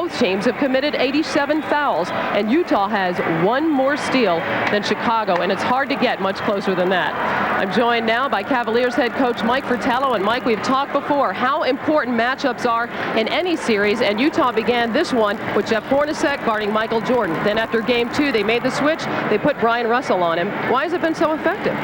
Both teams have committed 87 fouls, and Utah has one more steal than Chicago, and it's hard to get much closer than that. I'm joined now by Cavaliers head coach Mike Fratello. And Mike, we've talked before how important matchups are in any series, and Utah began this one with Jeff Hornacek guarding Michael Jordan. Then after game 2, they made the switch. They put Brian Russell on him. Why has it been so effective?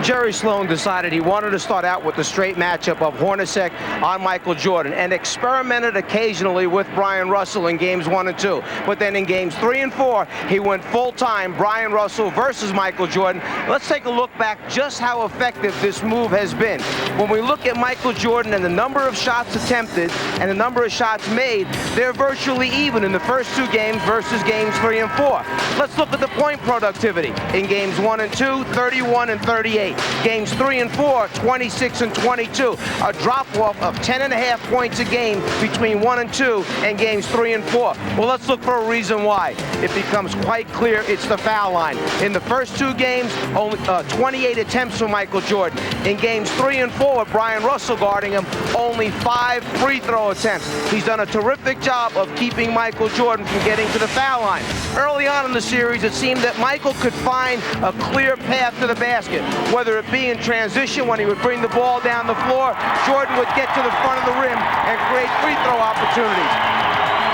Jerry Sloan decided he wanted to start out with the straight matchup of Hornacek on Michael Jordan and experimented occasionally with Brian Russell in games 1 and 2. But then in games 3 and 4, he went full-time Brian Russell versus Michael Jordan. Let's take a look back just how effective this move has been. When we look at Michael Jordan and the number of shots attempted and the number of shots made, they're virtually even in the first 2 games versus games 3 and 4. Let's look at the point productivity. In games 1 and 2, 31 and 38. Games 3 and 4, 26 and 22. A drop-off of 10.5 points a game between 1 and 2 and games 3 and 4. Well, let's look for a reason why. It becomes quite clear it's the foul line. In the first 2 games, only 28 attempts for Michael Jordan. In games 3 and 4, with Brian Russell guarding him, only 5 free throw attempts. He's done a terrific job of keeping Michael Jordan from getting to the foul line. Early on in the series, it seemed that Michael could find a clear path to the basket, whether it be in transition when he would bring the ball down the floor, Jordan would get to the front of the rim and create free throw opportunities.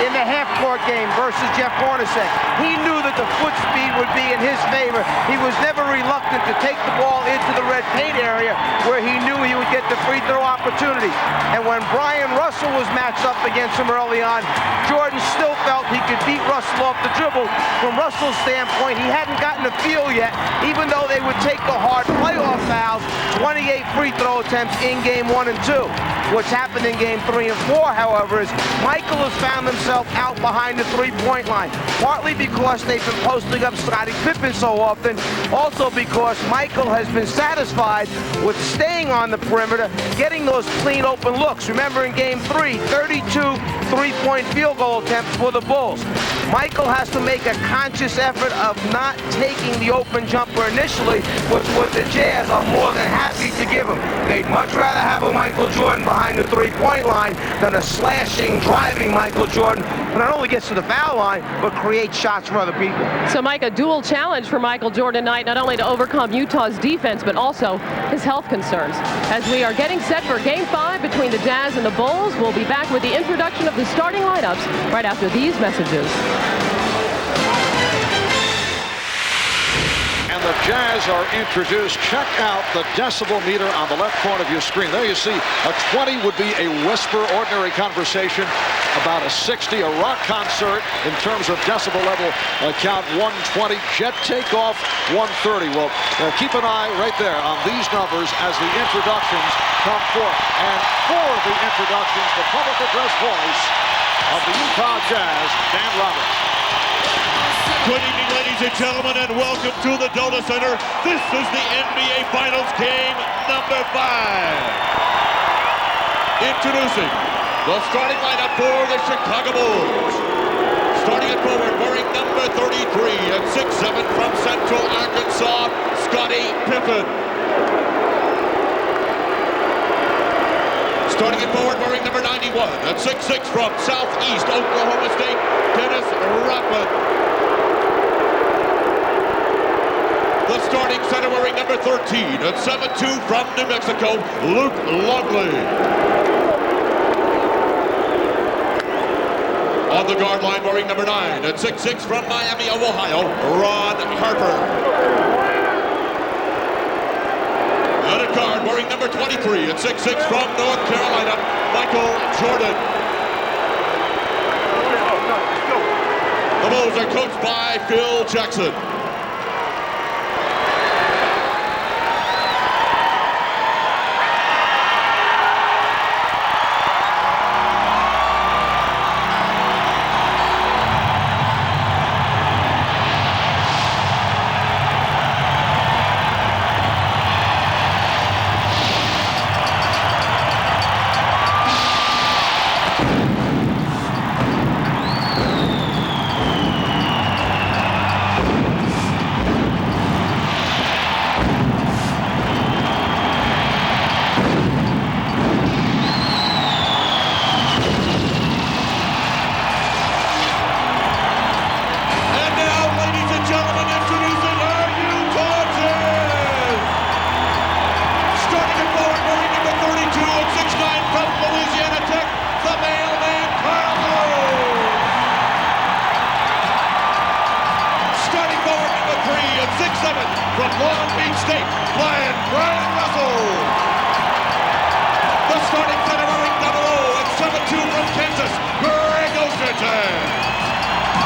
In the half-court game versus Jeff Hornacek, he knew that the foot speed would be in his favor. He was never reluctant to take the ball into the red paint area where he knew he would get the free throw opportunity. And when Brian Russell was matched up against him early on, Jordan still felt he could beat Russell off the dribble. From Russell's standpoint, he hadn't gotten a feel yet, even though they would take the hard playoff fouls, 28 free throw attempts in game 1 and 2. What's happened in game 3 and 4, however, is Michael has found himself out behind the three-point line, partly because they've been posting up Scottie Pippen so often, also because Michael has been satisfied with staying on the perimeter, getting those clean open looks. Remember in game 3, 32 three-point field goal attempts for the Bulls. Michael has to make a conscious effort of not taking the open jumper initially, which what the Jazz are more than happy to give him. They'd much rather have a Michael Jordan behind the three-point line than a slashing, driving Michael Jordan who not only gets to the foul line, but creates shots for other people. So, Mike, a dual challenge for Michael Jordan tonight, not only to overcome Utah's defense, but also his health concerns. As we are getting set for Game 5 between the Jazz and the Bulls, we'll be back with the introduction of the starting lineups right after these messages. And the Jazz are introduced. Check out the decibel meter on the left corner of your screen. There you see a 20 would be a whisper, ordinary conversation. About a 60, a rock concert in terms of decibel level. Count 120, jet takeoff 130. Well, keep an eye right there on these numbers as the introductions come forth. And for the introductions, the public address voice of the Utah Jazz, Dan Roberts. Good evening, ladies and gentlemen, and welcome to the Dota Center. This is the NBA Finals game number 5. Introducing the starting lineup for the Chicago Bulls. Starting at forward, wearing number 33 at 6'7" from Central Arkansas, Scottie Pippen. Starting at forward, wearing number 91 at 6'6" from Southeast Oklahoma State, Dennis Rodman. The starting center wearing number 13 at 7'2" from New Mexico, Luke Longley. On the guard line wearing number 9 at 6'6" from Miami of Ohio, Ron Harper. And at guard wearing number 23 at 6'6" from North Carolina, Michael Jordan. The Bulls are coached by Phil Jackson. from Long Beach State, Brian Russell. The starting center wearing 00 at 7'2" from Kansas, Greg Ostertag.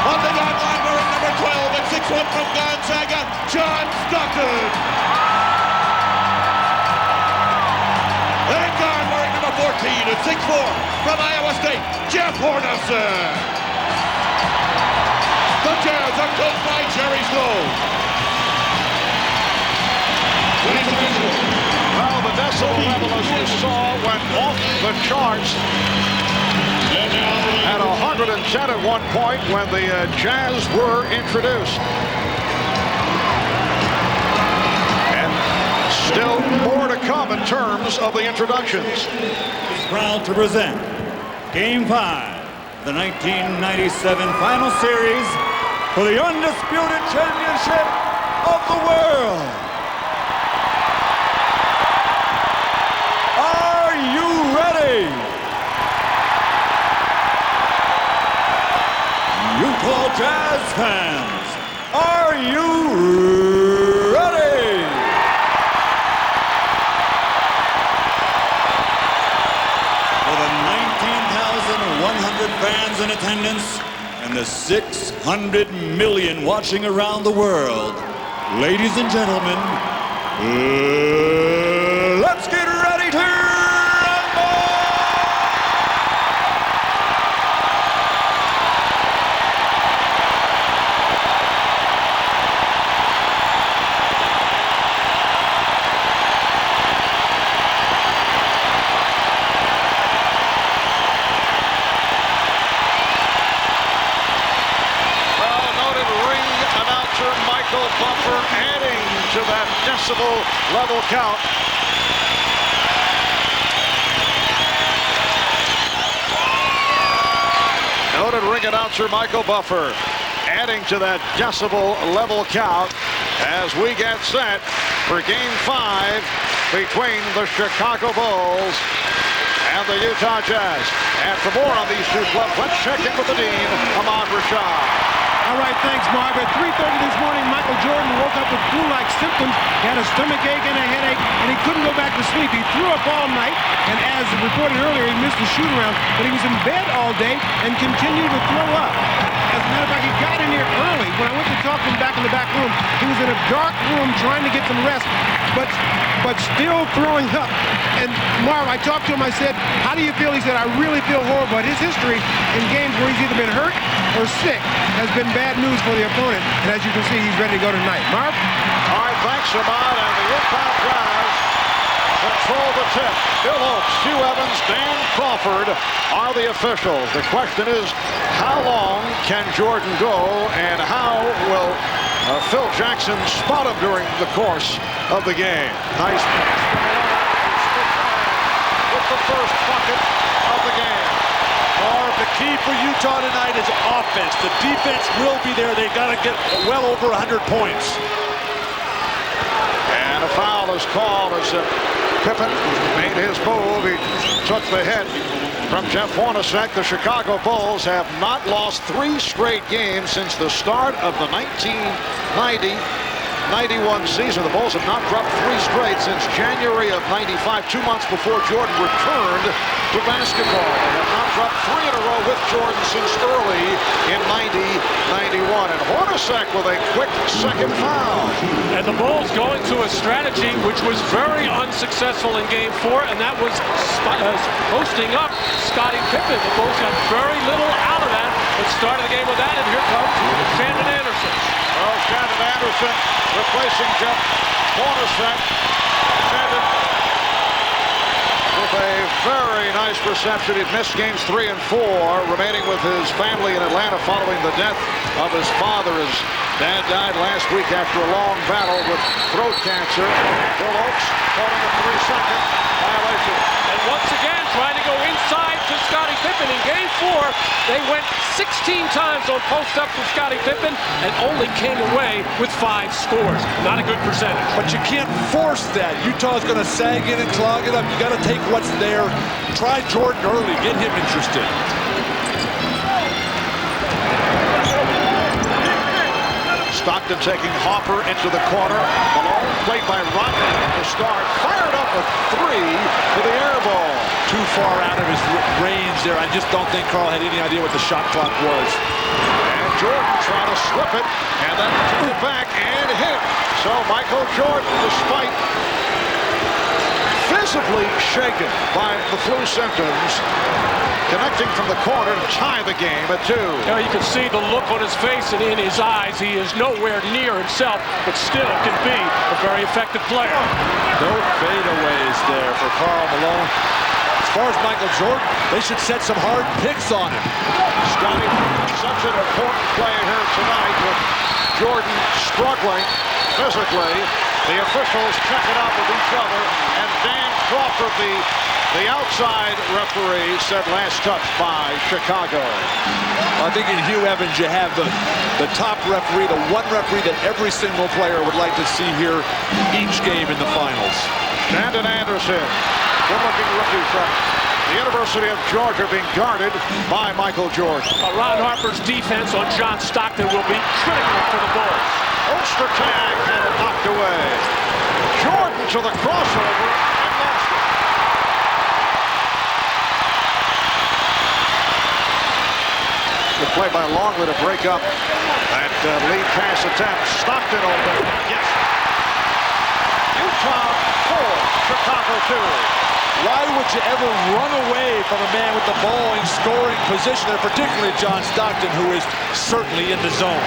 On the yard line wearing number 12 at 6'1" from Gonzaga, John Stockton. And guard wearing number 14 at 6'4" from Iowa State, Jeff Hornacek. The Jazz are coached by Jerry Sloan. Well, the decibel level, as you saw, went off the charts. At 110 at one point when the Jazz were introduced. And still more to come in terms of the introductions. Proud to present Game 5, the 1997 Final Series for the undisputed championship of the world. Are you ready? Utah Jazz fans, are you ready? For the 19,100 fans in attendance and the 600 million watching around the world, ladies and gentlemen, let's get ready to rumble! Buffer adding to that decibel level count. Noted ring announcer Michael Buffer adding to that decibel level count as we get set for Game 5 between the Chicago Bulls and the Utah Jazz. And for more on these two clubs, let's check in with the Dean, Ahmad Rashad. All right, thanks, Marv. At 3:30 this morning, Michael Jordan woke up with flu-like symptoms. He had a stomach ache and a headache, and he couldn't go back to sleep. He threw up all night, and as reported earlier, he missed the shoot-around, but he was in bed all day and continued to throw up. As a matter of fact, he got in here early. When I went to talk to him back in the back room, he was in a dark room trying to get some rest, but still throwing up. And Marv, I talked to him, I said, how do you feel? He said, I really feel horrible. But his history in games where he's either been hurt or sick has been bad news for the opponent. And as you can see, he's ready to go tonight. Marv? All right, thanks, Ahmad. And the Utah Jazz control the tip. Bill Oakes, Hugh Evans, Dan Crawford are the officials. The question is, how long can Jordan go, and how will Phil Jackson spot him during the course of the game? Nice with the first bucket of the game. Marv, the key for Utah tonight is offense. The defense will be there. They've got to get well over 100 points. And a foul is called as Pippen made his move. He took the hit from Jeff Hornacek. The Chicago Bulls have not lost 3 straight games since the start of the 1990-91 season. The Bulls have not dropped 3 straight since January of '95, 2 months before Jordan returned to basketball. They have not dropped 3 in a row with Jordan since early in '90-91. And Hornacek with a quick second foul. And the Bulls going to a strategy which was very unsuccessful in Game 4, and that was posting up Scottie Pippen. The Bulls got very little out of that, but started the game with that, and here comes Shandon Anderson. Well, Shandon Anderson replacing Jeff Hornacek. Shandon with a very nice reception. He'd missed games 3 and 4, remaining with his family in Atlanta following the death of his father. His dad died last week after a long battle with throat cancer. Bill Oakes calling a 3-second violation. And once again, trying to go inside to Scottie Pippen. In Game 4, they went 16 times on post-up to Scottie Pippen and only came away with 5 scores. Not a good percentage. But you can't force that. Utah's going to sag in and clog it up. You got to take what's there. Try Jordan early. Get him interested. Stockton taking Hopper into the corner. Malone, played by Rodman to start. Fired up a three for the air ball. Too far out of his range there. I just don't think Carl had any idea what the shot clock was. And Jordan trying to slip it, and then took it back and hit. So Michael Jordan, despite visibly shaken by the flu symptoms, connecting from the corner to tie the game at 2. Yeah, you can see the look on his face and in his eyes. He is nowhere near himself, but still can be a very effective player. No fadeaways there for Karl Malone. As far as Michael Jordan, they should set some hard picks on him. Scotty, such an important play here tonight with Jordan struggling physically. The officials checking out with each other, and Dan Crawford, the outside referee, said last touch by Chicago. I think in Hugh Evans you have the top referee, the one referee that every single player would like to see here each game in the finals. Brandon Anderson, good-looking rookie from the University of Georgia, being guarded by Michael Jordan. Ron Harper's defense on John Stockton will be critical for the Bulls. Ulster tag and it knocked away. Jordan to the crossover and lost it. Good play by Longley to break up that lead pass attempt. Stockton open. Yes. Utah 4, Chicago 2. Why would you ever run away from a man with the ball in scoring position, and particularly John Stockton, who is certainly in the zone?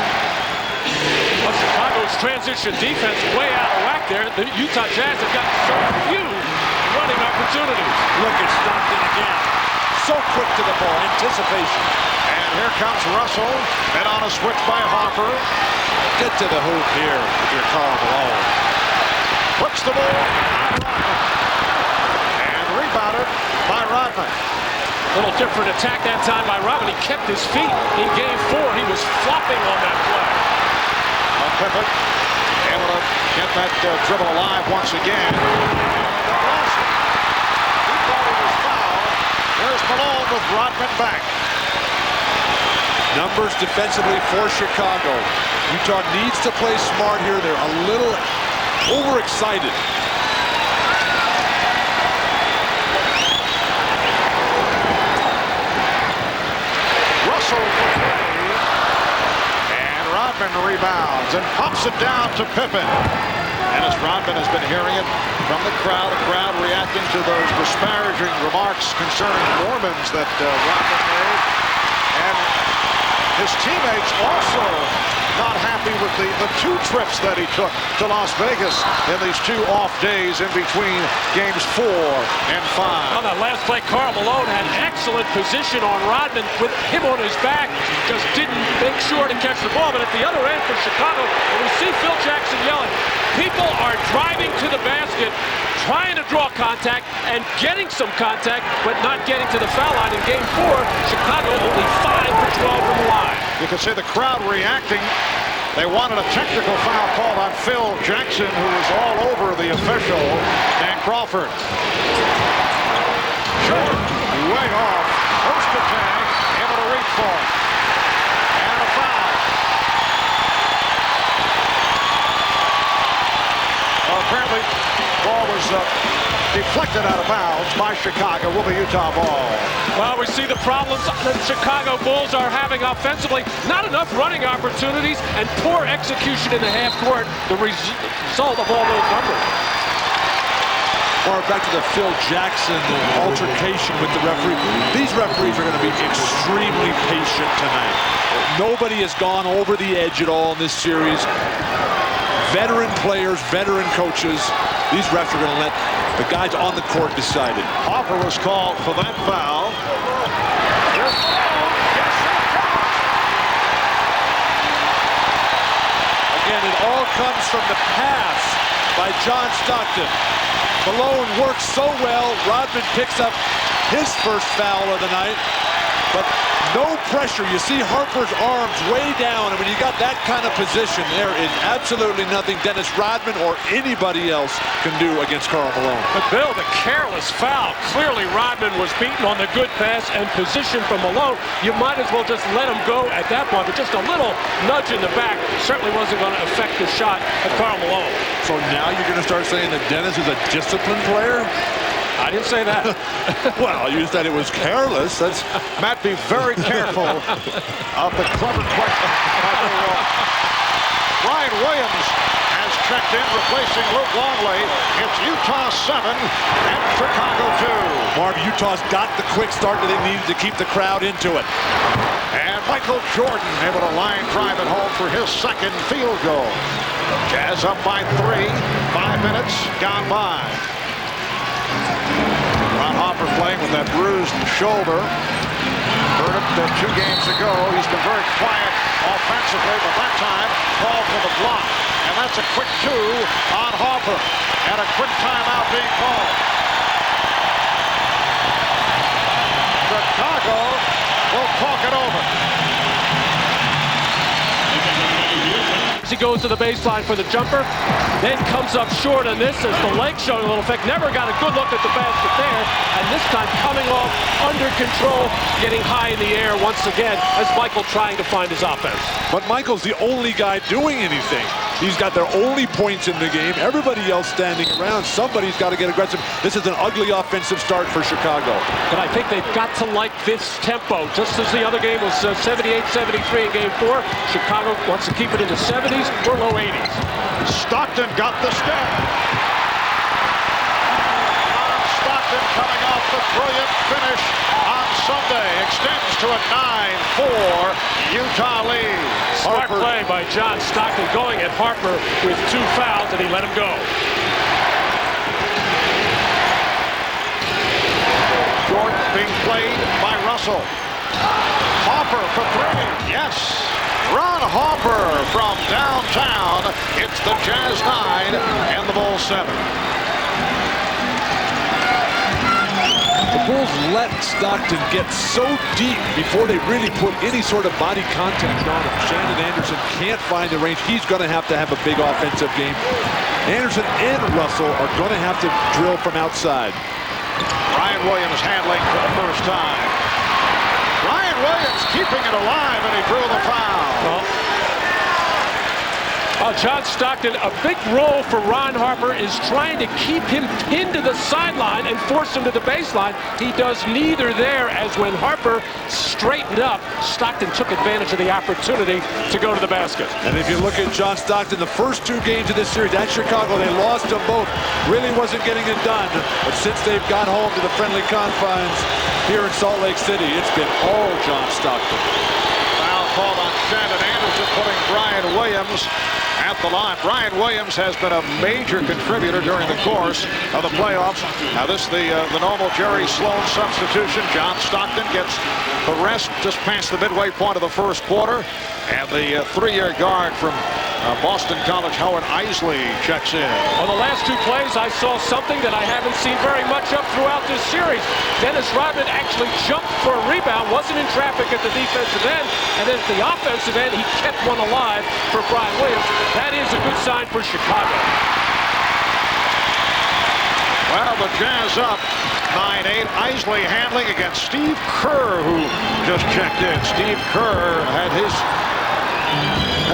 Well, Chicago's transition defense way out of whack there. The Utah Jazz have got so few running opportunities. Look at Stockton again. So quick to the ball, anticipation. And here comes Russell, and on a switch by Hopper. Get to the hoop here with your Karl Malone. Puts the ball on Rodman. And rebounded by Rodman. A little different attack that time by Rodman. He kept his feet in game 4. He was flopping on that play. Pippen able to get that dribble alive once again. He thought it was foul. There's Malone with Rodman back. Numbers defensively for Chicago. Utah needs to play smart here. They're a little overexcited. Russell and Rodman rebounds and pops it down to Pippen. And as Rodman has been hearing it from the crowd reacting to those disparaging remarks concerning Mormons that Rodman made. And his teammates also not happy with the 2 trips that he took to Las Vegas in these 2 off days in between games 4 and 5. On that last play, Karl Malone had excellent position on Rodman with him on his back. Just didn't make sure to catch the ball. But at the other end for Chicago, and we see Phil Jackson yelling, people are driving to the basket, trying to draw contact and getting some contact, but not getting to the foul line in game 4. Chicago only 5 for 12 from the line. You can see the crowd reacting. They wanted a technical foul called on Phil Jackson, who was all over the official, Dan Crawford. Jordan, way off. Post attack, able to reach for it. And a foul. Well, apparently, ball was deflected out of bounds by Chicago. Will be Utah ball. Well, we see the problems the Chicago Bulls are having offensively. Not enough running opportunities and poor execution in the half court. The result of all those numbers. Or back to the Phil Jackson altercation with the referee. These referees are going to be extremely patient tonight. Nobody has gone over the edge at all in this series. Veteran players, veteran coaches. These refs are going to let the guys on the court decide it. Hopper was called for that foul. Again, it all comes from the pass by John Stockton. Malone works so well. Rodman picks up his first foul of the night. But no pressure. You see Harper's arms way down, and when you got that kind of position, there is absolutely nothing Dennis Rodman or anybody else can do against Karl Malone. But Bill, the careless foul. Clearly Rodman was beaten on the good pass and position from Malone. You might as well just let him go at that point, but just a little nudge in the back certainly wasn't going to affect the shot of Karl Malone. So now you're going to start saying that Dennis is a disciplined player? I didn't say that. Well, you said it was careless. That's Matt, be very careful of the clever question. Ryan Williams has checked in, replacing Luke Longley. It's Utah 7 and Chicago 2. Marv, Utah's got the quick start that they needed to keep the crowd into it. And Michael Jordan able to line drive it home for his second field goal. Jazz up by 3. 5 minutes gone by. Ron Harper playing with that bruised shoulder. Heard him 2 games ago. He's been very quiet offensively, but that time called for the block. And that's a quick 2 on Harper. And a quick timeout being called. Chicago will talk it over. He goes to the baseline for the jumper, then comes up short on this as the leg showing a little effect. Never got a good look at the basket there, and this time coming off under control, getting high in the air once again as Michael trying to find his offense. But Michael's the only guy doing anything. He's got their only points in the game. Everybody else standing around. Somebody's got to get aggressive. This is an ugly offensive start for Chicago. But I think they've got to like this tempo. Just as the other game was 78-73 in Game 4, Chicago wants to keep it in the 70s or low 80s. Stockton got the step. Stockton coming off the brilliant finish on Sunday. Extends to a 9-4 Utah lead. Smart play by John Stockton going at Harper with 2 fouls, and he let him go. Jordan being played by Russell. Harper for 3. Yes. Ron Harper from downtown. It's the Jazz 9 and the Bulls 7. The Bulls let Stockton get so deep before they really put any sort of body contact on him. Shannon Anderson can't find the range. He's going to have a big offensive game. Anderson and Russell are going to have to drill from outside. Ryan Williams handling for the first time. Ryan Williams keeping it alive, and he drew the foul. John Stockton, a big role for Ron Harper is trying to keep him pinned to the sideline and force him to the baseline. He does neither there, as when Harper straightened up, Stockton took advantage of the opportunity to go to the basket. And if you look at John Stockton, the first 2 games of this series at Chicago, they lost them both. Really wasn't getting it done. But since they've got home to the friendly confines here in Salt Lake City, it's been all John Stockton. Foul called on Shannon Anderson, putting Brian Williams at the line. Brian Williams has been a major contributor during the course of the playoffs. Now this is the normal Jerry Sloan substitution. John Stockton gets the rest just past the midway point of the first quarter. And the 3-year guard from Boston College, Howard Isley, checks in. On the last 2 plays, I saw something that I haven't seen very much of throughout this series. Dennis Rodman actually jumped for a rebound, wasn't in traffic at the defensive end, and then at the offensive end, he kept one alive for Brian Williams. That is a good sign for Chicago. Well, the Jazz up 9-8. Isley handling against Steve Kerr, who just checked in. Steve Kerr had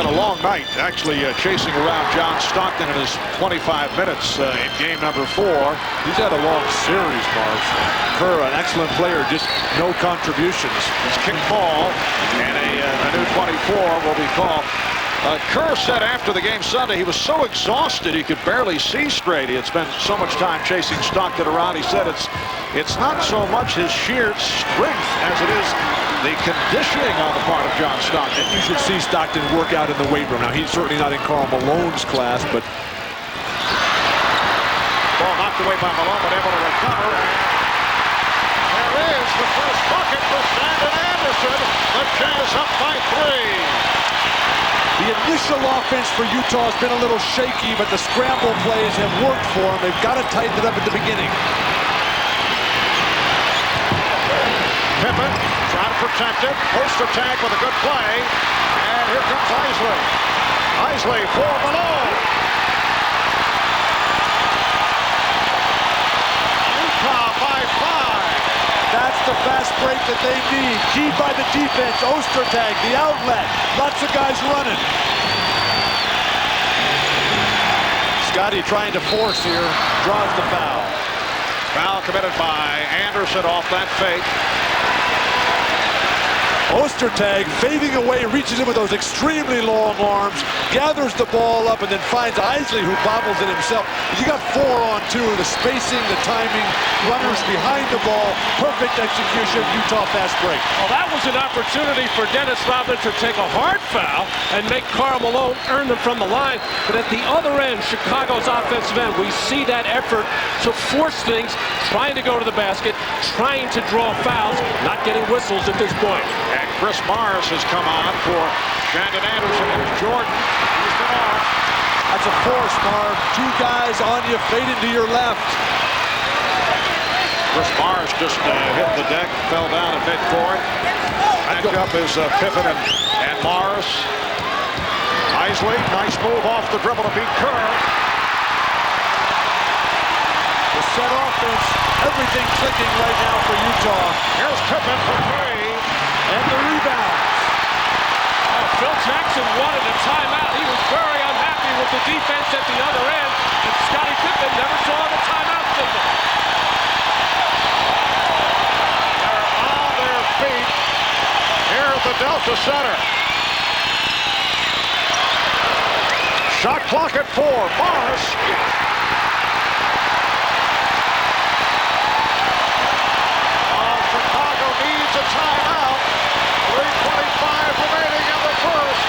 a long night, actually chasing around John Stockton in his 25 minutes in game number 4. He's had a long series, Marv. Kerr, an excellent player, just no contributions. It's kick ball, and a new 24 will be called. Kerr said after the game Sunday he was so exhausted he could barely see straight. He had spent so much time chasing Stockton around. He said it's not so much his sheer strength as it is the conditioning on the part of John Stockton. And you should see Stockton work out in the weight room. Now, he's certainly not in Karl Malone's class, but... Ball knocked away by Malone, but able to recover. There is the first bucket for Shannon Anderson. The Jazz up by 3. The initial offense for Utah has been a little shaky, but the scramble plays have worked for them. They've got to tighten it up at the beginning. Pippen trying to unprotected. Ostertag with a good play. And here comes Isley. Isley for Malone. Utah by 5. That's the fast break that they need. Keyed by the defense. Ostertag, the outlet. Lots of guys running. Scotty trying to force here. Draws the foul. Foul committed by Anderson off that fake. Ostertag fading away, reaches in with those extremely long arms, gathers the ball up, and then finds Isley, who bobbles it himself. You got 4 on 2, the spacing, the timing, runners behind the ball, perfect execution, Utah fast break. Well, that was an opportunity for Dennis Rodman to take a hard foul and make Karl Malone earn them from the line. But at the other end, Chicago's offensive end, we see that effort to force things, trying to go to the basket, trying to draw fouls, not getting whistles at this point. And Chris Morris has come on for Shandon Anderson. Here's Jordan. He's been off. That's a force, Marv. 2 guys on you, fading to your left. Chris Morris just hit the deck, fell down at midcourt. Next up is Pippen and Morris. Isley, nice move off the dribble to beat Kerr. The set offense, everything clicking right now for Utah. Here's Pippen for 3. And the rebound. Oh, Phil Jackson wanted a timeout. He was very unhappy with the defense at the other end, and Scottie Pippen never saw the timeout signal. They're on their feet here at the Delta Center. Shot clock at 4. Morris. Chicago needs a timeout. 3:25 remaining in the first.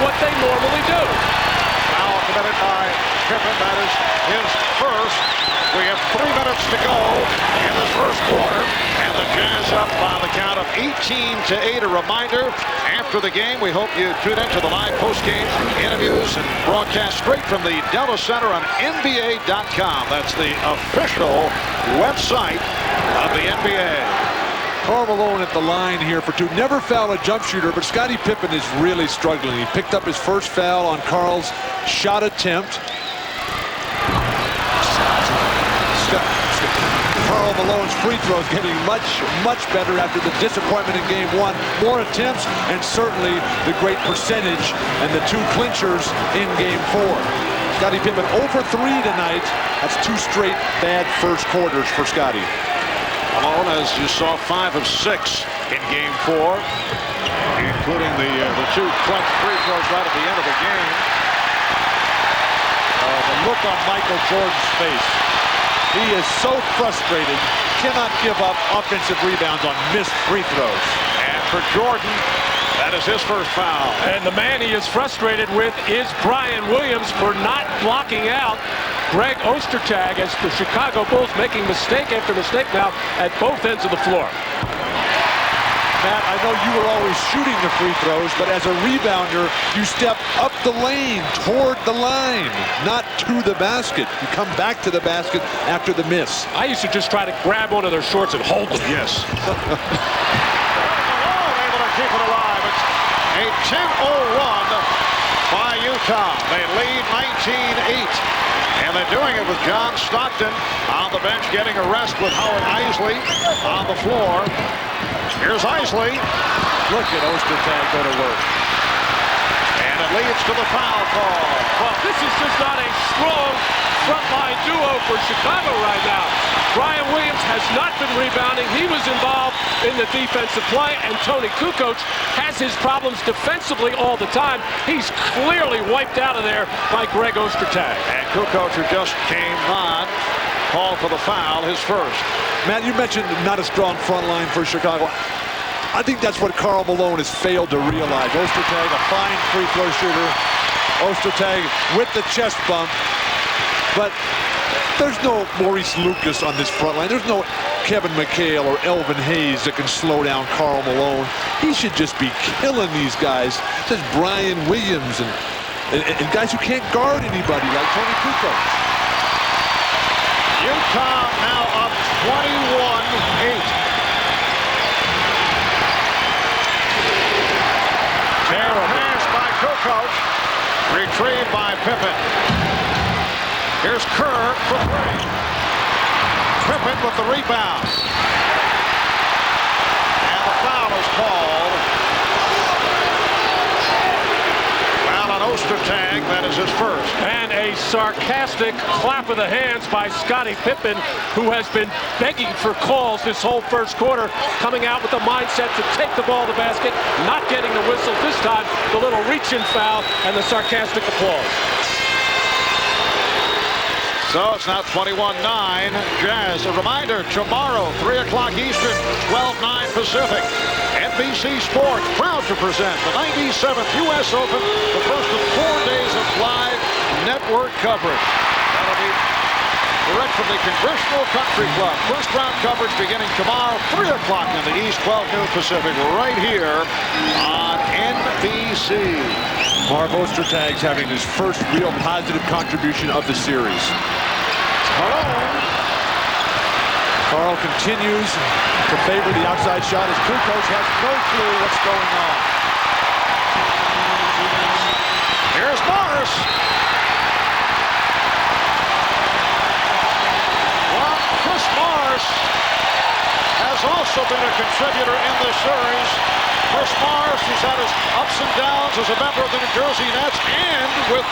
What they normally do. Foul committed by Pippen. That is his first. We have 3 minutes to go in the first quarter, and the Jazz up on the count of 18-8. A reminder, after the game, we hope you tune into the live post-game interviews and broadcast straight from the Delta Center on NBA.com. That's the official website of the NBA. Karl Malone at the line here for 2. Never foul a jump shooter, but Scottie Pippen is really struggling. He picked up his first foul on Karl's shot attempt. Karl Malone's free throws getting much better after the disappointment in game 1. More attempts, and certainly the great percentage and the 2 clinchers in game 4. Scottie Pippen 0 for 3 tonight. That's 2 straight bad first quarters for Scottie. Malone, as you saw, 5 of 6 in game 4, including the 2 clutch free throws right at the end of the game. The look on Michael Jordan's face. He is so frustrated, cannot give up offensive rebounds on missed free throws. And for Jordan, that is his first foul. And the man he is frustrated with is Brian Williams for not blocking out Greg Ostertag, as the Chicago Bulls making mistake after mistake now at both ends of the floor. Matt, I know you were always shooting the free throws, but as a rebounder, you step up the lane, toward the line, not to the basket. You come back to the basket after the miss. I used to just try to grab one of their shorts and hold them. Yes. Malone able to keep it alive. It's a 10-0 run by Utah. They lead 19-8. And they're doing it with John Stockton on the bench, getting a rest with Howard Isley on the floor. Here's Isley. Look at Ostertag go to work. And it leads to the foul call. Well, this is just not a strong front line duo for Chicago right now. Brian Williams has not been rebounding. He was involved in the defensive play, and Tony Kukoc has his problems defensively all the time. He's clearly wiped out of there by Greg Ostertag. And Kukoc, who just came on, called for the foul, his first. Matt, you mentioned not a strong front line for Chicago. I think that's what Karl Malone has failed to realize. Ostertag, a fine free throw shooter. Ostertag with the chest bump. But There's no Maurice Lucas on this front line. There's no Kevin McHale or Elvin Hayes that can slow down Karl Malone. He should just be killing these guys. There's Brian Williams and guys who can't guard anybody like Tony Kukoc. Utah now up 21-8. Terrible pass by Kukoc. Retrieved by Pippen. Here's Kerr for three. Pippen with the rebound. And the foul is called. Foul on Ostertag. That is his first. And a sarcastic clap of the hands by Scottie Pippen, who has been begging for calls this whole first quarter, coming out with the mindset to take the ball to the basket, not getting the whistle this time, the little reach-in foul, and the sarcastic applause. So it's now 21-9 Jazz. A reminder, tomorrow, 3 o'clock Eastern, 12-9 Pacific. NBC Sports proud to present the 97th U.S. Open, the first of 4 days of live network coverage. That'll be direct from the Congressional Country Club. First round coverage beginning tomorrow, 3 o'clock in the East, 12 noon Pacific, right here on NBC. Marv Ostertag's having his first real positive contribution of the series. Karl continues to favor the outside shot as Kukoc has no clue what's going on. Here's Morris. Well, Chris Morris has also been a contributor in this series. Chris Morris has had his ups and downs as a member of the New Jersey Nets and with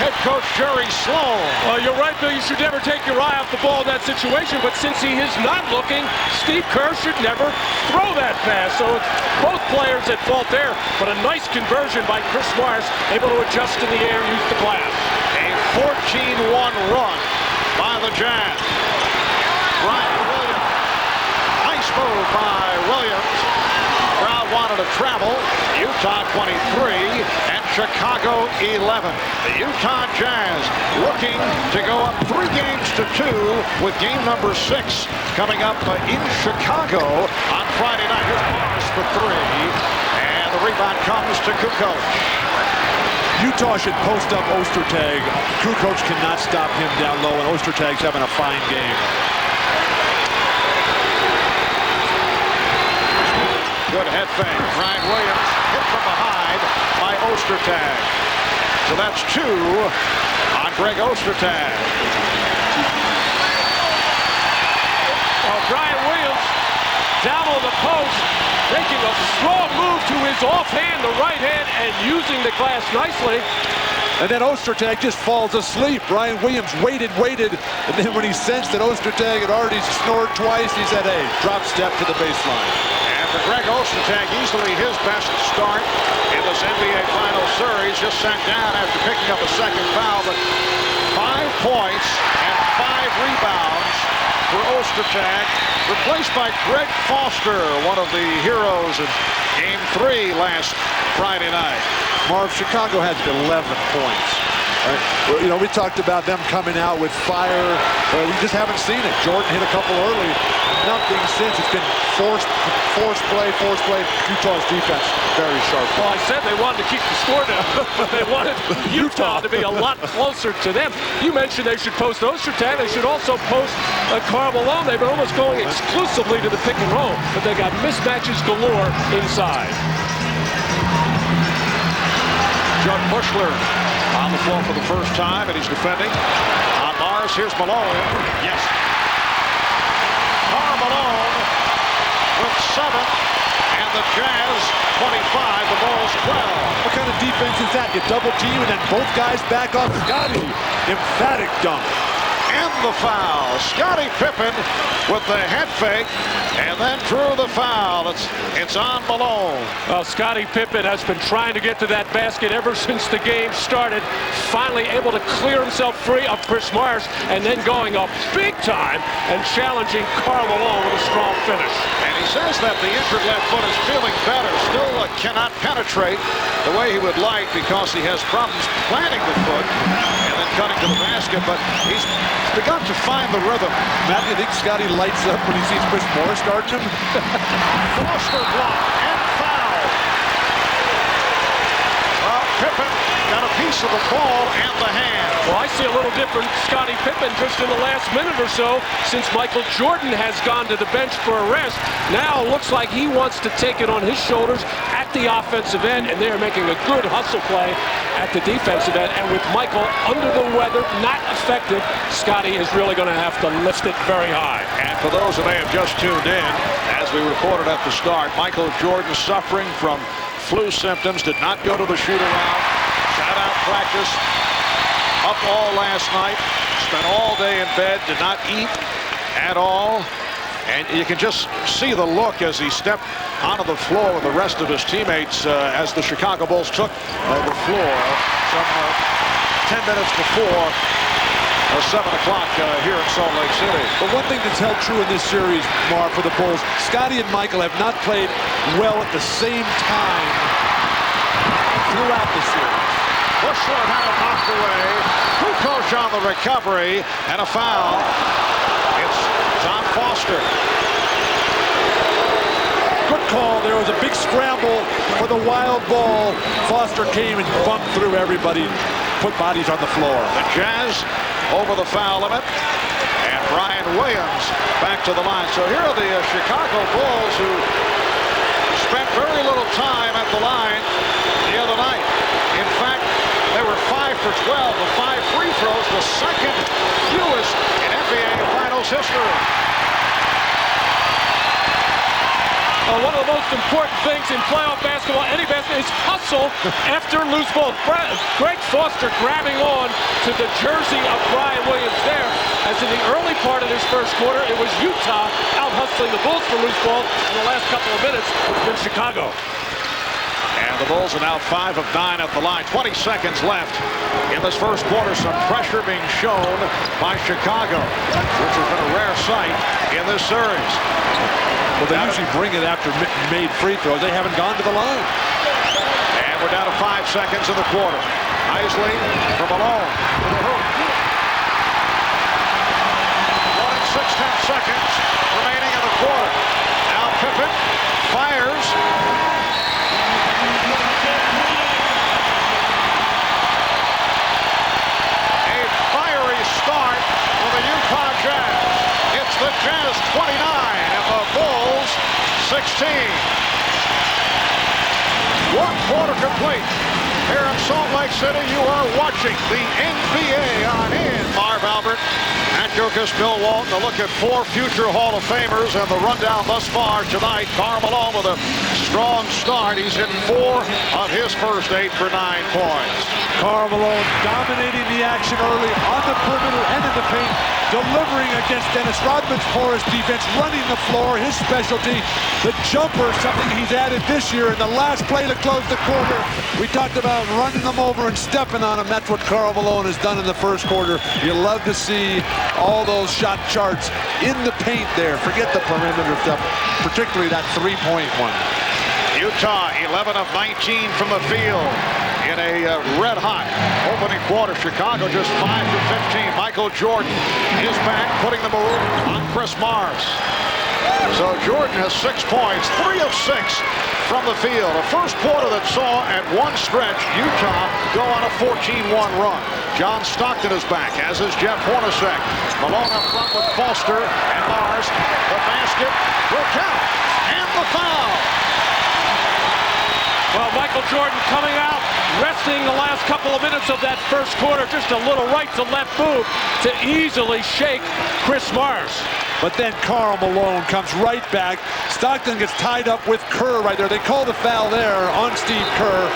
head coach Jerry Sloan. Well, you're right, Bill. You should never take your eye off the ball in that situation. But since he is not looking, Steve Kerr should never throw that pass. So it's both players at fault there. But a nice conversion by Chris Morris, able to adjust in the air and use the glass. A 14-1 run by the Jazz. Brian Williams. Nice move by Williams. Crowd wanted to travel. Utah 23 and Chicago 11. The Utah Jazz looking to go up 3 games to 2 with game number 6 coming up in Chicago on Friday night. Here's Morris for 3. And the rebound comes to Kukoc. Utah should post up Ostertag. Kukoc cannot stop him down low, and Ostertag's having a fine game. Good head fake. Brian Williams hit from behind by Ostertag. So that's 2 on Greg Ostertag. Well, Brian Williams down on the post, making a strong move to his offhand, the right hand, and using the glass nicely. And then Ostertag just falls asleep. Brian Williams waited, and then when he sensed that Ostertag had already snored twice, he said, hey, drop step to the baseline. And for Greg Ostertag, easily his best start in this NBA Finals series. Just sat down after picking up a second foul, but 5 points and 5 rebounds for Ostertag, replaced by Greg Foster, one of the heroes in Game 3 last Friday night. Marv, Chicago has 11 points. Right? Well, you know, we talked about them coming out with fire. We just haven't seen it. Jordan hit a couple early. Nothing since. It's been forced play. Utah's defense very sharp. Well, I said they wanted to keep the score down, but they wanted Utah to be a lot closer to them. You mentioned they should post Ostertag. They should also post Karl Malone. They've been almost going exclusively to the pick and roll, but they got mismatches galore inside. Judd Bushler on the floor for the first time, and he's defending on Mars. Here's Malone. Yes. Karl Malone with 7, and the Jazz 25, the Bulls 12. What kind of defense is that? You double team and then both guys back off Scottie. Emphatic dunk. And the foul. Scottie Pippen with the head fake and then drew the foul. It's on Malone. Well, Scottie Pippen has been trying to get to that basket ever since the game started. Finally able to clear himself free of Chris Morris and then going up big time and challenging Karl Malone with a strong finish. And He says that the injured left foot is feeling better. Still cannot penetrate the way he would like because he has problems planting the foot and then cutting to the basket. But he's begun to find the rhythm. Matt, you think Scotty lights up when he sees Chris Morris starting him? Foster block and foul. Well, Pippen got a piece of the ball and the hand. Well, I see a little different Scottie Pippen just in the last minute or so since Michael Jordan has gone to the bench for a rest. Now it looks like he wants to take it on his shoulders at the offensive end, and they're making a good hustle play at the defensive end. And with Michael under the weather, not effective, Scotty is really going to have to lift it very high. And for those who may have just tuned in, as we reported at the start, Michael Jordan suffering from flu symptoms, did not go to the shoot-around, sat out practice, up all last night, spent all day in bed, did not eat at all. And you can just see the look as he stepped onto the floor with the rest of his teammates as the Chicago Bulls took the floor some 10 minutes before 7 o'clock here in Salt Lake City. But one thing that's held true in this series, Marv, for the Bulls, Scotty and Michael have not played well at the same time throughout the series. Bushler had it knocked away. Kukoc on the recovery and a foul. It's John Foster. Good call. There was a big scramble for the wild ball. Foster came and bumped through everybody, put bodies on the floor. The Jazz over the foul limit. And Brian Williams back to the line. So here are the Chicago Bulls who spent very little time at the line the other night. In fact, they were 5 for 12 with 5 free throws, the second fewest in NBA Finals history. One of the most important things in playoff basketball, any basketball, is hustle after loose balls. Greg Foster grabbing on to the jersey of Brian Williams there, as in the early part of this first quarter, it was Utah out-hustling the Bulls for loose balls. In the last couple of minutes, it's been Chicago. And the Bulls are now 5 of 9 at the line. 20 seconds left in this first quarter. Some pressure being shown by Chicago, which has been a rare sight in this series. Well, they usually bring it after made free throws. They haven't gone to the line. And we're down to 5 seconds in the quarter. Isley from Malone to the hoop. 1 and 6/10 seconds remaining in the quarter. Now Pippen fires. A fiery start for the Utah Jazz. It's the Jazz 29 and the Bulls 16. 1 quarter complete. Here in Salt Lake City, you are watching the NBA on in. Marv Albert and Jokic Bill Walton. A look at 4 future Hall of Famers and the rundown thus far tonight. Karl Malone with a strong start. He's hit 4 of his first 8 for 9 points. Karl Malone dominating the action early on the perimeter and in the paint, delivering against Dennis Rodman's porous defense, running the floor, his specialty. The jumper, something he's added this year in the last play to close the quarter. We talked about running them over and stepping on them. That's what Karl Malone has done in the first quarter. You love to see all those shot charts in the paint there. Forget the perimeter stuff, particularly that three-point one. Utah 11 of 19 from the field in a red-hot opening quarter. Chicago just 5 for 15. Michael Jordan is back, putting the move on Chris Morris. So Jordan has 6 points, 3 of 6 from the field. A first quarter that saw at one stretch Utah go on a 14-1 run. John Stockton is back, as is Jeff Hornacek. Malone up front with Foster and Mars. The basket will count, and the foul. Well, Michael Jordan coming out, resting the last couple of minutes of that first quarter, just a little right to left move to easily shake Chris Morris. But then Karl Malone comes right back. Stockton gets tied up with Kerr right there. They call the foul there on Steve Kerr.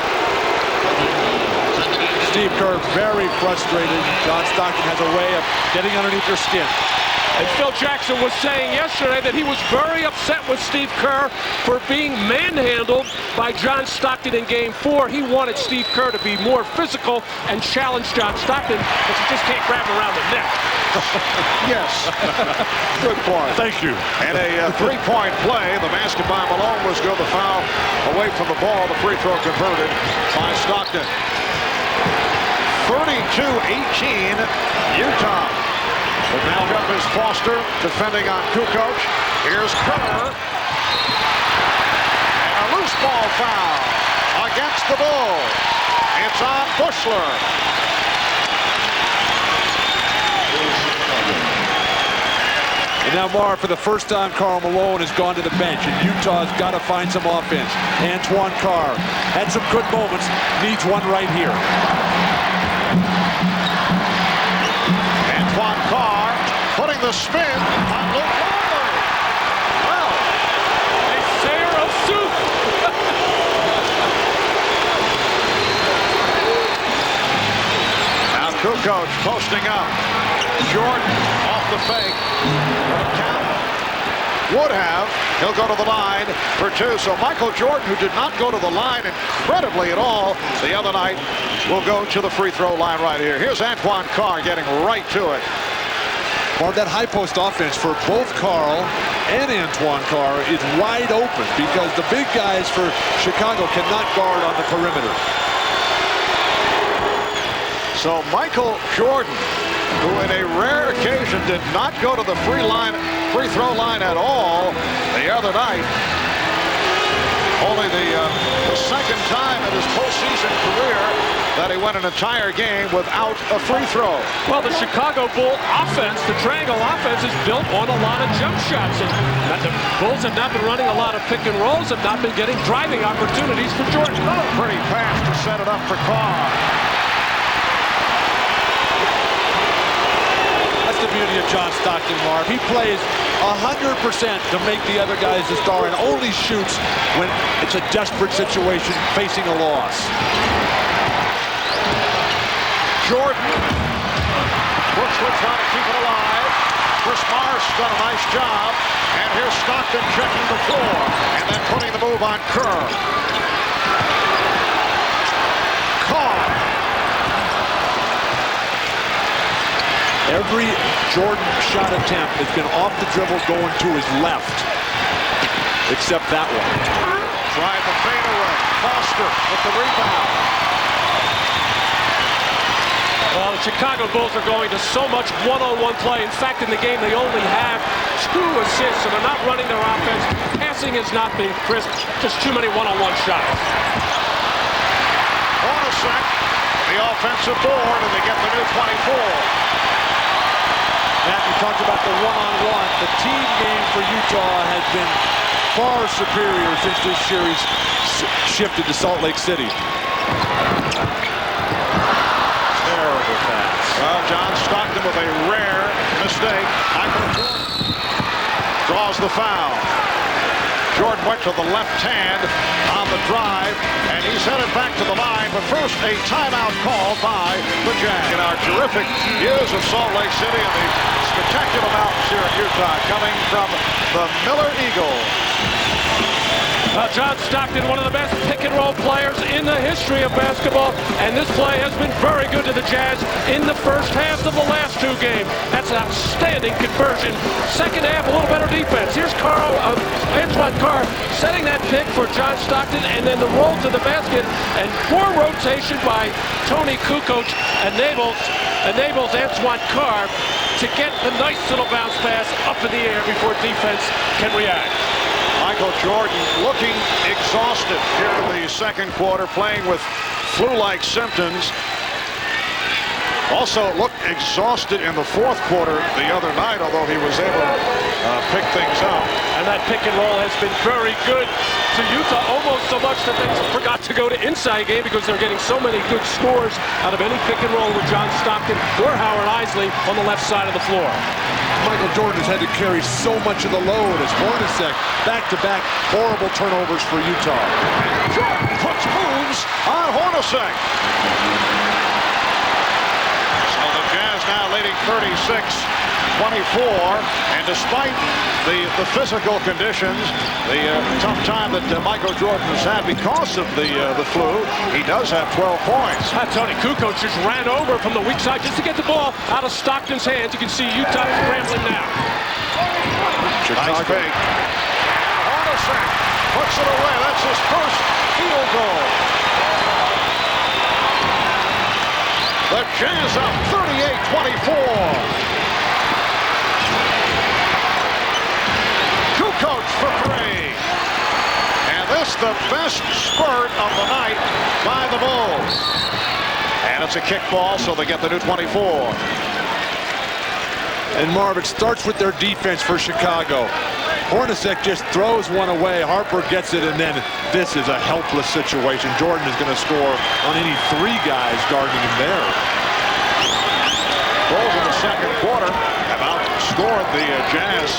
Steve Kerr very frustrated. John Stockton has a way of getting underneath their skin. And Phil Jackson was saying yesterday that he was very upset with Steve Kerr for being manhandled by John Stockton in Game 4. He wanted Steve Kerr to be more physical and challenge John Stockton, but you just can't grab him around the neck. Yes. Good point. Thank you. And a three-point play. The basket by Malone was good. The foul away from the ball. The free throw converted by Stockton. 32-18, Utah. But now up is Foster defending on Kukoc. Here's Kerr. And a loose ball foul against the Bulls. It's on Bushler. And now, Marv, for the first time, Karl Malone has gone to the bench, and Utah's got to find some offense. Antoine Carr had some good moments, needs one right here. Antoine Carr putting the spin on Luke Longley. Well, A sayer of soup. now Kukoc posting up. Jordan off the fake. Would have. He'll go to the line for two. So Michael Jordan, who did not go to the line incredibly at all the other night, will go to the free throw line right here. Here's Antoine Carr getting right to it. Marv, that high post offense for both Karl and Antoine Carr is wide open because the big guys for Chicago cannot guard on the perimeter. So Michael Jordan, who in a rare occasion did not go to the free throw line at all the other night. Only the second time in his postseason career that he went an entire game without a free throw. Well, the Chicago Bull offense, the triangle offense, is built on a lot of jump shots. And the Bulls have not been running a lot of pick and rolls, have not been getting driving opportunities for Jordan. Pretty fast to set it up for Carr. That's the beauty of John Stockton, Marv. He plays 100% to make the other guys a star and only shoots when it's a desperate situation facing a loss. Jordan. Brookswood trying to keep it alive. Chris Morris done a nice job. And here's Stockton checking the floor and then putting the move on Kerr. Carr. Every Jordan shot attempt has been off the dribble going to his left, except that one. Tried the fadeaway. Foster with the rebound. Well, the Chicago Bulls are going to so much one-on-one play. In fact, in the game, they only have 2 assists, so they're not running their offense. Passing has not been crisp. Just too many one-on-one shots. Hornacek, the offensive board, and they get the new 24. Matt, you talked about the one-on-one. The team game for Utah has been far superior since this series shifted to Salt Lake City. Terrible pass. Well, John Stockton with a rare mistake. Michael Jordan draws the foul. Jordan went to the left hand on the drive, and he's headed back to the line. But first, a timeout called by the Jazz. In our terrific views of Salt Lake City and the spectacular mountains here in Utah, coming from the Miller Eagles. John Stockton, one of the best pick-and-roll players in the history of basketball, and this play has been very good to the Jazz in the first half of the last 2 games. That's an outstanding conversion. Second half, a little better defense. Here's Antoine Carr setting that pick for John Stockton, and then the roll to the basket, and poor rotation by Tony Kukoc enables Antoine Carr to get the nice little bounce pass up in the air before defense can react. Michael Jordan looking exhausted here in the second quarter, playing with flu-like symptoms. Also looked exhausted in the fourth quarter the other night, although he was able to pick things up. And that pick and roll has been very good to Utah, almost so much that they forgot to go to inside game because they're getting so many good scores out of any pick and roll with John Stockton or Howard Isley on the left side of the floor. Michael Jordan has had to carry so much of the load as Hornacek back-to-back horrible turnovers for Utah. Jordan puts moves on Hornacek. So the Jazz now leading 36 And despite the physical conditions, the tough time that Michael Jordan has had because of the flu, he does have 12 points. Tony Kukoc just ran over from the weak side just to get the ball out of Stockton's hands. You can see Utah scrambling now. Nice fake. Hornacek puts it away. That's his first field goal. The Jazz up 38-24. Kukoc for three. And this the best spurt of the night by the Bulls. And it's a kick ball, so they get the new 24. And Marv, it starts with their defense for Chicago. Hornacek just throws one away. Harper gets it, and then this is a helpless situation. Jordan is going to score on any three guys guarding him there. Bulls in the second quarter have outscored the Jazz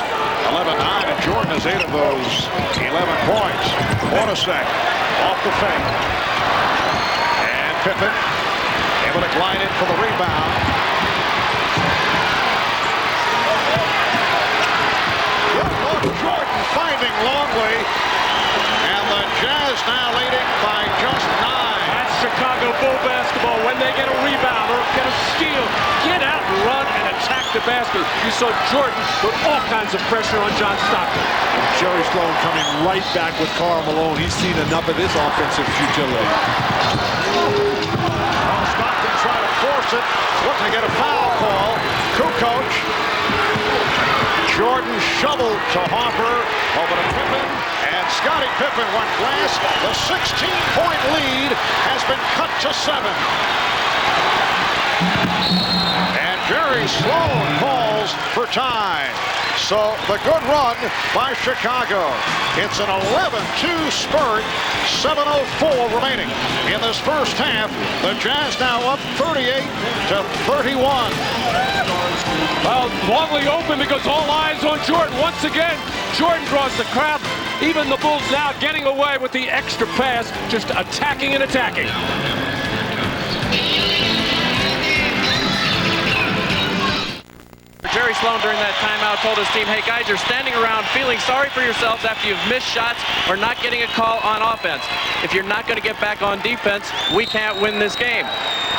11-9, and Jordan has 8 of those 11 points. Hornacek off the fake. And Pippen able to glide in for the rebound. Jordan finding Longley, and the Jazz now leading by just 9. That's Chicago Bull basketball. When they get a rebound or get a steal, get out and run and attack the basket. You saw Jordan put all kinds of pressure on John Stockton. And Jerry Sloan coming right back with Karl Malone. He's seen enough of this offensive futility. Stockton trying to force it, looking to get a foul call. Kukoc. Jordan shoveled to Harper, over to Pippen, and Scottie Pippen went glass. The 16-point lead has been cut to 7. And Jerry Sloan calls for time. So the good run by Chicago. It's an 11-2 spurt, 7:04 remaining in this first half. The Jazz now up 38-31. Well, Longley open because all eyes on Jordan. Once again, Jordan draws the crowd. Even the Bulls now getting away with the extra pass, just attacking and attacking. Jerry Sloan during that timeout told his team, hey guys, you're standing around feeling sorry for yourselves after you've missed shots or not getting a call on offense. If you're not going to get back on defense, we can't win this game.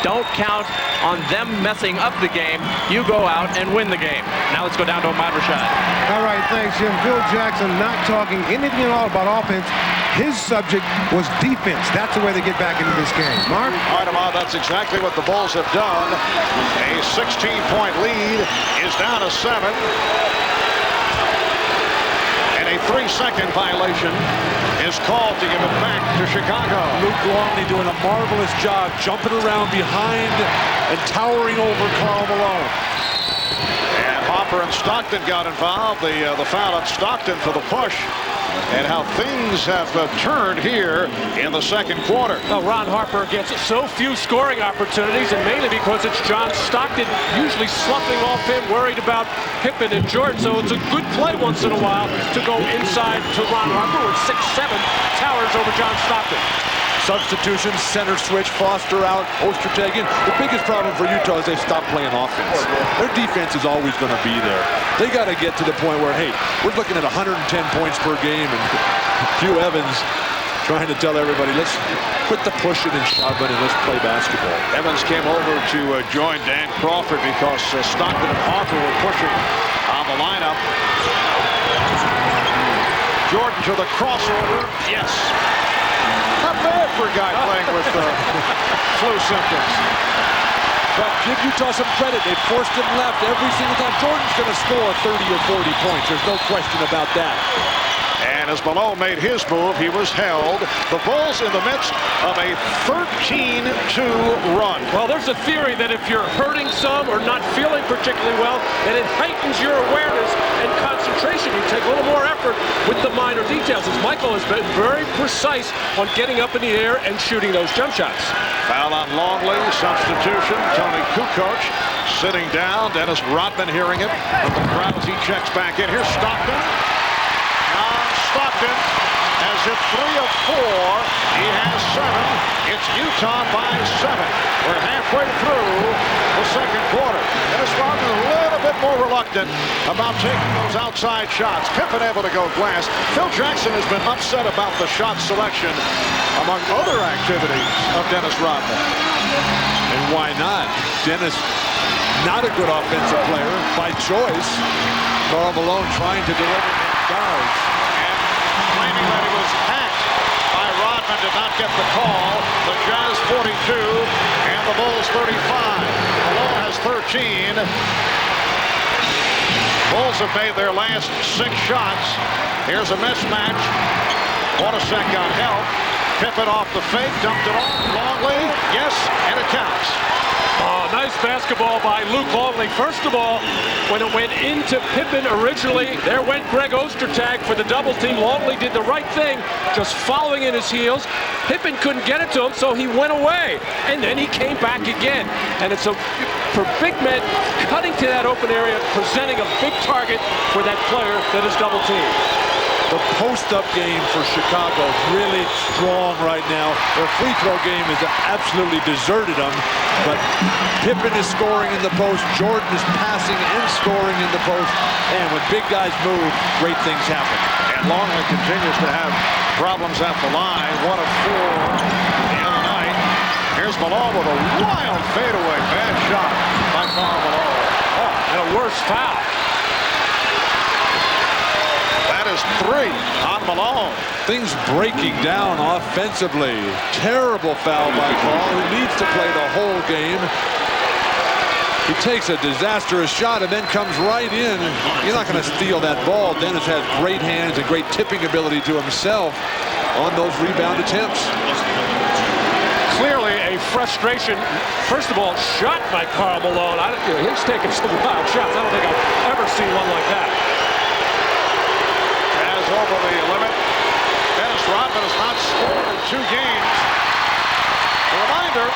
Don't count on them messing up the game. You go out and win the game. Now let's go down to Ahmad Rashad. All right, thanks, Jim. Phil Jackson not talking anything at all about offense. His subject was defense. That's the way they get back into this game. Mark? All right, Ahmad, that's exactly what the Bulls have done. A 16-point lead is down to 7. And a 3-second violation is called to give it back to Chicago. Luke Longley doing a marvelous job jumping around behind and towering over Karl Malone. And Harper and Stockton got involved. The foul on Stockton for the push. And how things have turned here in the second quarter. Well, Ron Harper gets so few scoring opportunities, and mainly because it's John Stockton usually sloughing off him, worried about Pippen and Jordan. So it's a good play once in a while to go inside to Ron Harper, with 6'7", towers over John Stockton. Substitution, center switch, Foster out, Ostertag in. The biggest problem for Utah is they stopped playing offense. Their defense is always going to be there. They got to get to the point where, hey, we're looking at 110 points per game, and Hugh Evans trying to tell everybody, let's quit the pushing and shoving and let's play basketball. Evans came over to join Dan Crawford because Stockton and Harper were pushing on the lineup. Jordan to the crossover. Yes. Not bad for a guy playing with flu symptoms. But give Utah some credit. They forced him left every single time. Jordan's going to score 30 or 40 points. There's no question about that. And as Malone made his move, he was held. The Bulls in the midst of a 13-2 run. Well, there's a theory that if you're hurting some or not feeling particularly well, then it heightens your awareness and concentration. You take a little more effort with the minor details, as Michael has been very precise on getting up in the air and shooting those jump shots. Foul on Longley, substitution. Tony Kukoc sitting down. Dennis Rodman hearing it from the crowd as he checks back in. Here's Stockton. Stockton has hit 3 of 4. He has 7. It's Utah by 7. We're halfway through the second quarter. Dennis Rodman a little bit more reluctant about taking those outside shots. Pippen able to go glass. Phil Jackson has been upset about the shot selection among other activities of Dennis Rodman. And why not? Dennis, not a good offensive player by choice. Karl Malone trying to deliver and does. And claiming that he was hacked by Rodman, did not get the call. The Jazz 42 and the Bulls 35. Malone has 13. Bulls have made their last 6 shots. Here's a mismatch. Hornacek got help. Pippen off the fake, dumped it off. Longley, yes, and it counts. Oh, nice basketball by Luke Longley. First of all, when it went into Pippen originally, there went Greg Ostertag for the double team. Longley did the right thing, just following in his heels. Pippen couldn't get it to him, so he went away. And then he came back again. And it's for big men cutting to that open area, presenting a big target for that player that is double teamed. The post-up game for Chicago really strong right now. Their free throw game has absolutely deserted them. But Pippen is scoring in the post. Jordan is passing and scoring in the post. And when big guys move, great things happen. And Longley continues to have problems at the line. 1 of 4 the other night. Here's Malone with a wild fadeaway. Bad shot by Karl Malone. Oh, and a worse foul. That is 3 on Malone. Things breaking down offensively. Terrible foul by Karl, who needs to play the whole game. He takes a disastrous shot and then comes right in. You're not going to steal that ball. Dennis has great hands and great tipping ability to himself on those rebound attempts. Clearly a frustration. First of all, shot by Karl Malone. He's taking some wild shots. I don't think I've ever seen one like that. Over the limit. Dennis Rodman has not scored in 2 games. A reminder,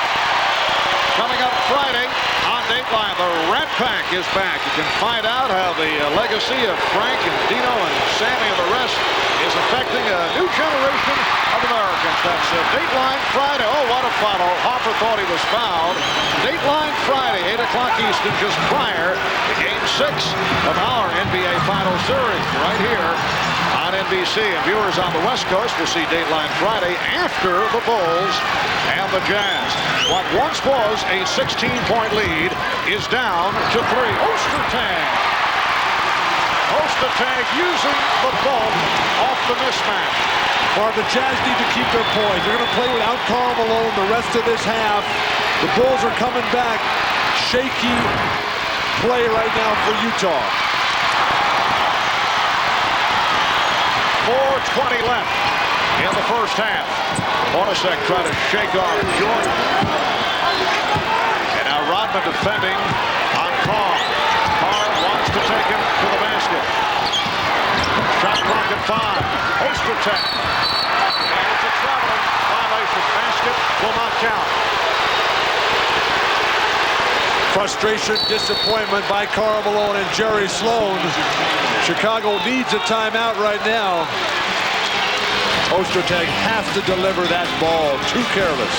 coming up Friday on Dateline, the Rat Pack is back. You can find out how the legacy of Frank and Dino and Sammy and the rest is affecting a new generation of Americans. That's Dateline Friday. Oh, what a follow. Hoffer thought he was fouled. Dateline Friday, 8 o'clock Eastern, just prior to Game 6 of our NBA Final Series right here on NBC. And viewers on the West Coast will see Dateline Friday after the Bulls and the Jazz. What once was a 16-point lead is down to 3. Ostertag. Ostertag using the bulk off the mismatch. Well, the Jazz need to keep their poise. They're going to play without Karl Malone the rest of this half. The Bulls are coming back. Shaky play right now for Utah. 4:20 left in the first half. Hornacek trying to shake off Jordan. And now Rodman defending on Karl. Karl wants to take him to the basket. Shot clock at 5. Ostertag. And it's a traveling violation. Basket will not count. Frustration, disappointment by Karl Malone and Jerry Sloan. Chicago needs a timeout right now. Ostertag has to deliver that ball. Too careless.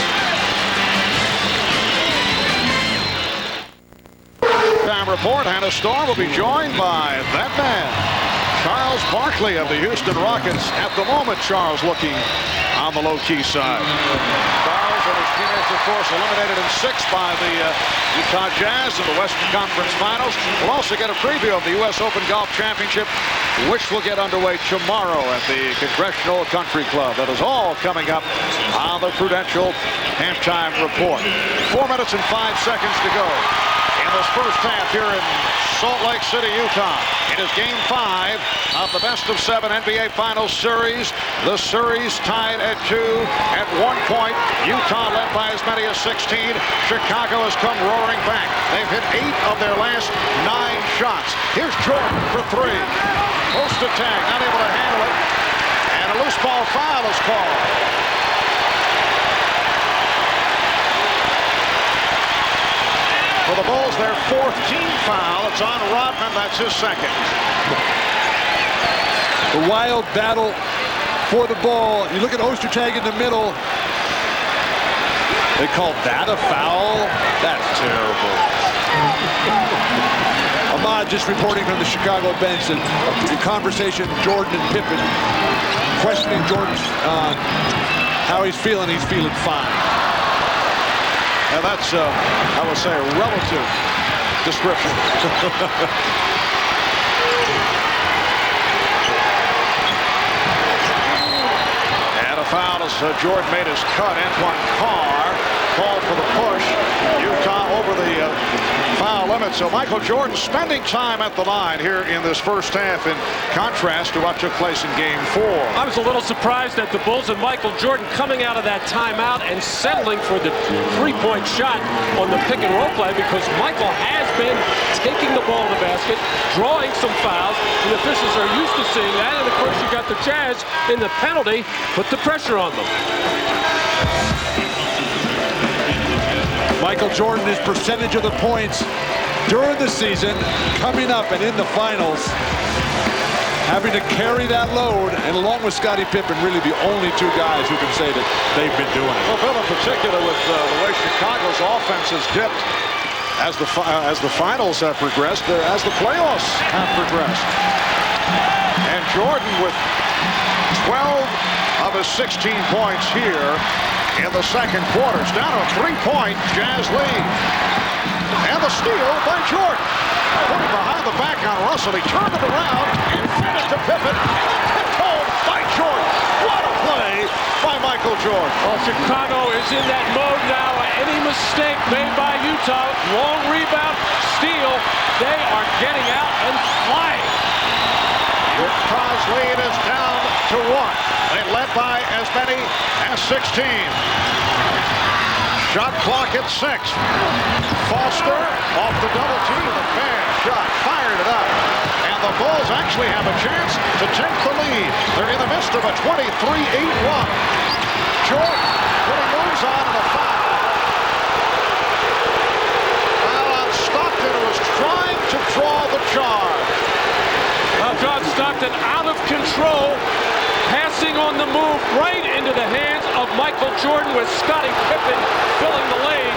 Time report. Hannah Storm will be joined by that man, Charles Barkley of the Houston Rockets. At the moment, Charles looking on the low-key side. Charles and his teammates, of course, eliminated in 6 by the Utah Jazz in the Western Conference Finals. We'll also get a preview of the U.S. Open Golf Championship, which will get underway tomorrow at the Congressional Country Club. That is all coming up on the Prudential Halftime Report. 4 minutes and 5 seconds to go in this first half here in Salt Lake City, Utah. It is Game 5 of the best-of-7 NBA Finals Series. The series tied at 2. At 1 point, Utah led by as many as 16. Chicago has come roaring back. They've hit 8 of their last 9 shots. Here's Jordan for 3. Ostertag not able to handle it. And a loose ball foul is called. For the Bulls, their 4th team foul. It's on Rodman. That's his 2nd. The wild battle for the ball. You look at Ostertag in the middle. They call that a foul? That's terrible. Ahmad just reporting from the Chicago bench and a conversation Jordan and Pippen questioning Jordan how he's feeling. He's feeling fine. And that's, I would say, a relative description. And a foul as Jordan made his cut. Antoine Carr called for the push. Utah over the foul limit. So Michael Jordan spending time at the line here in this first half, in contrast to what took place in Game 4. I was a little surprised at the Bulls and Michael Jordan coming out of that timeout and settling for the three-point shot on the pick and roll play, because Michael has been taking the ball in the basket, drawing some fouls. The officials are used to seeing that, and of course you got the Jazz in the penalty, put the pressure on them. Michael Jordan, his percentage of the points during the season, coming up and in the finals, having to carry that load, and along with Scottie Pippen, really the only two guys who can say that they've been doing it. Well, Bill, in particular, with the way Chicago's offense has dipped as the finals have progressed, as the playoffs have progressed. And Jordan with 12 of his 16 points here in the second quarter. It's down to a 3-point Jazz lead. And the steal by Jordan. Putting behind the back on Russell. He turned it around and fed it to Pippen. Tipped home by Jordan. What a play by Michael Jordan. Well, Chicago is in that mode now. Any mistake made by Utah, long rebound, steal, they are getting out and flying. Utah's lead is down to 1. They led by as many as 16. Shot clock at 6. Foster off the double team. A bad shot. Fired it up. And the Bulls actually have a chance to take the lead. They're in the midst of a 23-8 run. Jordan putting moves on and a foul. Foul on Stockton, who was trying to draw the charge. John Stockton out of control, passing on the move right into the hands of Michael Jordan, with Scottie Pippen filling the lane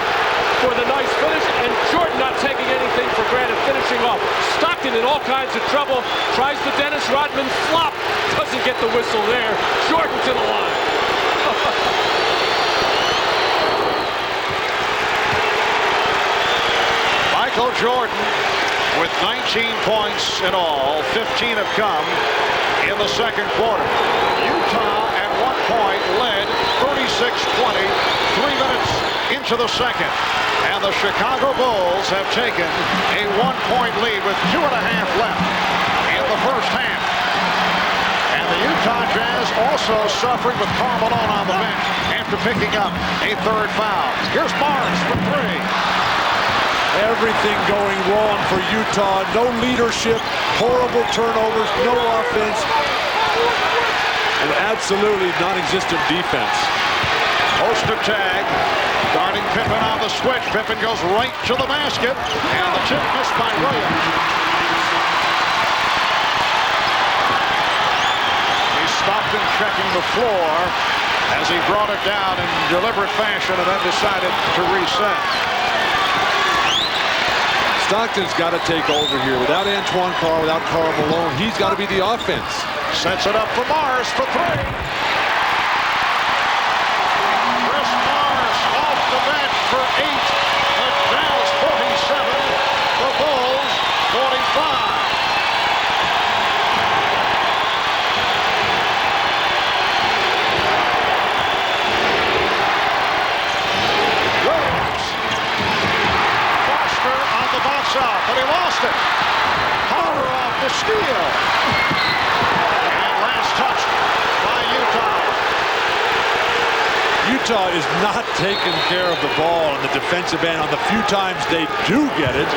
for the nice finish, and Jordan not taking anything for granted, finishing off. Stockton in all kinds of trouble, tries the Dennis Rodman flop, doesn't get the whistle there. Jordan to the line. Michael Jordan with 19 points in all. 15 have come in the second quarter. Utah at one point led 36-20, 3 minutes into the second. And the Chicago Bulls have taken a 1-point lead with 2.5 left in the first half. And the Utah Jazz also suffering with Karl Malone on the bench after picking up a third foul. Here's Morris for 3. Everything going wrong for Utah. No leadership, horrible turnovers, no offense, and absolutely non-existent defense. Poster tag, guarding Pippen on the switch. Pippen goes right to the basket, and the tip missed by Williams. He stopped him checking the floor as he brought it down in deliberate fashion and then decided to reset. Stockton's got to take over here. Without Antoine Carr, without Karl Malone, he's got to be the offense. Sets it up for Morris for 3. Chris Morris off the bench for 8. The Jazz 47. The Bulls 45. Out, but he lost it. Power off the steal. And last touched by Utah. Utah is not taking care of the ball on the defensive end on the few times they do get it.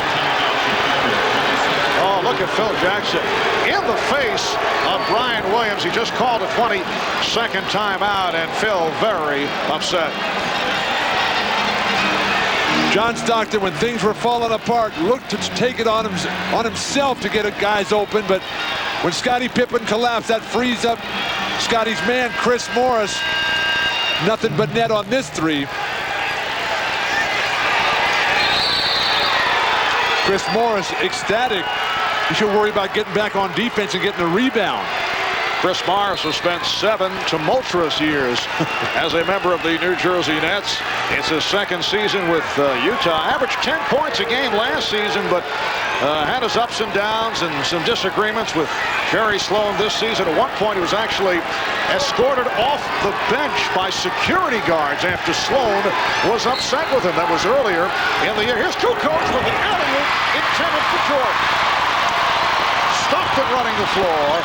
Oh, look at Phil Jackson in the face of Brian Williams. He just called a 22nd timeout, and Phil very upset. John Stockton, when things were falling apart, looked to take it on himself to get guys open, but when Scottie Pippen collapsed, that frees up Scottie's man, Chris Morris. Nothing but net on this 3. Chris Morris, ecstatic. You should worry about getting back on defense and getting a rebound. Chris Morris has spent 7 tumultuous years as a member of the New Jersey Nets. It's his second season with Utah. Averaged 10 points a game last season, but had his ups and downs and some disagreements with Jerry Sloan this season. At one point, he was actually escorted off the bench by security guards after Sloan was upset with him. That was earlier in the year. Here's Kukoc with an alley-oop intended for Jordan. Stopped it running the floor.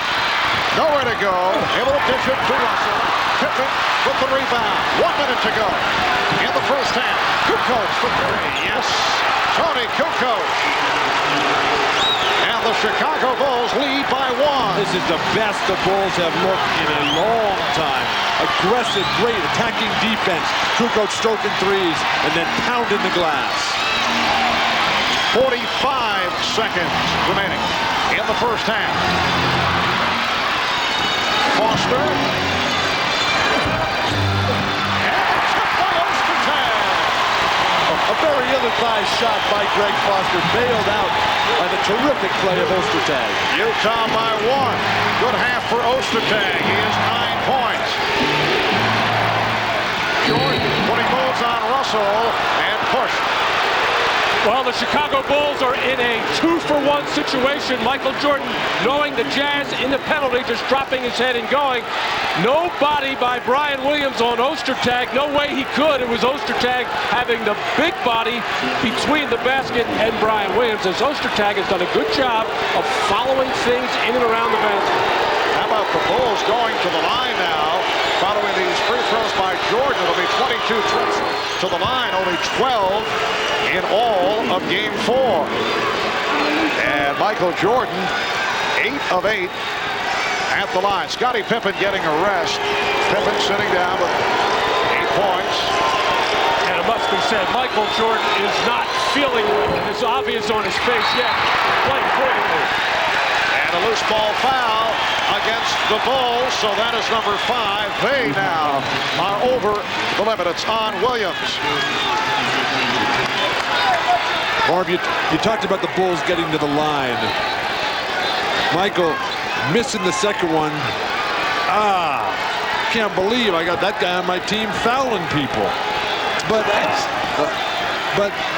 Nowhere to go. Able to dish it to Russell. Pippen with the rebound. 1 minute to go in the first half. Kukoc for 3. Yes. Tony Kukoc. And the Chicago Bulls lead by 1. This is the best the Bulls have looked in a long time. Aggressive, great attacking defense. Kukoc stroking threes and then pounding the glass. 45 seconds remaining in the first half. Foster. And tip by Ostertag. A very ill-advised shot by Greg Foster, bailed out by the terrific play of Ostertag. Utah by 1. Good half for Ostertag. He has 9 points. Jordan putting moves on Russell and push. Well, the Chicago Bulls are in a 2-for-1 situation. Michael Jordan, knowing the Jazz in the penalty, just dropping his head and going. No body by Brian Williams on Ostertag. No way he could. It was Ostertag having the big body between the basket and Brian Williams, as Ostertag has done a good job of following things in and around the basket. How about the Bulls going to the line now, following these free throws by Jordan? It'll be 22 trips to the line, only 12 in all of Game 4. And Michael Jordan, 8 of 8 at the line. Scottie Pippen getting a rest. Pippen sitting down with 8 points. And it must be said, Michael Jordan is not feeling as obvious on his face yet. Playing brilliantly. And a loose ball foul against the Bulls, so that is number 5. They now are over the limit. It's on Williams. Marv, you talked about the Bulls getting to the line. Michael missing the second one. Can't believe I got that guy on my team fouling people. But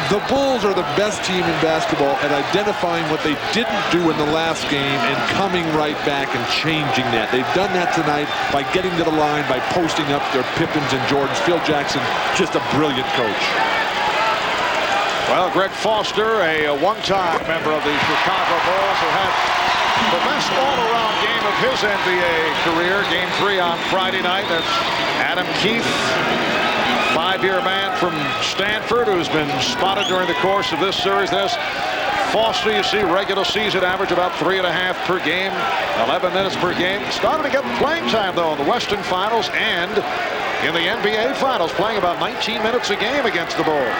the Bulls are the best team in basketball at identifying what they didn't do in the last game and coming right back and changing that. They've done that tonight by getting to the line, by posting up their Pippins and Jordans. Phil Jackson, just a brilliant coach. Well, Greg Foster, a one-time member of the Chicago Bulls, who had the best all-around game of his NBA career. Game 3 on Friday night. That's Adam Keefe, 5-year man from Stanford, who's been spotted during the course of this series. There's Foster, you see, regular season average about 3.5 per game, 11 minutes per game. Starting to get playing time, though, in the Western Finals and in the NBA Finals, playing about 19 minutes a game against the Bulls.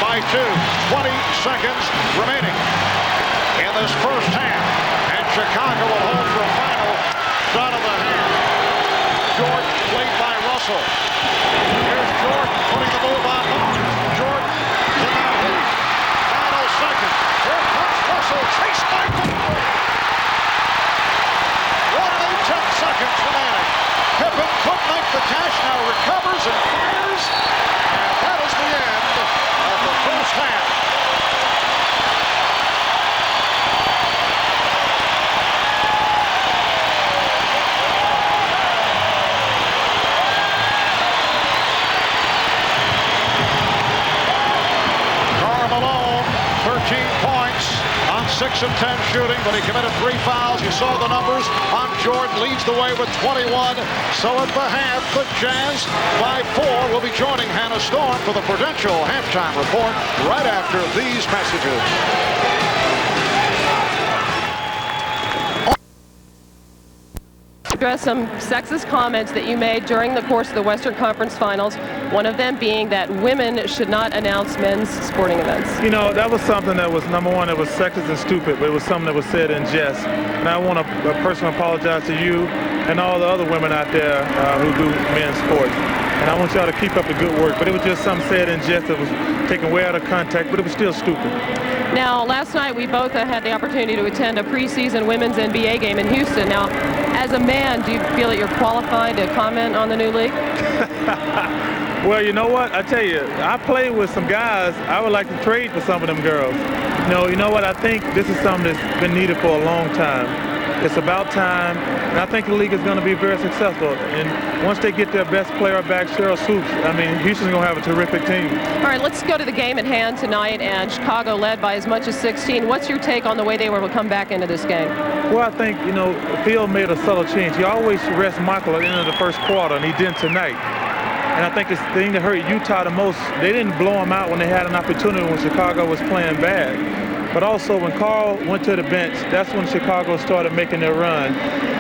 By 2, 20 seconds remaining in this first half, and Chicago will hold for a final shot of the half. Jordan played by Russell. Here's Jordan putting the move on Barnes. Jordan to Matthews. Final second. Here comes Russell, chased by Pippen. 1 8 seconds remaining. Pippen couldn't make the catch, now recovers and fires, and that is the end of the first half. Karl Malone, 13 points on 6 of 10 shooting, but he committed 3 fouls. You saw the numbers on Jordan, leads the way with 21. So at the half, the Jazz by 4 will be joining Hannah Storm for the Prudential halftime report right after these messages. address some sexist comments that you made during the course of the Western Conference Finals, one of them being that women should not announce men's sporting events. You know, that was something that was, number one, it was sexist and stupid, but it was something that was said in jest. And I want to personally apologize to you and all the other women out there who do men's sports. And I want y'all to keep up the good work. But it was just something said in jest that was taken way out of context, but it was still stupid. Now, last night we both had the opportunity to attend a preseason women's NBA game in Houston. Now, as a man, do you feel that you're qualified to comment on the new league? Well, you know what? I tell you, I played with some guys. I would like to trade for some of them girls. You know what? I think this is something that's been needed for a long time. It's about time, and I think the league is going to be very successful. And once they get their best player back, Cheryl Swoops, I mean, Houston's going to have a terrific team. All right, let's go to the game at hand tonight, and Chicago led by as much as 16. What's your take on the way they were able to come back into this game? Well, I think, Phil made a subtle change. He always rests Michael at the end of the first quarter, and he didn't tonight. And I think the thing that hurt Utah the most, they didn't blow him out when they had an opportunity when Chicago was playing bad. But also when Carl went to the bench, that's when Chicago started making their run.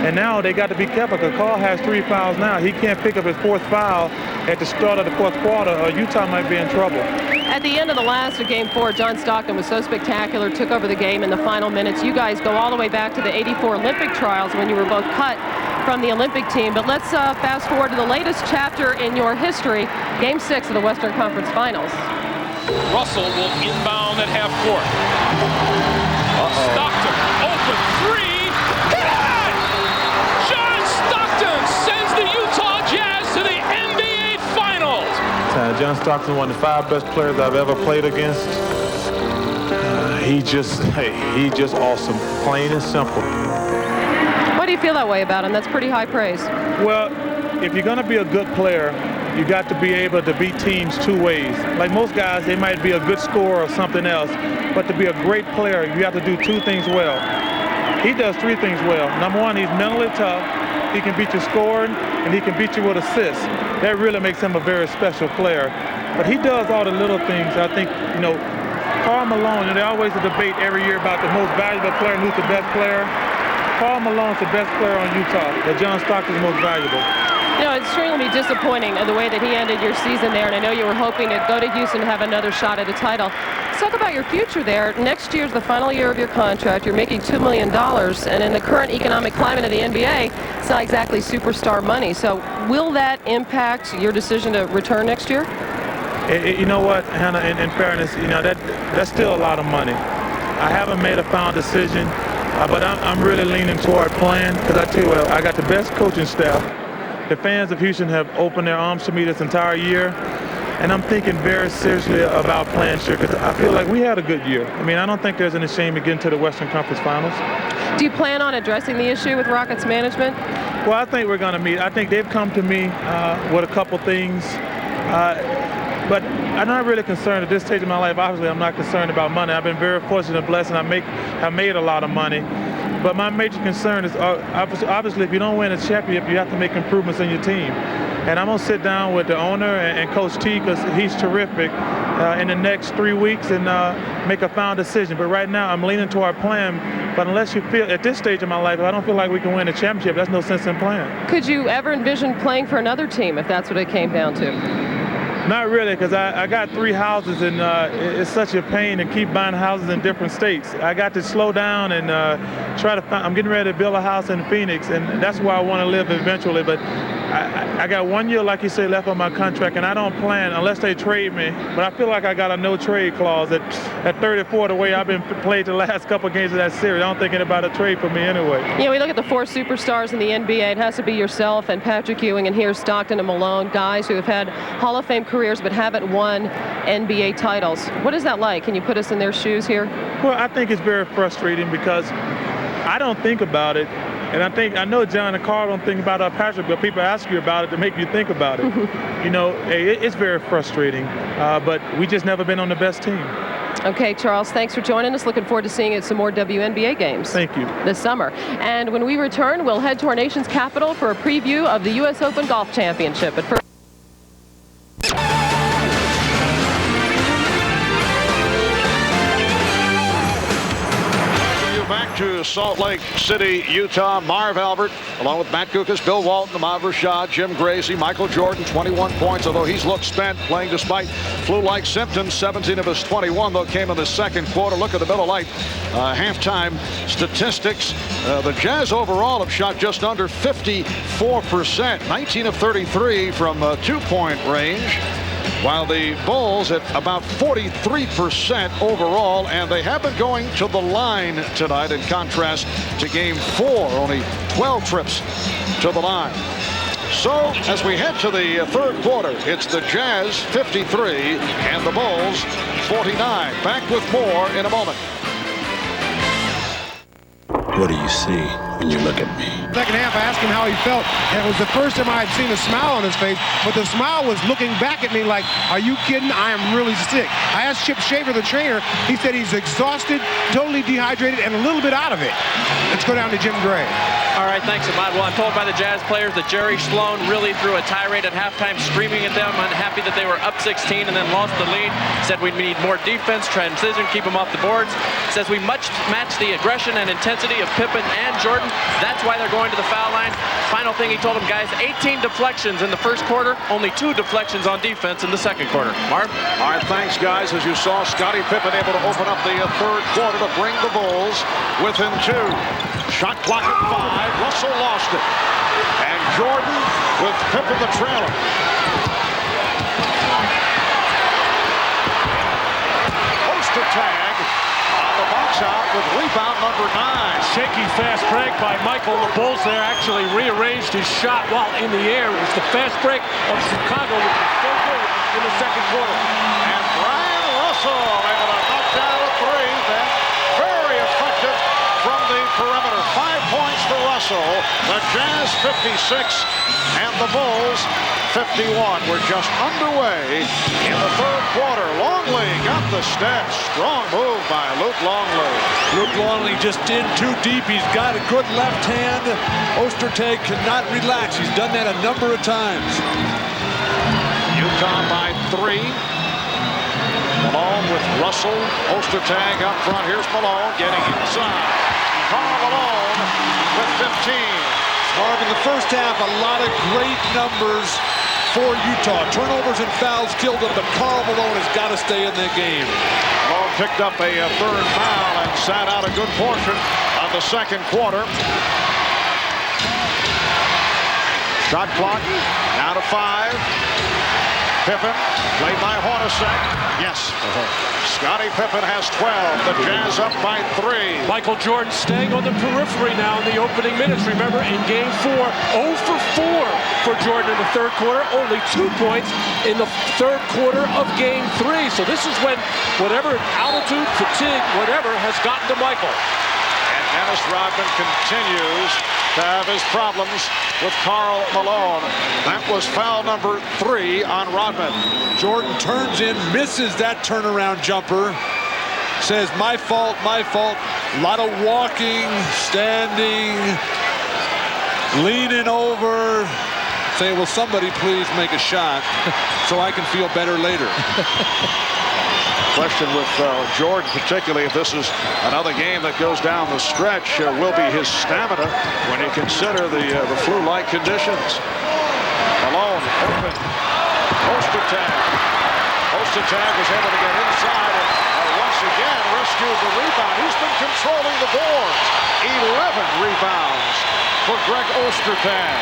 And now they got to be careful because Carl has 3 fouls now. He can't pick up his 4th foul at the start of the 4th quarter or Utah might be in trouble. At the end of the last of Game 4, John Stockton was so spectacular, took over the game in the final minutes. You guys go all the way back to the '84 Olympic trials when you were both cut from the Olympic team. But let's fast forward to the latest chapter in your history, Game 6 of the Western Conference Finals. Russell will inbound at half court. Stockton, open three. Good! John Stockton sends the Utah Jazz to the NBA Finals. John Stockton, one of the 5 best players I've ever played against. He's just awesome, plain and simple. Why do you feel that way about him? That's pretty high praise. Well, if you're going to be a good player, you got to be able to beat teams 2 ways. Like most guys, they might be a good scorer or something else, but to be a great player, you have to do 2 things well. He does 3 things well. Number one, he's mentally tough. He can beat you scoring, and he can beat you with assists. That really makes him a very special player. But he does all the little things. I think, Karl Malone, and there's always a debate every year about the most valuable player and who's the best player. Karl Malone's the best player on Utah, but John Stockton's the most valuable. It's extremely disappointing the way that he ended your season there, and I know you were hoping to go to Houston and have another shot at a title. Let's talk about your future there. Next year's the final year of your contract. You're making $2 million, and in the current economic climate of the NBA, it's not exactly superstar money. So will that impact your decision to return next year? You know what, Hannah, in fairness, that's still a lot of money. I haven't made a final decision, but I'm really leaning toward playing because I tell you what, I got the best coaching staff. The fans of Houston have opened their arms to me this entire year, and I'm thinking very seriously about playing here because I feel like we had a good year. I mean, I don't think there's any shame in getting to the Western Conference Finals. Do you plan on addressing the issue with Rockets management? Well, I think we're going to meet. I think they've come to me with a couple things. But I'm not really concerned at this stage of my life. Obviously, I'm not concerned about money. I've been very fortunate and blessed, and I made a lot of money. But my major concern is, obviously, if you don't win a championship, you have to make improvements in your team. And I'm going to sit down with the owner and Coach T, because he's terrific, in the next 3 weeks and make a final decision. But right now, I'm leaning toward playing. But unless you feel, at this stage of my life, if I don't feel like we can win a championship, there's no sense in playing. Could you ever envision playing for another team if that's what it came down to? Not really, because I got 3 houses, and it's such a pain to keep buying houses in different states. I got to slow down and try to find. I'm getting ready to build a house in Phoenix, and that's where I want to live eventually. But I got 1 year, like you say, left on my contract, and I don't plan unless they trade me. But I feel like I got a no-trade clause at 34, the way I've been played the last couple of games of that series. I don't think about a trade for me anyway. We look at the 4 superstars in the NBA. It has to be yourself and Patrick Ewing, and here's Stockton and Malone, guys who have had Hall of Fame careers but haven't won NBA titles. What is that like? Can you put us in their shoes here? Well, I think it's very frustrating because I don't think about it. And I know John and Carl don't think about Patrick, but people ask you about it to make you think about it. It's very frustrating, but we just never been on the best team. Okay, Charles, thanks for joining us. Looking forward to seeing some more WNBA games. Thank you. This summer. And when we return, we'll head to our nation's capital for a preview of the U.S. Open Golf Championship. But first, to Salt Lake City, Utah. Marv Albert, along with Matt Gukas, Bill Walton, Ahmad Rashad, Jim Gracie, Michael Jordan, 21 points, although he's looked spent playing despite flu-like symptoms. 17 of his 21, though, came in the second quarter. Look at the Miller Lite halftime statistics. The Jazz overall have shot just under 54%, 19 of 33 from two-point range, while the Bulls at about 43% overall, and they have been going to the line tonight in contrast to game 4, only 12 trips to the line. So as we head to the third quarter, it's the Jazz 53 and the Bulls 49. Back with more in a moment. What do you see when you look at me? Second half, I asked him how he felt, and it was the first time I had seen a smile on his face, but the smile was looking back at me like, are you kidding? I am really sick. I asked Chip Shaver, the trainer. He said he's exhausted, totally dehydrated, and a little bit out of it. Let's go down to Jim Gray. All right, thanks, Ahmad. Well, I'm told by the Jazz players that Jerry Sloan really threw a tirade at halftime, screaming at them, unhappy that they were up 16 and then lost the lead. Said we need more defense, transition, keep them off the boards. Says we match the aggression and intensity of Pippen and Jordan. That's why they're going to the foul line. Final thing he told them, guys, 18 deflections in the first quarter, only 2 deflections on defense in the second quarter. Marv? All right, thanks, guys. As you saw, Scottie Pippen able to open up the third quarter to bring the Bulls within 2. Shot clock at 5. Russell lost it. And Jordan with Pippen the trailer. Poster tag on the box out with rebound number 9. Shaky fast break by Michael. The Bulls there actually rearranged his shot while in the air. It was the fast break of Chicago, which was so good in the second quarter. And Brian Russell able to knock down a 3. Then very effective from the perimeter. 5 points for Russell. The Jazz 56 and the Bulls 51. We're just underway in the third quarter. Longley got the steps. Strong move by Luke Longley. Luke Longley just in too deep. He's got a good left hand. Ostertag cannot relax. He's done that a number of times. Utah by 3. Malone with Russell. Ostertag up front. Here's Malone getting inside. Karl Malone with 15. Marv, in the first half, a lot of great numbers for Utah. Turnovers and fouls killed them, but Karl Malone has got to stay in the game. Malone picked up a third foul and sat out a good portion of the second quarter. Shot clock now to 5. Pippen played by Hornacek. Yes. Scottie Pippen has 12. The Jazz up by 3. Michael Jordan staying on the periphery now in the opening minutes. Remember, in game 4, 0 for 4 for Jordan in the third quarter. Only 2 points in the third quarter of game 3. So this is when whatever altitude, fatigue, whatever has gotten to Michael. And Dennis Rodman continues to have his problems with Karl Malone. That was foul number 3 on Rodman. Jordan turns in, misses that turnaround jumper. Says, my fault, my fault. A lot of walking, standing, leaning over. Saying, will somebody please make a shot so I can feel better later. Question with Jordan, particularly if this is another game that goes down the stretch, will be his stamina when you consider the flu-like conditions. Malone, open, Ostertag. Ostertag was able to get inside and once again rescued the rebound. He's been controlling the boards. 11 rebounds for Greg Ostertag.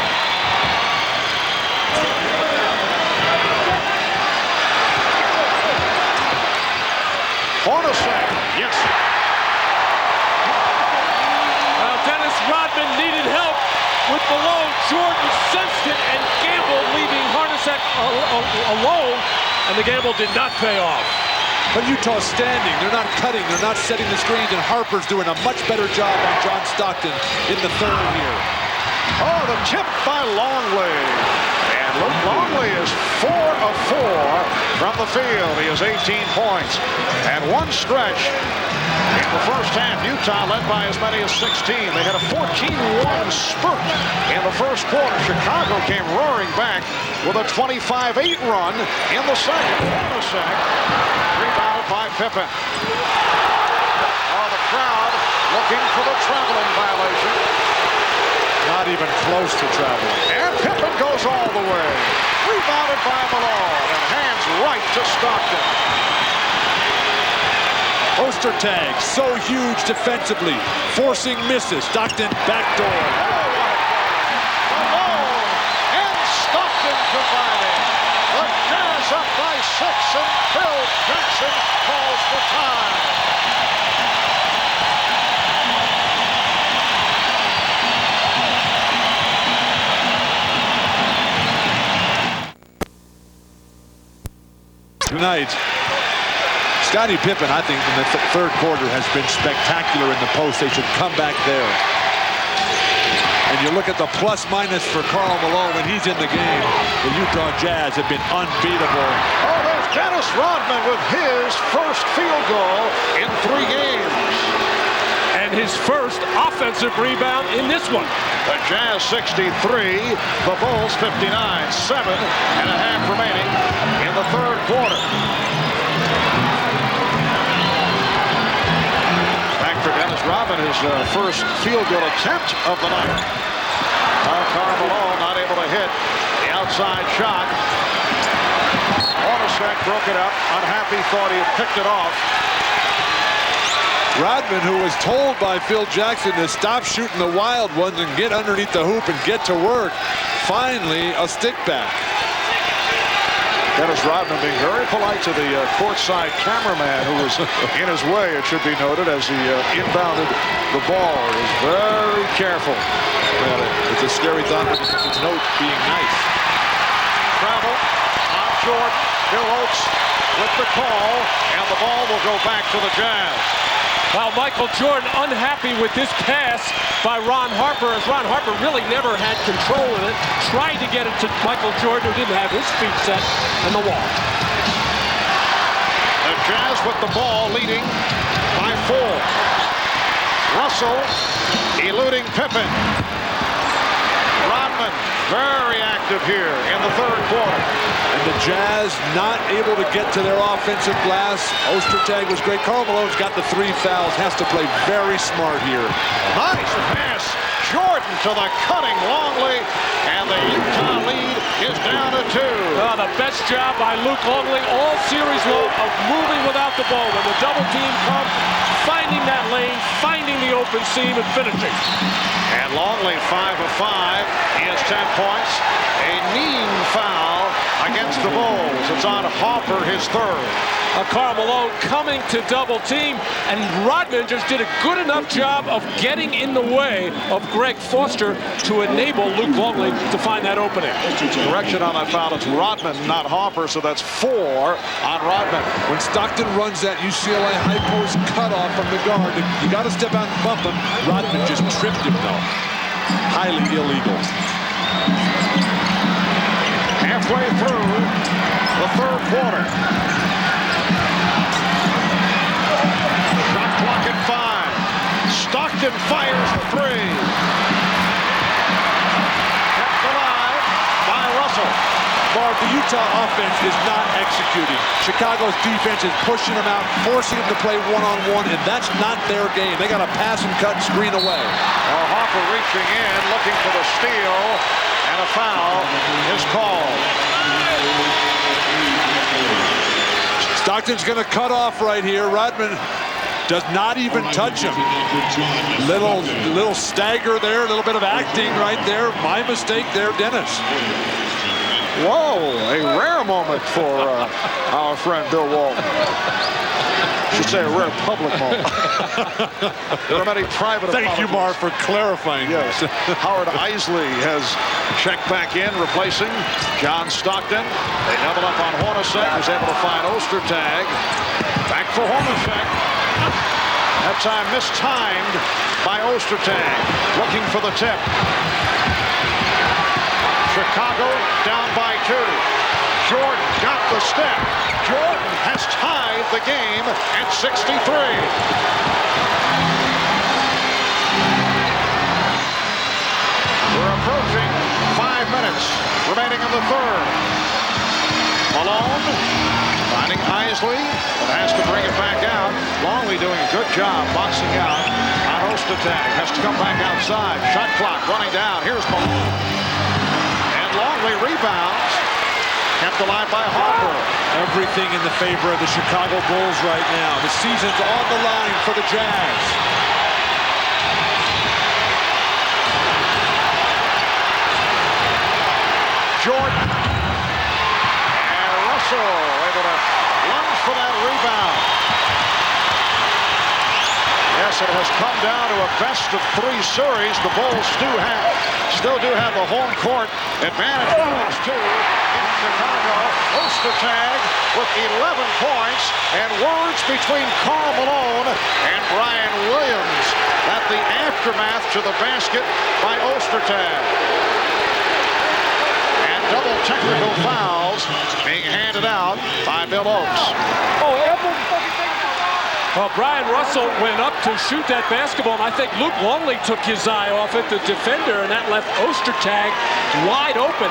Hornacek, yes. Well, Dennis Rodman needed help with Malone. Jordan sensed it and gambled, leaving Hornacek alone, and the gamble did not pay off. But Utah's standing. They're not cutting. They're not setting the screens, and Harper's doing a much better job on John Stockton in the third here. Oh, the tip by Longley. And Luke Longley is 4 of 4 from the field. He has 18 points. And one stretch in the first half, Utah led by as many as 16. They had a 14-1 spurt in the first quarter. Chicago came roaring back with a 25-8 run in the second. Hornacek rebounded by Pippen. Oh, the crowd looking for the traveling violation. Not even close to traveling. And Pippen goes all the way. Rebounded by Malone and hands right to Stockton. Ostertag, so huge defensively, forcing misses. Stockton backdoor. Malone and Stockton combining. The Jazz up by 6, and Phil Jackson calls the time. Tonight, Scottie Pippen, I think, in the third quarter has been spectacular in the post. They should come back there. And you look at the plus-minus for Karl Malone when he's in the game. The Utah Jazz have been unbeatable. Oh, there's Dennis Rodman with his first field goal in 3 games. And his first offensive rebound in this one. The Jazz 63, the Bulls 59. 7.5 remaining in the third quarter. Back for Dennis Rodman, his first field goal attempt of the night. Karl Malone not able to hit the outside shot. Hornacek broke it up. Unhappy, thought he had picked it off. Rodman, who was told by Phil Jackson to stop shooting the wild ones and get underneath the hoop and get to work. Finally, a stick back. Dennis Rodman being very polite to the courtside cameraman who was in his way, it should be noted, as he inbounded the ball. He was very careful. It's a scary thought, but it's no being nice. Travel on Jordan. Bill Oates with the call, and the ball will go back to the Jazz. Well, Michael Jordan unhappy with this pass by Ron Harper, as Ron Harper really never had control of it. Tried to get it to Michael Jordan, who didn't have his feet set on the wall. The Jazz with the ball, leading by 4. Russell eluding Pippen. Rodman very active here in the third quarter. And the Jazz not able to get to their offensive glass. Ostertag was great. Karl Malone's got the 3 fouls. Has to play very smart here. Nice pass. Jordan to the cutting Longley. And the Utah lead is down to 2. The best job by Luke Longley all series long of moving without the ball. When the double team comes, finding that lane, finding the open seam, and finishing. And Longley 5 of 5. He has 10 points. A mean foul against the Bulls. It's on Harper, his third. Karl Malone coming to double team, and Rodman just did a good enough job of getting in the way of Greg Foster to enable Luke Longley to find that opening. Correction on that foul. It's Rodman, not Harper, so that's 4 on Rodman. When Stockton runs that UCLA high post cutoff from the guard, you got to step out and bump him. Rodman just tripped him, though. Highly illegal. Halfway through the third quarter. Shot clock at 5. Stockton fires the 3. Kept alive by Russell. Marv, the Utah offense is not executing. Chicago's defense is pushing them out, forcing them to play one-on-one, and that's not their game. They got to pass and cut and screen away. Harper reaching in, looking for the steal, and a foul is called. Stockton's going to cut off right here. Rodman does not even touch him. Little stagger there, a little bit of acting right there. My mistake there, Dennis. Whoa, a rare moment for our friend Bill Walton. I should say a rare public moment. There are many private Thank apologies. you, Marv, for clarifying. Yes. Howard Isley has checked back in, replacing John Stockton. They double up on Hornacek, who's able to find Ostertag. Back for Hornacek. That time mistimed by Ostertag. Looking for the tip. Chicago down by 2. Jordan got the step. Jordan has tied the game at 63. We're approaching 5 minutes remaining in the third. Malone finding Isley, but has to bring it back out. Longley doing a good job boxing out on Ostertag has to come back outside. Shot clock running down. Here's Malone. And Longley rebounds. Kept alive by Harper. Everything in the favor of the Chicago Bulls right now. The season's on the line for the Jazz. Jordan. And Russell able to lunge for that rebound. Yes, it has come down to a best-of-3 series. The Bulls still do have the home court advantage. Two in Chicago. Ostertag with 11 points, and words between Karl Malone and Brian Williams at the aftermath to the basket by Ostertag. And double technical fouls being handed out by Bill Oakes. Well, Brian Russell went up to shoot that basketball, and I think Luke Longley took his eye off it, the defender, and that left Ostertag wide open.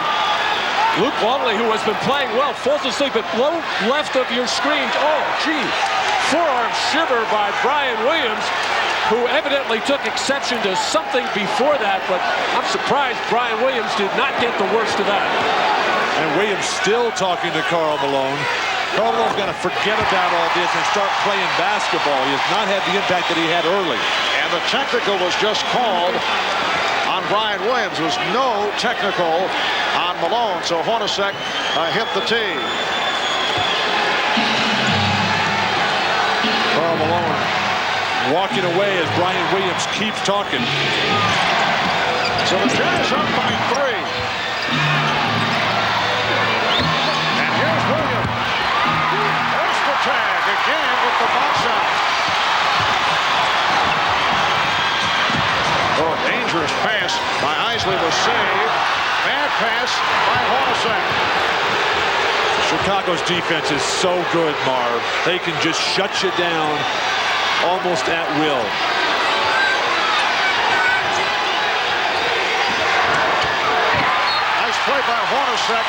Luke Longley, who has been playing well, falls asleep at low left of your screen. Oh, gee. Forearm shiver by Brian Williams, who evidently took exception to something before that, but I'm surprised Brian Williams did not get the worst of that. And Williams still talking to Karl Malone. Karl Malone's got to forget about all this and start playing basketball. He has not had the impact that he had early. And the technical was just called on Brian Williams. There was no technical on Malone, so Hornacek hit the tee. Karl Malone walking away as Brian Williams keeps talking. So the Jazz up by 3. And here's Williams. Ostertag again with the box out. Oh, dangerous pass by Isley was saved. Bad pass by Hornacek. Chicago's defense is so good, Marv. They can just shut you down almost at will. Nice play by Hornacek.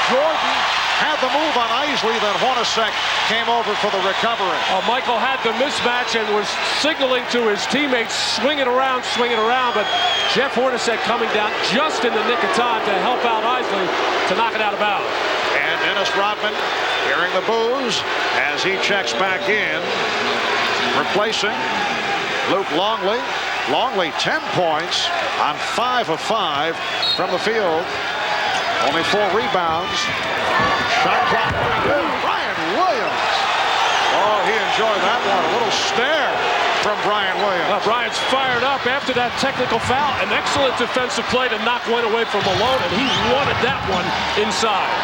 Jordan had the move on Isley, then Hornacek came over for the recovery. Michael had the mismatch and was signaling to his teammates, swing it around, but Jeff Hornacek coming down just in the nick of time to help out Isley to knock it out of bounds. And Dennis Rodman hearing the boos as he checks back in, replacing Luke Longley. Longley 10 points on 5 of 5 from the field. Only 4 rebounds. Shot clock. Brian Williams. Oh, he enjoyed that one. A little stare from Brian Williams. Brian's fired up after that technical foul. An excellent defensive play to knock one away from Malone, and he wanted that one inside.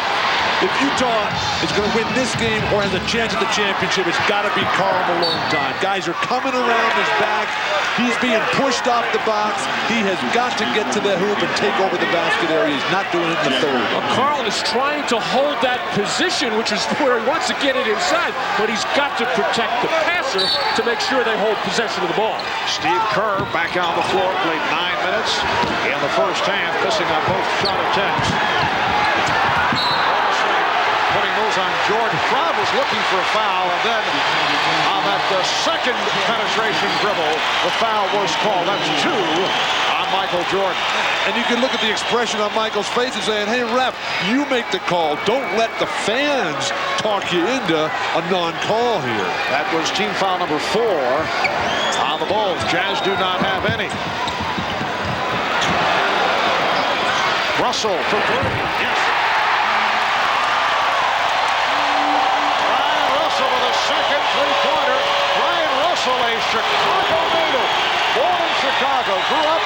If Utah is going to win this game or has a chance at the championship, it's got to be Karl Malone time. Guys are coming around his back. He's being pushed off the box. He has got to get to the hoop and take over the basket area. He's not doing it in the third. Well, Karl is trying to hold that position, which is where he wants to get it inside, but he's got to protect the passer to make sure they hold possession of the ball. Steve Kerr back on the floor, played 9 minutes in the first half, missing on both shot attempts. Putting those on Jordan. Froud was looking for a foul, and then on that second penetration dribble, the foul was called. That's 2 on Michael Jordan. And you can look at the expression on Michael's face and saying, hey, ref, you make the call. Don't let the fans talk you into a non-call here. That was team foul number 4 on the Bulls. Jazz do not have any. Russell for 3. Yes. Second three-pointer. Brian Russell, a Chicago native, born in Chicago, grew up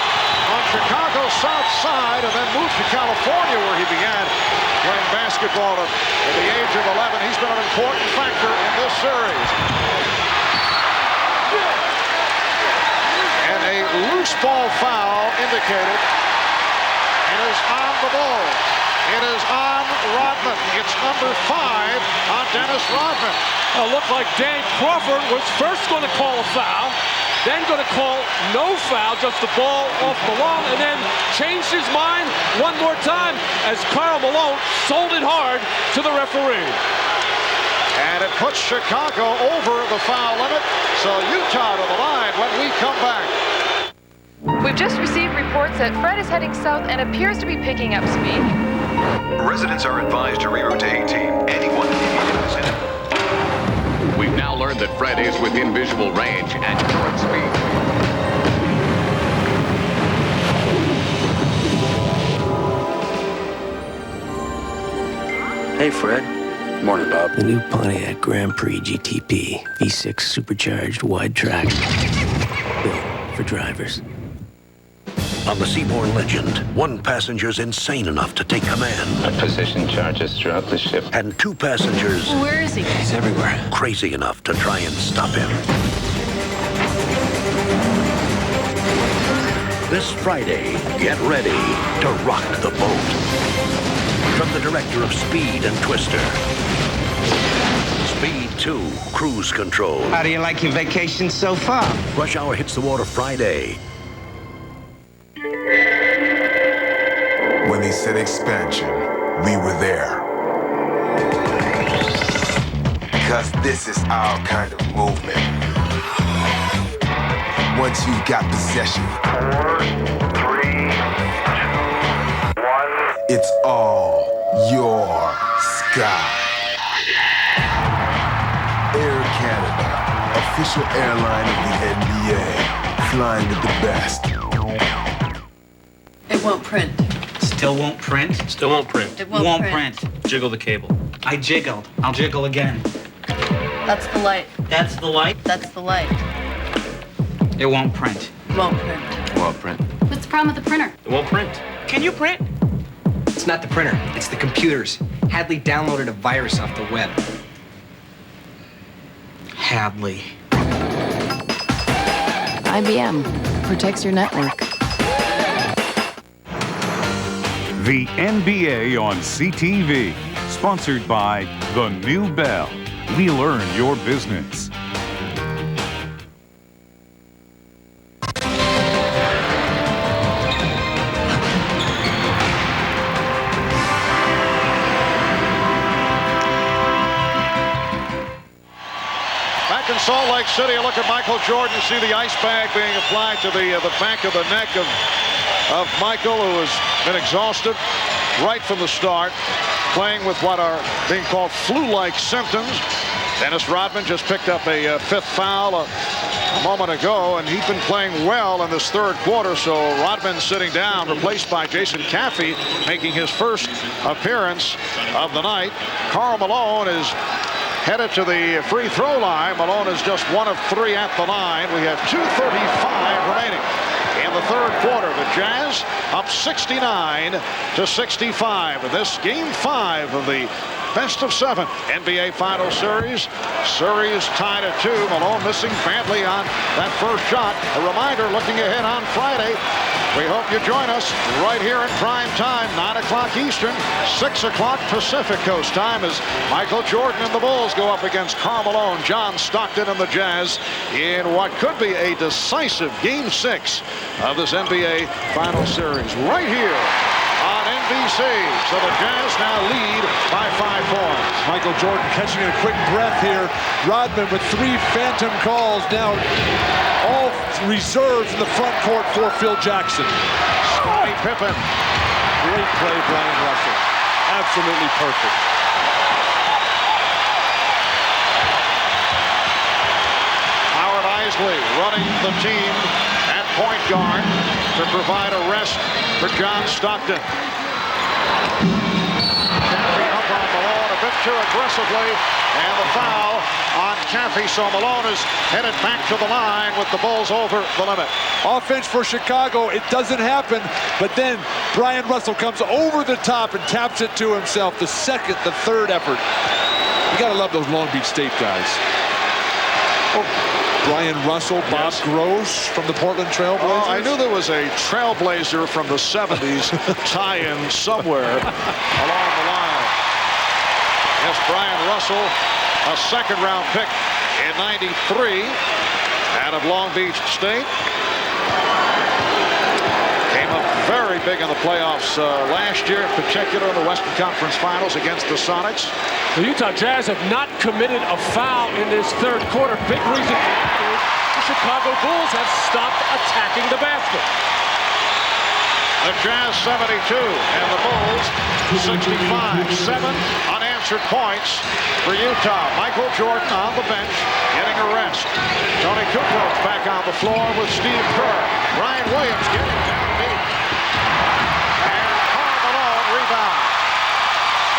on Chicago's south side and then moved to California where he began playing basketball at the age of 11. He's been an important factor in this series. And a loose ball foul indicated. It is on the ball. It is on Rodman. It's number 5 on Dennis Rodman. It looked like Dan Crawford was first going to call a foul, then going to call no foul, just the ball off Malone, and then changed his mind one more time as Karl Malone sold it hard to the referee. And it puts Chicago over the foul limit. So Utah to the line when we come back. just received reports that Fred is heading south and appears to be picking up speed. Residents are advised to reroute to 18. Anyone in the vicinity. We've now learned that Fred is within visual range at current speed. Hey, Fred. Morning, Bob. The new Pontiac Grand Prix GTP, V6 supercharged wide track. Built for drivers. On the Seaborn Legend, one passenger's insane enough to take command. Position charges throughout the ship. And two passengers... Where is he? He's everywhere. ...crazy enough to try and stop him. This Friday, get ready to rock the boat. From the director of Speed and Twister. Speed 2, Cruise Control. How do you like your vacation so far? Rush Hour hits the water Friday. When they said expansion, we were there. Because this is our kind of movement. Once you've got possession, 4, 3, 2, 1. It's all your sky. Air Canada, official airline of the NBA, flying with the best. It won't print. Still won't print? Still won't print. It won't print. Jiggle the cable. I jiggled. I'll jiggle again. That's the light. That's the light? That's the light. It won't print. Won't print. Won't print. What's the problem with the printer? It won't print. Can you print? It's not the printer, it's the computers. Hadley downloaded a virus off the web. Hadley. IBM protects your network. The NBA on CTV, sponsored by The New Bell. We learn your business. Back in Salt Lake City, a look at Michael Jordan. You see the ice bag being applied to the back of the neck of Michael, who has been exhausted right from the start, playing with what are being called flu-like symptoms. Dennis Rodman just picked up a fifth foul a moment ago, and he's been playing well in this third quarter. So Rodman sitting down, replaced by Jason Caffey, making his first appearance of the night. Karl Malone is headed to the free throw line. Malone is just 1 of 3 at the line. We have 2:35 remaining in the third quarter. The Jazz up 69-65 in this game 5 of the best of 7 NBA Finals series. Series tied at 2. Malone missing badly on that first shot. A reminder, looking ahead on Friday, we hope you join us right here in prime time, 9 o'clock Eastern, 6 o'clock Pacific Coast time, as Michael Jordan and the Bulls go up against Karl Malone, John Stockton, and the Jazz in what could be a decisive Game 6 of this NBA Finals series right here on NBC. So the Jazz now lead by 5 points. Michael Jordan catching a quick breath here. Rodman with 3 phantom calls now, all reserved in the front court for Phil Jackson. Scottie Pippen. Great play, Brian Russell. Absolutely perfect. Howard Isley running the team at point guard to provide a rest for John Stockton. Caffey up on Malone a bit too aggressively, and the foul on Caffey. So Malone is headed back to the line with the Bulls over the limit. Offense for Chicago, it doesn't happen, but then Brian Russell comes over the top and taps it to himself. The second, the third effort. You gotta love those Long Beach State guys. Oh. Brian Russell, Bob Gross from the Portland Trailblazers. Oh, I knew there was a Trailblazer from the 70s tie-in somewhere along the line. Yes, Brian Russell, a second-round pick in '93 out of Long Beach State. Came up very big in the playoffs last year, in particular in the Western Conference Finals against the Sonics. The Utah Jazz have not committed a foul in this third quarter. Big reason the Chicago Bulls have stopped attacking the basket. The Jazz 72 and the Bulls 65. 7 unanswered points for Utah. Michael Jordan on the bench getting a rest. Tony Kukoc back on the floor with Steve Kerr. Brian Williams getting down deep. And Karl Malone rebound.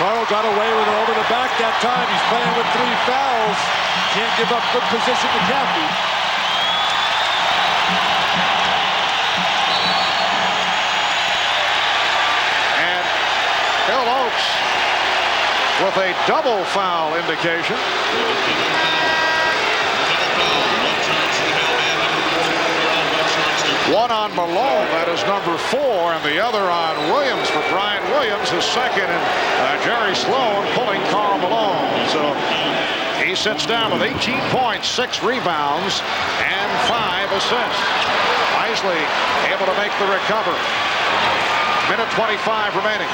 Carl got away with it over the back that time. He's playing with 3 fouls. Can't give up good position to Caffey. And Bill Oakes with a double foul indication. One on Malone, that is number 4, and the other on Williams for Brian Williams, his second, and Jerry Sloan pulling Karl Malone. So he sits down with 18 points, 6 rebounds, and 5 assists. Isley able to make the recovery. Minute 25 remaining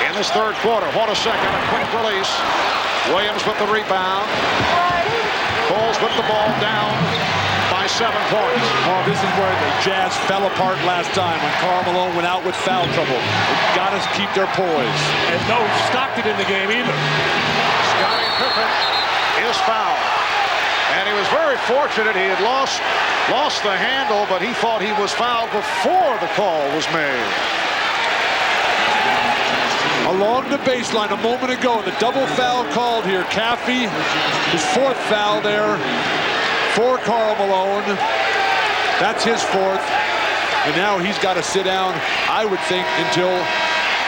in this third quarter. 1 second, a quick release. Williams with the rebound. Bulls with the ball down by 7 points. Oh, this is where the Jazz fell apart last time when Karl Malone went out with foul trouble. They've got to keep their poise. And no Stockton in the game either. Scottie Pippen is fouled. And he was very fortunate. He had lost the handle, but he thought he was fouled before the call was made. Along the baseline a moment ago, the double foul called here. Caffey, his 4th foul there for Karl Malone. That's his 4th. And now he's got to sit down, I would think, until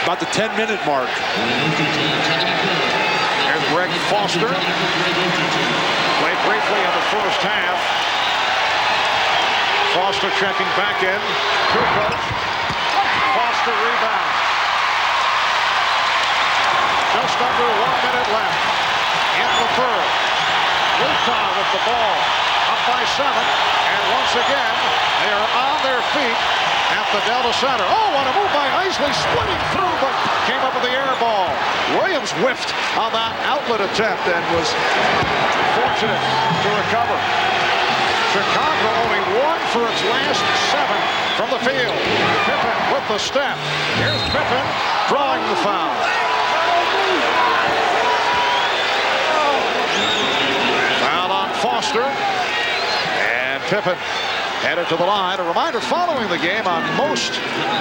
about the 10-minute mark. There's Greg Foster. Played briefly in the first half. Foster checking back in. Kukoc. Foster rebound. Just under 1 minute left in the third. Utah with the ball up by 7. And once again, they are on their feet at the Delta Center. Oh, what a move by Isley, splitting through, but came up with the air ball. Williams whiffed on that outlet attempt and was fortunate to recover. Chicago only 1 for its last 7 from the field. Pippen with the step. Here's Pippen drawing the foul. Foul on Foster. And Pippen headed to the line. A reminder, following the game on most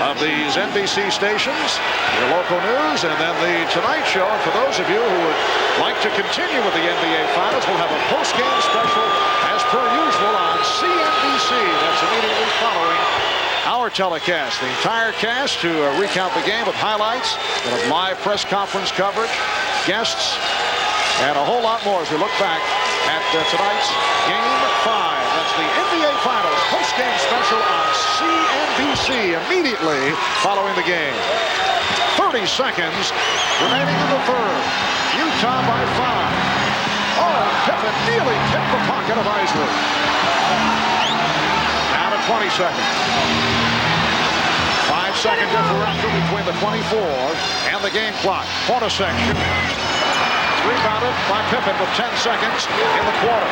of these NBC stations, your local news, and then the Tonight Show. And for those of you who would like to continue with the NBA Finals, we'll have a post-game special as per usual on CNBC. That's immediately following our telecast. The entire cast to recount the game with highlights, we'll have live press conference coverage, guests, and a whole lot more as we look back at tonight's Game 5. That's the NBA Finals post-game special on CNBC immediately following the game. 30 seconds remaining in the third. Utah by 5. Oh, Pippen nearly tipped the pocket of Isley. Down to 20 seconds. 5-second differential between the 24 and the game clock. Quarter section. Rebounded by Pippen with 10 seconds in the quarter.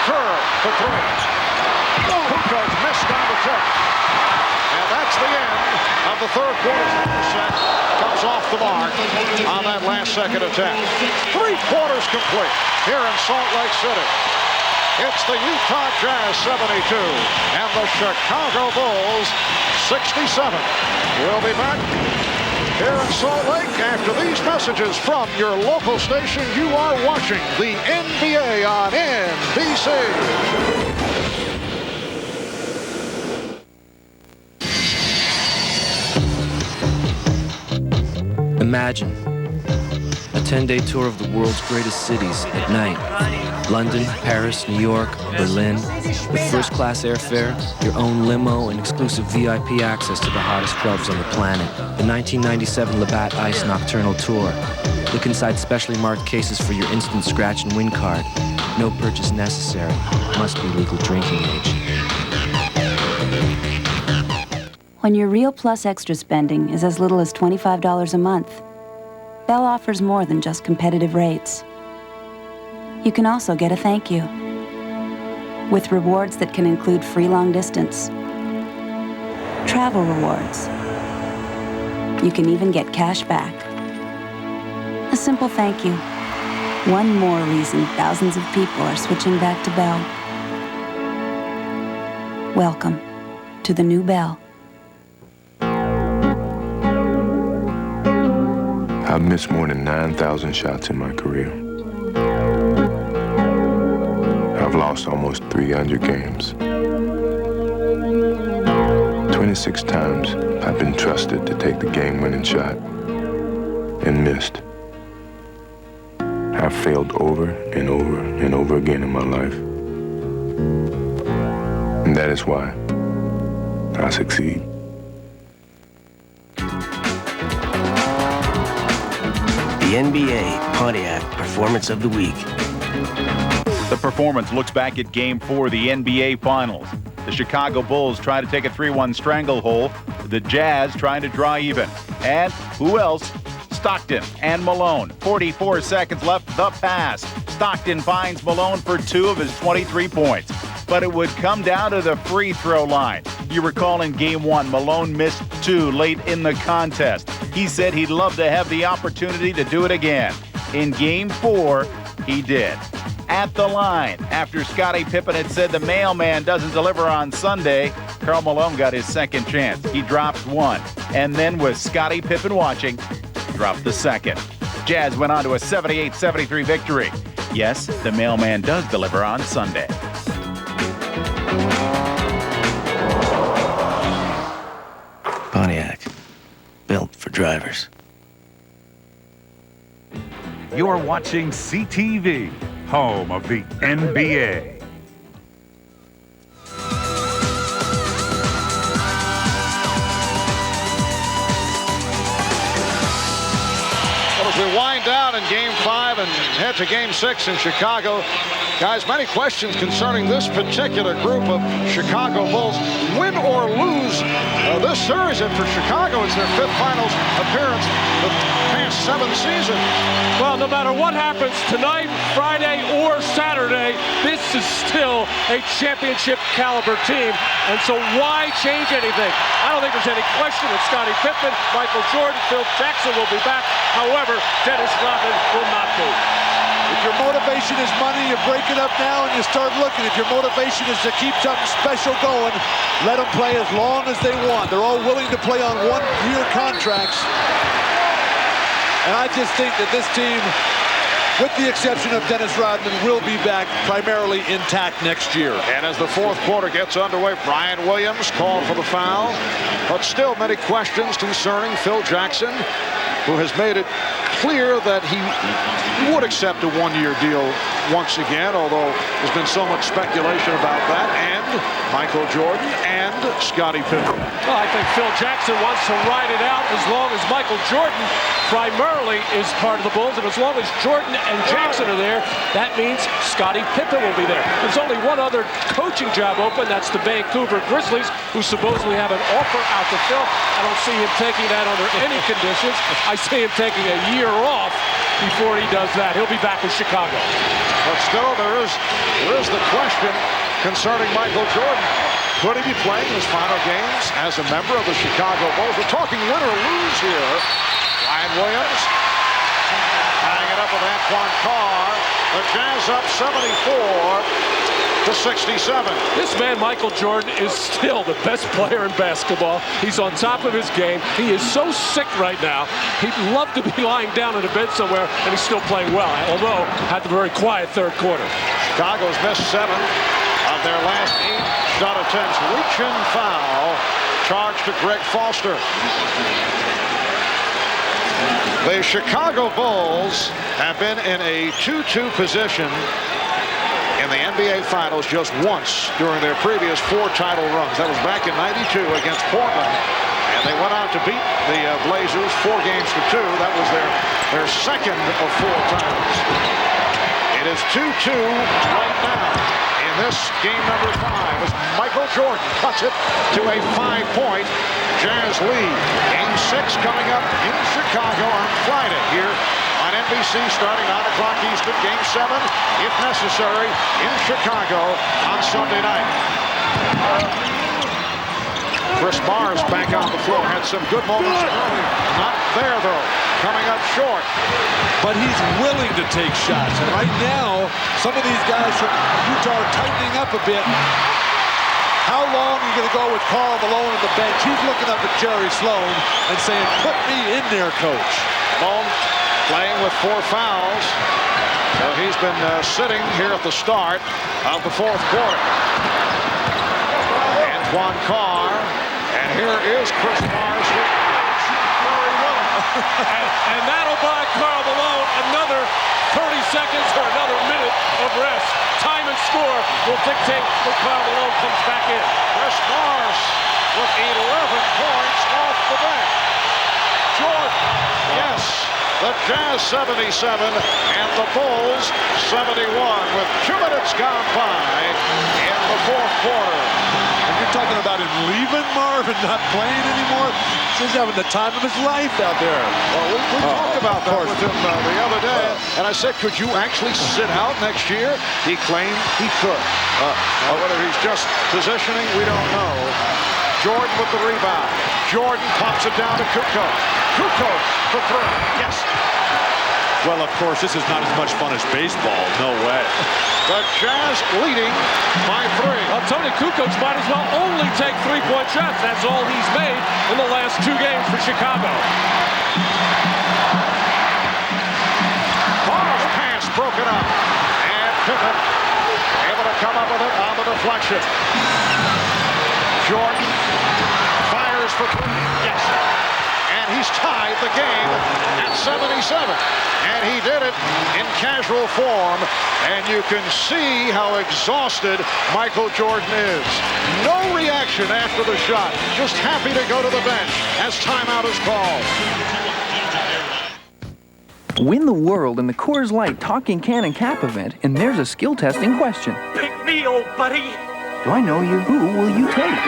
Kerr for 3. Kukoc missed on the tip. And that's the end of the third quarter. Set comes off the mark on that last second attempt. 3 quarters complete here in Salt Lake City. It's the Utah Jazz 72 and the Chicago Bulls 67. We'll be back here in Salt Lake after these messages from your local station. You are watching the NBA on NBC. Imagine a 10-day tour of the world's greatest cities at night. London, Paris, New York, Berlin, with first-class airfare, your own limo, and exclusive VIP access to the hottest clubs on the planet. The 1997 Labatt Ice Nocturnal Tour. Look inside specially marked cases for your instant scratch and win card. No purchase necessary. Must be legal drinking age. When your Real Plus Extra spending is as little as $25 a month, Bell offers more than just competitive rates. You can also get a thank you with rewards that can include free long distance, travel rewards. You can even get cash back. A simple thank you. One more reason thousands of people are switching back to Bell. Welcome to the new Bell. I've missed more than 9,000 shots in my career. I've lost almost 300 games. 26 times I've been trusted to take the game-winning shot and missed. I've failed over and over and over again in my life. And that is why I succeed. The NBA Pontiac Performance of the Week. The performance looks back at Game 4 of the NBA Finals. The Chicago Bulls try to take a 3-1 stranglehold. The Jazz trying to draw even. And who else? Stockton and Malone. 44 seconds left. The pass. Stockton finds Malone for 2 of his 23 points. But it would come down to the free throw line. You recall in Game 1, Malone missed 2 late in the contest. He said he'd love to have the opportunity to do it again. In Game 4, he did. At the line, after Scottie Pippen had said the mailman doesn't deliver on Sunday, Karl Malone got his second chance. He dropped 1. And then with Scottie Pippen watching, dropped the second. Jazz went on to a 78-73 victory. Yes, the mailman does deliver on Sunday. Pontiac, built for drivers. You're watching CTV, home of the NBA. Well, as we wind down in Game 5 and head to Game 6 in Chicago, guys, many questions concerning this particular group of Chicago Bulls. Win or lose this series, and for Chicago, it's their 5th finals appearance the past 7 seasons. Well, no matter what happens tonight, Friday, or Saturday, this is still a championship caliber team. And so why change anything? I don't think there's any question that Scottie Pippen, Michael Jordan, Phil Jackson will be back. However, Dennis Rodman will not be. If your motivation is money, you break it up now and you start looking. If your motivation is to keep something special going, let them play as long as they want. They're all willing to play on 1-year contracts. And I just think that this team, with the exception of Dennis Rodman, will be back primarily intact next year. And as the 4th quarter gets underway, Brian Williams called for the foul. But still many questions concerning Phil Jackson, who has made it clear that he would accept a 1-year deal once again, although there's been so much speculation about that, and Michael Jordan and Scottie Pippen. Well, I think Phil Jackson wants to ride it out as long as Michael Jordan primarily is part of the Bulls, and as long as Jordan and Jackson are there, that means Scottie Pippen will be there. There's only one other coaching job open, that's the Vancouver Grizzlies, who supposedly have an offer out to Phil. I don't see him taking that under any conditions. I see him taking a year off before he does that. He'll be back in Chicago. But still, there is the question concerning Michael Jordan. Could he be playing his final games as a member of the Chicago Bulls? We're talking win or lose here. Ryan Williams tying it up with Antoine Carr. The Jazz up 74-67. This man, Michael Jordan, is still the best player in basketball. He's on top of his game. He is so sick right now. He'd love to be lying down in a bed somewhere, and he's still playing well, although had the very quiet 3rd quarter. Chicago's missed 7 of their last 8 shot attempts. Reach-in foul charged to Greg Foster. The Chicago Bulls have been in a 2-2 position in the NBA Finals just once during their previous 4 title runs. That was back in '92 against Portland. And they went out to beat the Blazers 4 games to 2. That was their second of 4 titles. It is 2-2 right now in this game number 5 as Michael Jordan cuts it to a 5-point Jazz lead. Game 6 coming up in Chicago on Friday here on NBC starting 9 o'clock Eastern. Game 7, if necessary, in Chicago on Sunday night. Chris Mars back on the floor. Had some good moments early. Not there, though. Coming up short. But he's willing to take shots. And right now, some of these guys from Utah are tightening up a bit. How long are you going to go with Karl Malone on the bench? He's looking up at Jerry Sloan and saying, put me in there, coach. Malone playing with 4 fouls. So he's been sitting here at the start of the 4th quarter. Antoine Carr. And here is Chris Mars. and that'll buy Karl Malone another 30 seconds or another minute of rest. Time and score will dictate when Karl Malone comes back in. Chris Mars with 11 points off the bench. Jordan, yes, the Jazz 77 and the Bulls 71 with 2 minutes gone by in the 4th quarter. And you're talking about him leaving Marvin, not playing anymore? He's having the time of his life out there. Well, we talked about that with him the other day, and I said, could you actually sit out next year? He claimed he could. Whether he's just positioning, we don't know. Jordan with the rebound. Jordan pops it down to Kukoc. Kukoc for 3. Yes. Well, of course, this is not as much fun as baseball. No way. The Jazz leading by 3. Well, Tony Kukoc might as well only take 3-point shots. That's all he's made in the last 2 games for Chicago. Carr's pass broken up. And Pippen able to come up with it on the deflection. Jordan fires for 3. Yes. And he's tied the game at 77. And he did it in casual form. And you can see how exhausted Michael Jordan is. No reaction after the shot. Just happy to go to the bench as timeout is called. Win the world in the Coors Light Talking Can and Cap event, and there's a skill testing question. Pick me, old buddy. Do I know you? Who will you take?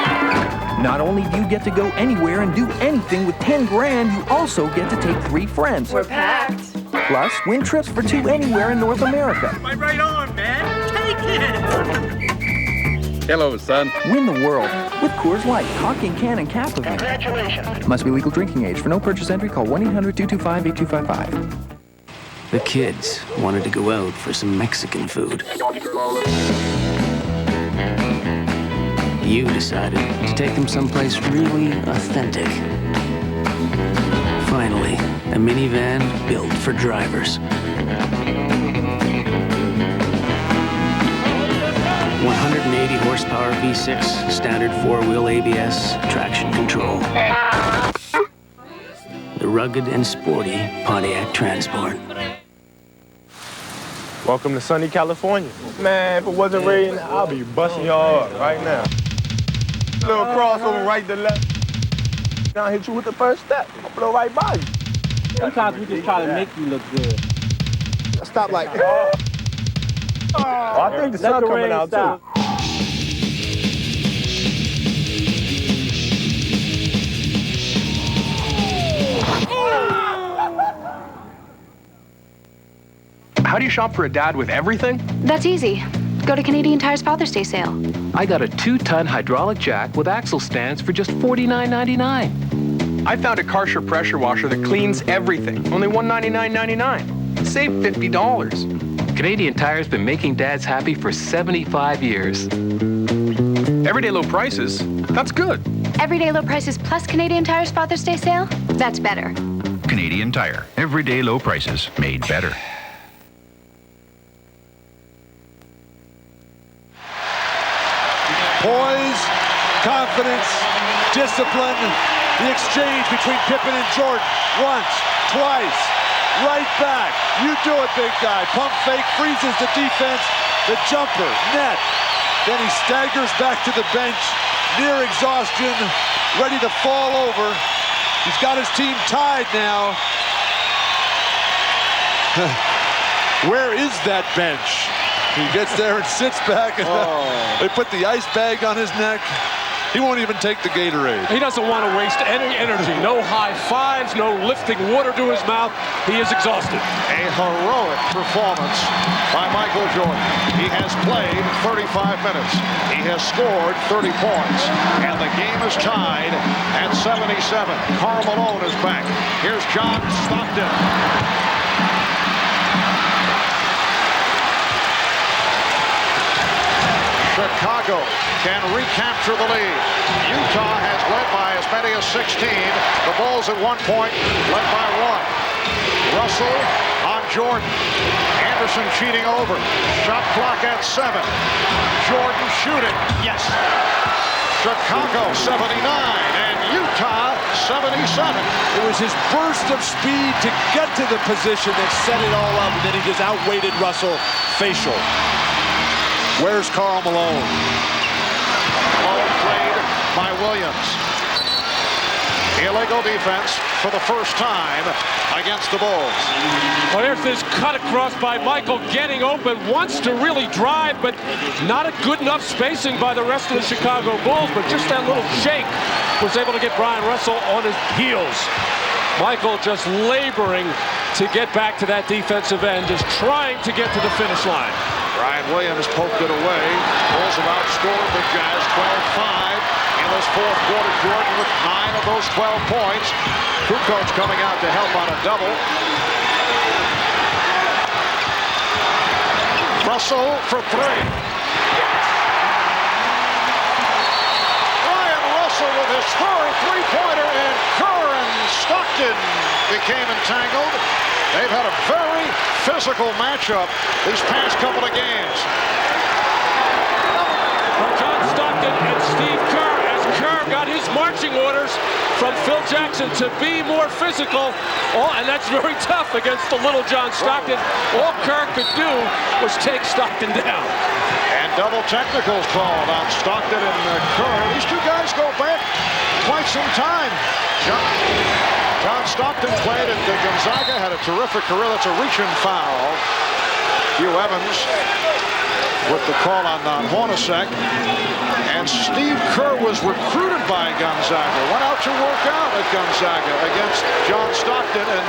Not only do you get to go anywhere and do anything with 10 grand, you also get to take 3 friends. We're packed. Plus, win trips for 2 anywhere in North America. My right arm, man. Take it. Hello, son. Win the world with Coors Light Talking Can and Cap event. Congratulations. Must be legal drinking age. For no purchase entry, call 1-800-225-8255. The kids wanted to go out for some Mexican food. You decided to take them someplace really authentic. Finally, a minivan built for drivers. 180 horsepower V6, standard 4-wheel ABS, traction control. The rugged and sporty Pontiac Transport. Welcome to sunny California. Man, if it wasn't raining, I'll be busting y'all up right now. Little crossover right to left. I'll hit you with the first step. I'll blow right by you. Sometimes we just try to make you look good. Stop like that. Oh, I think the sun coming out too. How do you shop for a dad with everything? That's easy. Go to Canadian Tire's Father's Day sale. I got a 2-ton hydraulic jack with axle stands for just $49.99. I found a Karcher pressure washer that cleans everything, only $199.99. Save $50. Canadian Tire's been making dads happy for 75 years. Everyday low prices, that's good. Everyday low prices plus Canadian Tire's Father's Day sale? That's better. Canadian Tire. Everyday low prices made better. Poise, confidence, discipline, the exchange between Pippen and Jordan. Once, twice, right back. You do it, big guy. Pump fake, freezes the defense. The jumper, net. Then he staggers back to the bench, near exhaustion, ready to fall over. He's got his team tied now. Where is that bench? He gets there and sits back. And they put the ice bag on his neck. He won't even take the Gatorade. He doesn't want to waste any energy. No high fives, no lifting water to his mouth. He is exhausted. A heroic performance by Michael Jordan. He has played 35 minutes. He has scored 30 points. And the game is tied at 77. Karl Malone is back. Here's John Stockton. Chicago can recapture the lead. Utah has led by as many as 16. The Bulls at one point led by 1. Russell on Jordan. Anderson cheating over. Shot clock at 7. Jordan shooting. Yes. Chicago 79 and Utah 77. It was his burst of speed to get to the position that set it all up, and then he just outweighted Russell facial. Where's Karl Malone? Malone played by Williams. Illegal defense for the first time against the Bulls. Well, there's this cut across by Michael, getting open, wants to really drive, but not a good enough spacing by the rest of the Chicago Bulls, but just that little shake was able to get Brian Russell on his heels. Michael just laboring to get back to that defensive end, just trying to get to the finish line. Brian Williams poked it away. Bulls have outscored the Jazz 12-5 in this fourth quarter. Jordan with 9 of those 12 points. Kukoc coming out to help on a double. Russell for 3. Brian Russell with his third three-pointer, and Kerr and Stockton became entangled. They've had a very physical matchup these past couple of games. John Stockton and Steve Kerr, as Kerr got his marching orders from Phil Jackson to be more physical. And that's very tough against the little John Stockton. All Kerr could do was take Stockton down. And double technicals called on Stockton and Kerr. These two guys go back quite some time. John Stockton played at Gonzaga, had a terrific career. That's a reach-in foul. Hugh Evans with the call on Hornacek. And Steve Kerr was recruited by Gonzaga, went out to work out at Gonzaga against John Stockton and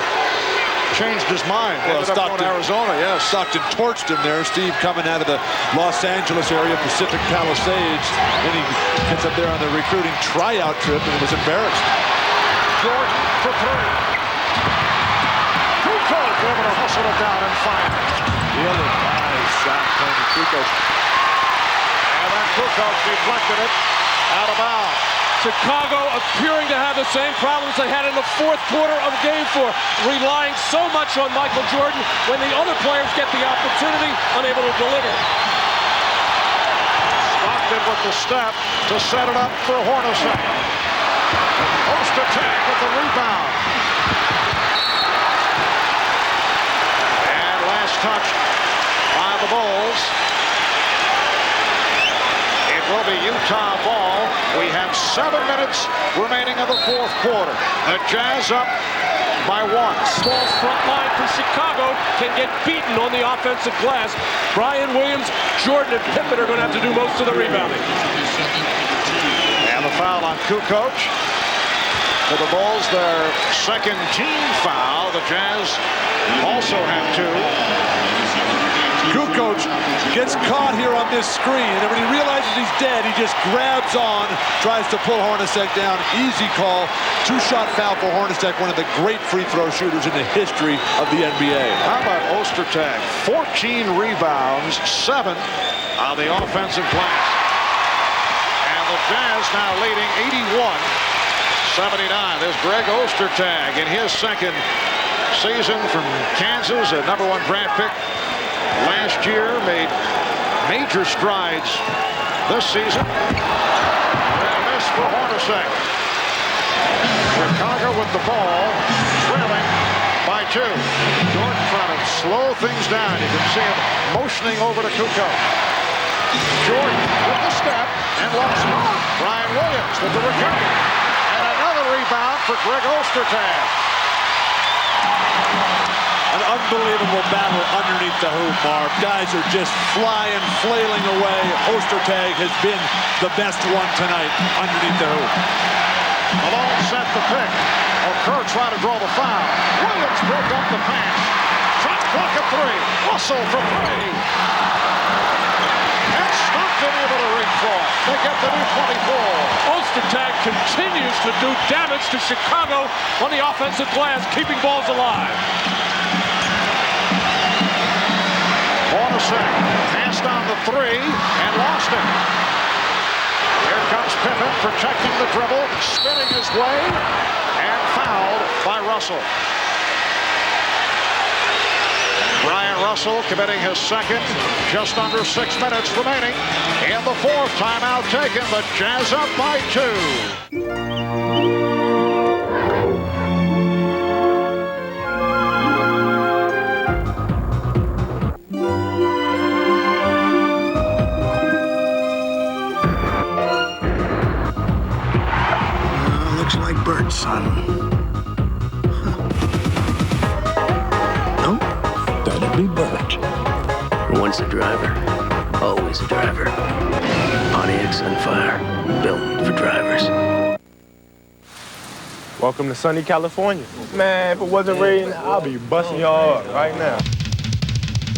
changed his mind. Well, Ended up going to Arizona, yes. Stockton torched him there. Steve coming out of the Los Angeles area, Pacific Palisades. Then he gets up there on the recruiting tryout trip and was embarrassed. Jordan for 3. Kukoc able to hustle it down and find it. Really nice shot from Kukoc. And then Kukoc deflected it out of bounds. Chicago appearing to have the same problems they had in the fourth quarter of Game 4, relying so much on Michael Jordan when the other players get the opportunity, unable to deliver. Stockton with the step to set it up for Hornacek. Post attack with the rebound. And last touch by the Bulls. It will be Utah ball. We have 7 minutes remaining of the fourth quarter. The Jazz up by 1. Small front line for Chicago can get beaten on the offensive glass. Brian Williams, Jordan, and Pippen are going to have to do most of the rebounding. And the foul on Kukoc. For the Bulls, their second team foul. The Jazz also have 2. Kukoc gets caught here on this screen, and when he realizes he's dead, he just grabs on, tries to pull Hornacek down. Easy call. 2-shot foul for Hornacek, one of the great free throw shooters in the history of the NBA. How about Ostertag? 14 rebounds, 7 on the offensive glass. And the Jazz now leading 81-79. There's Greg Ostertag in his second season from Kansas, a #1 draft pick. Last year made major strides this season. And a miss for Hornacek. Chicago with the ball, trailing by 2. Jordan trying to slow things down. You can see him motioning over to Kukoc. Jordan with the step and lost it. Brian Williams with the recovery. And another rebound for Greg Ostertag. An unbelievable battle underneath the hoop, Marv. Guys are just flying, flailing away. Ostertag has been the best one tonight underneath the hoop. Malone set the pick. Kerr trying to draw the foul. Williams broke up the pass. Shot clock at 3. Russell from 3. And Stockton able to reach for it. They get the new 24. Ostertag continues to do damage to Chicago on the offensive glass, keeping balls alive. Hornacek passed on the 3 and lost it. Here comes Pippen protecting the dribble, spinning his way, and fouled by Russell. Brian Russell committing his second, just under 6 minutes remaining. In the 4th timeout taken, the Jazz up by 2. Looks like Bert, son. Nope, that'd be Bert. Once a driver, always a driver. Pontiac Sunfire, built for drivers. Welcome to sunny California. Man, if it wasn't raining, I'll be busting y'all up right now.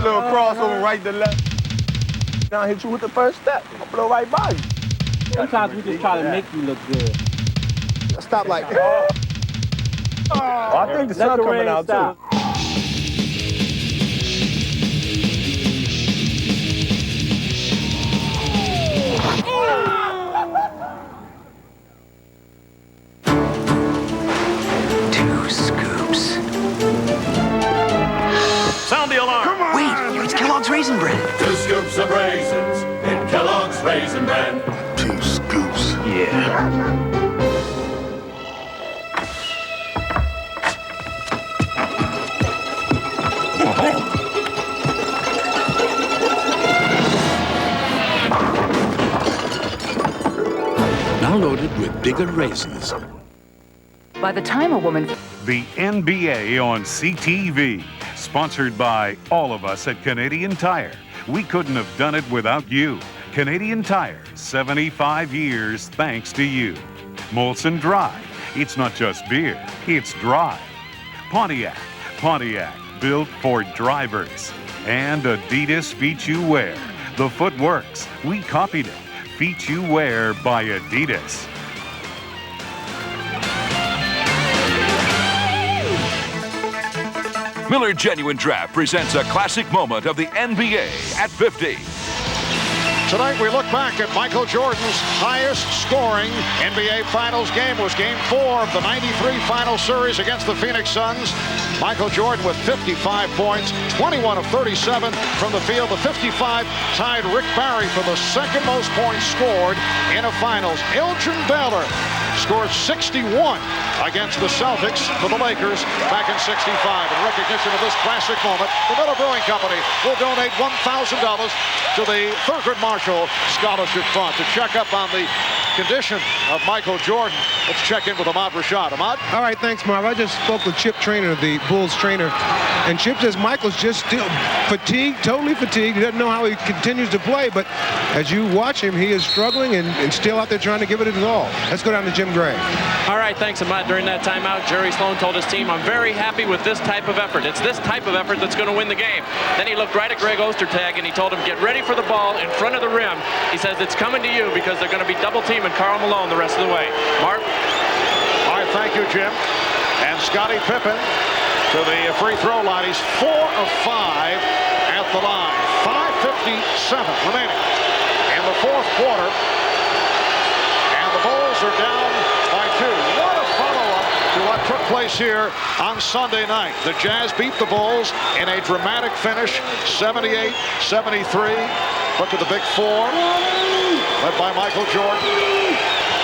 Little crossover right to left. I'll hit you with the first step. I'll blow right by you. Sometimes we just try to make you look good. Stop like that. Oh, I think the sun coming out too. Two scoops. Sound the alarm. Come on. Wait, it's Kellogg's Raisin Bran. 2 scoops of raisins in Kellogg's Raisin Bran. 2 scoops. Yeah. Now loaded with bigger raisins. By the time a woman... The NBA on CTV, sponsored by all of us at Canadian Tire. We couldn't have done it without you. Canadian Tire, 75 years thanks to you. Molson Dry, it's not just beer, it's dry. Pontiac, built for drivers. And Adidas Feet You Wear. The foot works, we copied it. Feet You Wear by Adidas. Miller Genuine Draft presents a classic moment of the NBA at 50. Tonight we look back at Michael Jordan's highest scoring NBA Finals game was Game 4 of the 93 Final Series against the Phoenix Suns. Michael Jordan with 55 points, 21 of 37 from the field. The 55 tied Rick Barry for the second most points scored in a Finals. Elgin Baylor scored 61 against the Celtics for the Lakers back in '65. In recognition of this classic moment, the Miller Brewing Company will donate $1,000 to the Thurgood Marshall Scholarship Fund. To check up on the condition of Michael Jordan, let's check in with Ahmad Rashad. Ahmad? All right, thanks, Marv. I just spoke with Chip Traynor, the Bulls trainer, and Chip says Michael's just still fatigued, totally fatigued. He doesn't know how he continues to play, but as you watch him, he is struggling and still out there trying to give it his all. Let's go down to Jim Gray. All right, thanks, Ahmad. During that timeout, Jerry Sloan told his team, I'm very happy with this type of effort. It's this type of effort that's going to win the game. Then he looked right at Greg Ostertag, and he told him, get ready for the ball in front of the rim. He says, it's coming to you because they're going to be double-teaming Karl Malone the rest of the way. Mark? All right, thank you, Jim. And Scottie Pippen to the free throw line. He's 4 of 5 at the line. 5:57 remaining in the 4th quarter. And the Bulls are down by 2. What a follow-up to what took place here on Sunday night. The Jazz beat the Bulls in a dramatic finish, 78-73. Look at the Big Four, led by Michael Jordan.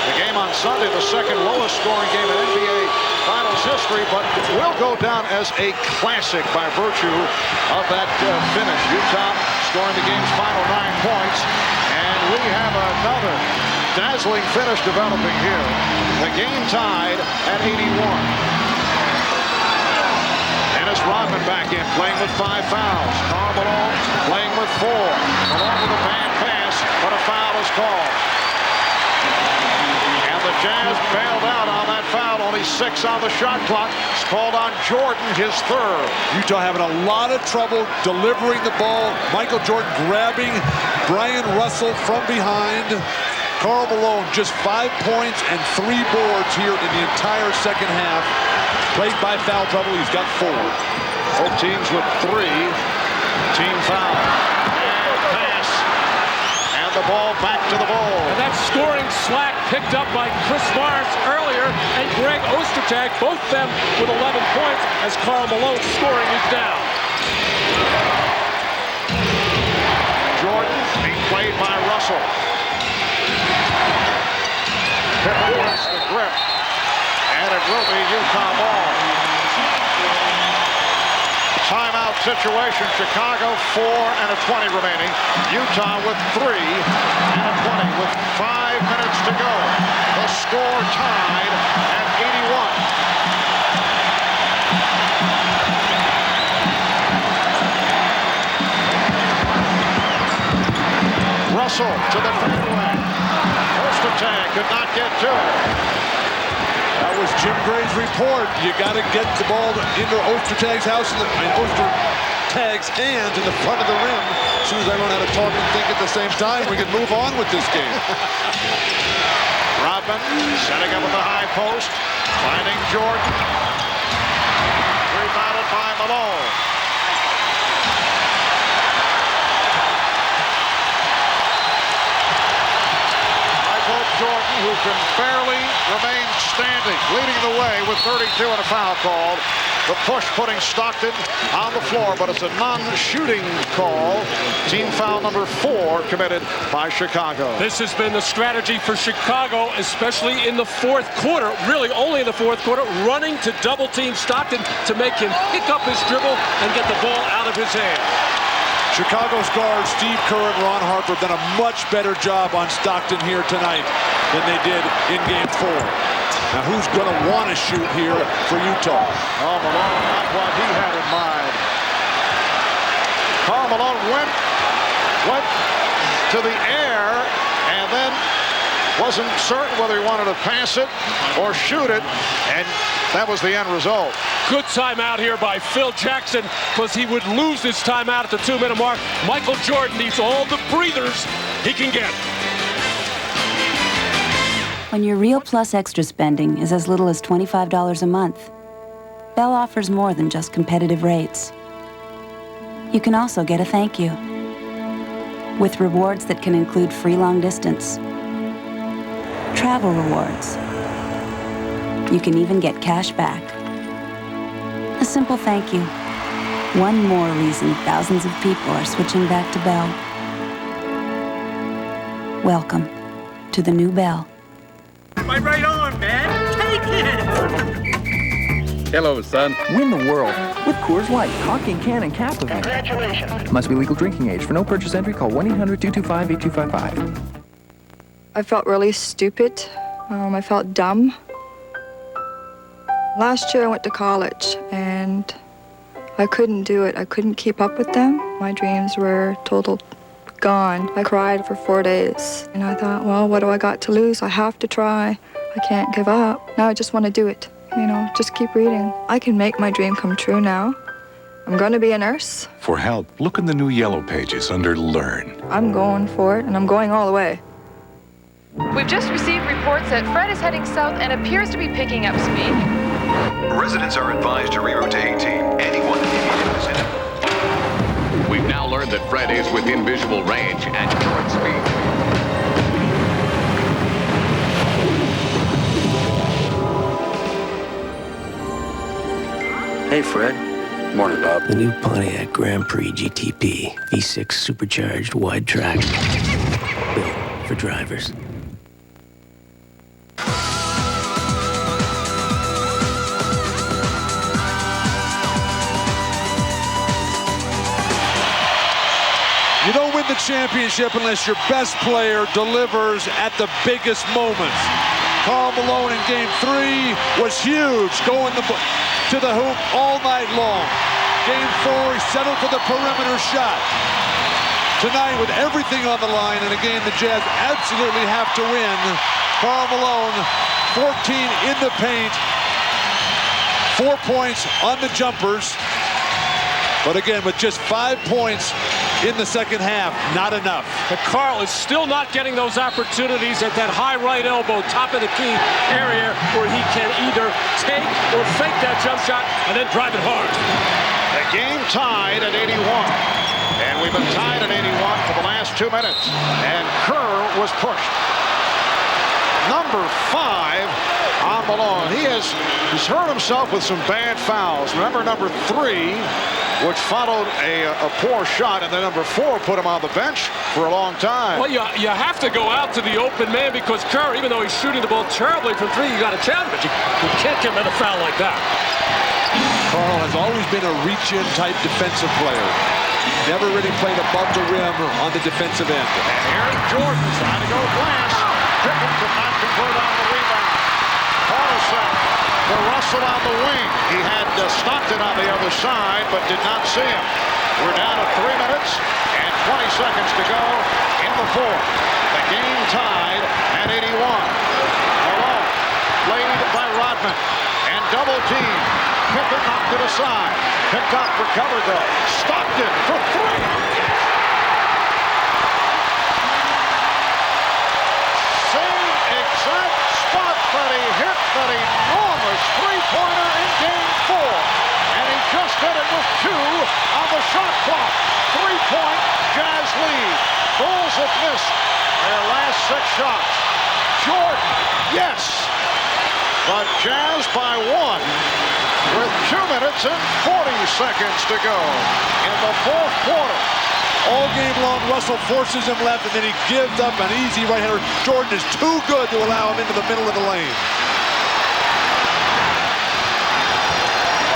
The game on Sunday, the second lowest scoring game in NBA Finals history, but will go down as a classic by virtue of that finish. Utah scoring the game's final 9 points, and we have another dazzling finish developing here. The game tied at 81. And Dennis Rodman back in, playing with 5 fouls. Karl Malone playing with 4. Malone with a bad pass, but a foul is called. And the Jazz bailed out on that foul. Only 6 on the shot clock. It's called on Jordan, his 3rd. Utah having a lot of trouble delivering the ball. Michael Jordan grabbing Brian Russell from behind. Karl Malone just 5 points and 3 boards here in the entire second half. Played by foul trouble. He's got 4. Both teams with 3. Team foul. And pass. And the ball back to the Bulls. And that scoring slack picked up by Chris Morris earlier and Greg Ostertag, both them with 11 points as Karl Malone's scoring is down. Jordan being played by Russell. Pippen wins the grip. And it will be Utah ball. Timeout situation. Chicago 4 and a 20 remaining. Utah with 3 and a 20 with 5 minutes to go. The score tied at 81. Russell to the fadeaway. Ostertag could not get to it. That was Jim Gray's report. You got to get the ball into Ostertag's house and Ostertag's hands in the front of the rim. As soon as I learn how to talk and think at the same time, we can move on with this game. Rodman setting up at the high post, finding Jordan. Rebounded by Malone. Jordan, who can barely remain standing, leading the way with 32 and a foul called. The push putting Stockton on the floor, but it's a non-shooting call. Team foul number 4 committed by Chicago. This has been the strategy for Chicago, especially in the 4th quarter, really only in the 4th quarter, running to double-team Stockton to make him pick up his dribble and get the ball out of his hand. Chicago's guards, Steve Kerr and Ron Harper, done a much better job on Stockton here tonight than they did in Game 4. Now, who's going to want to shoot here for Utah? Oh, Malone, not what he had in mind. Karl Malone went to the air and then wasn't certain whether he wanted to pass it or shoot it, and that was the end result. Good timeout here by Phil Jackson, because he would lose this timeout at the 2-minute mark. Michael Jordan needs all the breathers he can get. When your Real Plus extra spending is as little as $25 a month, Bell offers more than just competitive rates. You can also get a thank you, with rewards that can include free long distance, travel rewards. You can even get cash back. A simple thank you. One more reason thousands of people are switching back to Bell. Welcome to the new Bell. My right arm, man. Take it. Hello, son. Win the world with Coors Light, hockey can and cap event. Congratulations. Must be legal drinking age. For no purchase entry, call 1-800-225-8255. I felt really stupid. I felt dumb. Last year I went to college and I couldn't do it. I couldn't keep up with them. My dreams were total gone. I cried for 4 days and I thought, well, what do I got to lose? I have to try. I can't give up. Now I just want to do it. Just keep reading. I can make my dream come true now. I'm going to be a nurse. For help, look in the new yellow pages under Learn. I'm going for it and I'm going all the way. We've just received reports that Fred is heading south and appears to be picking up speed. Residents are advised to reroute to 18. Anyone in the vicinity. We've now learned that Fred is within visual range at current speed. Hey, Fred. Morning, Bob. The new Pontiac Grand Prix GTP, V6 supercharged wide track. Built for drivers. You don't win the championship unless your best player delivers at the biggest moments. Karl Malone in Game 3 was huge, going the to the hoop all night long. Game 4, he settled for the perimeter shot. Tonight, with everything on the line in a game the Jazz absolutely have to win, Karl Malone, 14 in the paint, 4 points on the jumpers. But again, with just 5 points in the second half, not enough. But Karl is still not getting those opportunities at that high right elbow, top of the key area, where he can either take or fake that jump shot and then drive it hard. The game tied at 81. And we've been tied at 81 for the last 2 minutes. And Kerr was pushed. Number 5 on Malone. He's hurt himself with some bad fouls. Remember number 3, which followed a poor shot, and then number 4 put him on the bench for a long time. Well, you have to go out to the open man, because Kerr, even though he's shooting the ball terribly from 3, you got to challenge, but you can't commit a foul like that. Karl has always been a reach-in type defensive player. Never really played above the rim on the defensive end. And here's Jordan trying to go glass. Pippen could not convert on the rebound. Hornacek to Russell on the wing. He had Stockton on the other side, but did not see him. We're down to 3 minutes and 20 seconds to go in the fourth. The game tied at 81. Malone played by Rodman and double team. Pippen knocked it aside. Picked up, recovered though. Stockton for 3. Same exact spot that he hit that enormous three-pointer in game 4. And he just did it with 2 on the shot clock. 3-point Jazz lead. Bulls have missed their last 6 shots. Jordan, yes. But Jazz by 1. With 2 minutes and 40 seconds to go in the fourth quarter. All game long, Russell forces him left, and then he gives up an easy right-hander. Jordan is too good to allow him into the middle of the lane.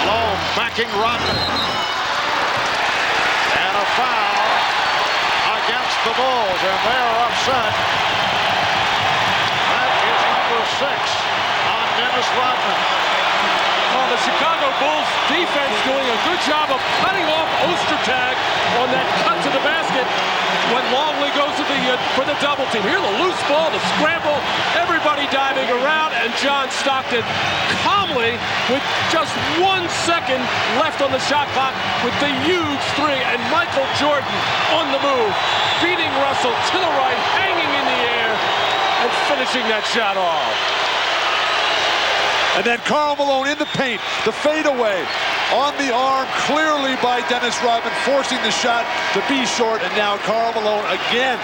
Malone backing Rodman. And a foul against the Bulls, and they're upset. That is number 6 on Dennis Rodman. Well, the Chicago Bulls defense doing a good job of cutting off Ostertag on that cut to the basket when Longley goes to for the double team. Here, the loose ball, the scramble, everybody diving around, and John Stockton calmly, with just 1 second left on the shot clock, with the huge 3, and Michael Jordan on the move, beating Russell to the right, hanging in the air, and finishing that shot off. And then Karl Malone in the paint, the fadeaway on the arm, clearly by Dennis Rodman, forcing the shot to be short. And now Karl Malone again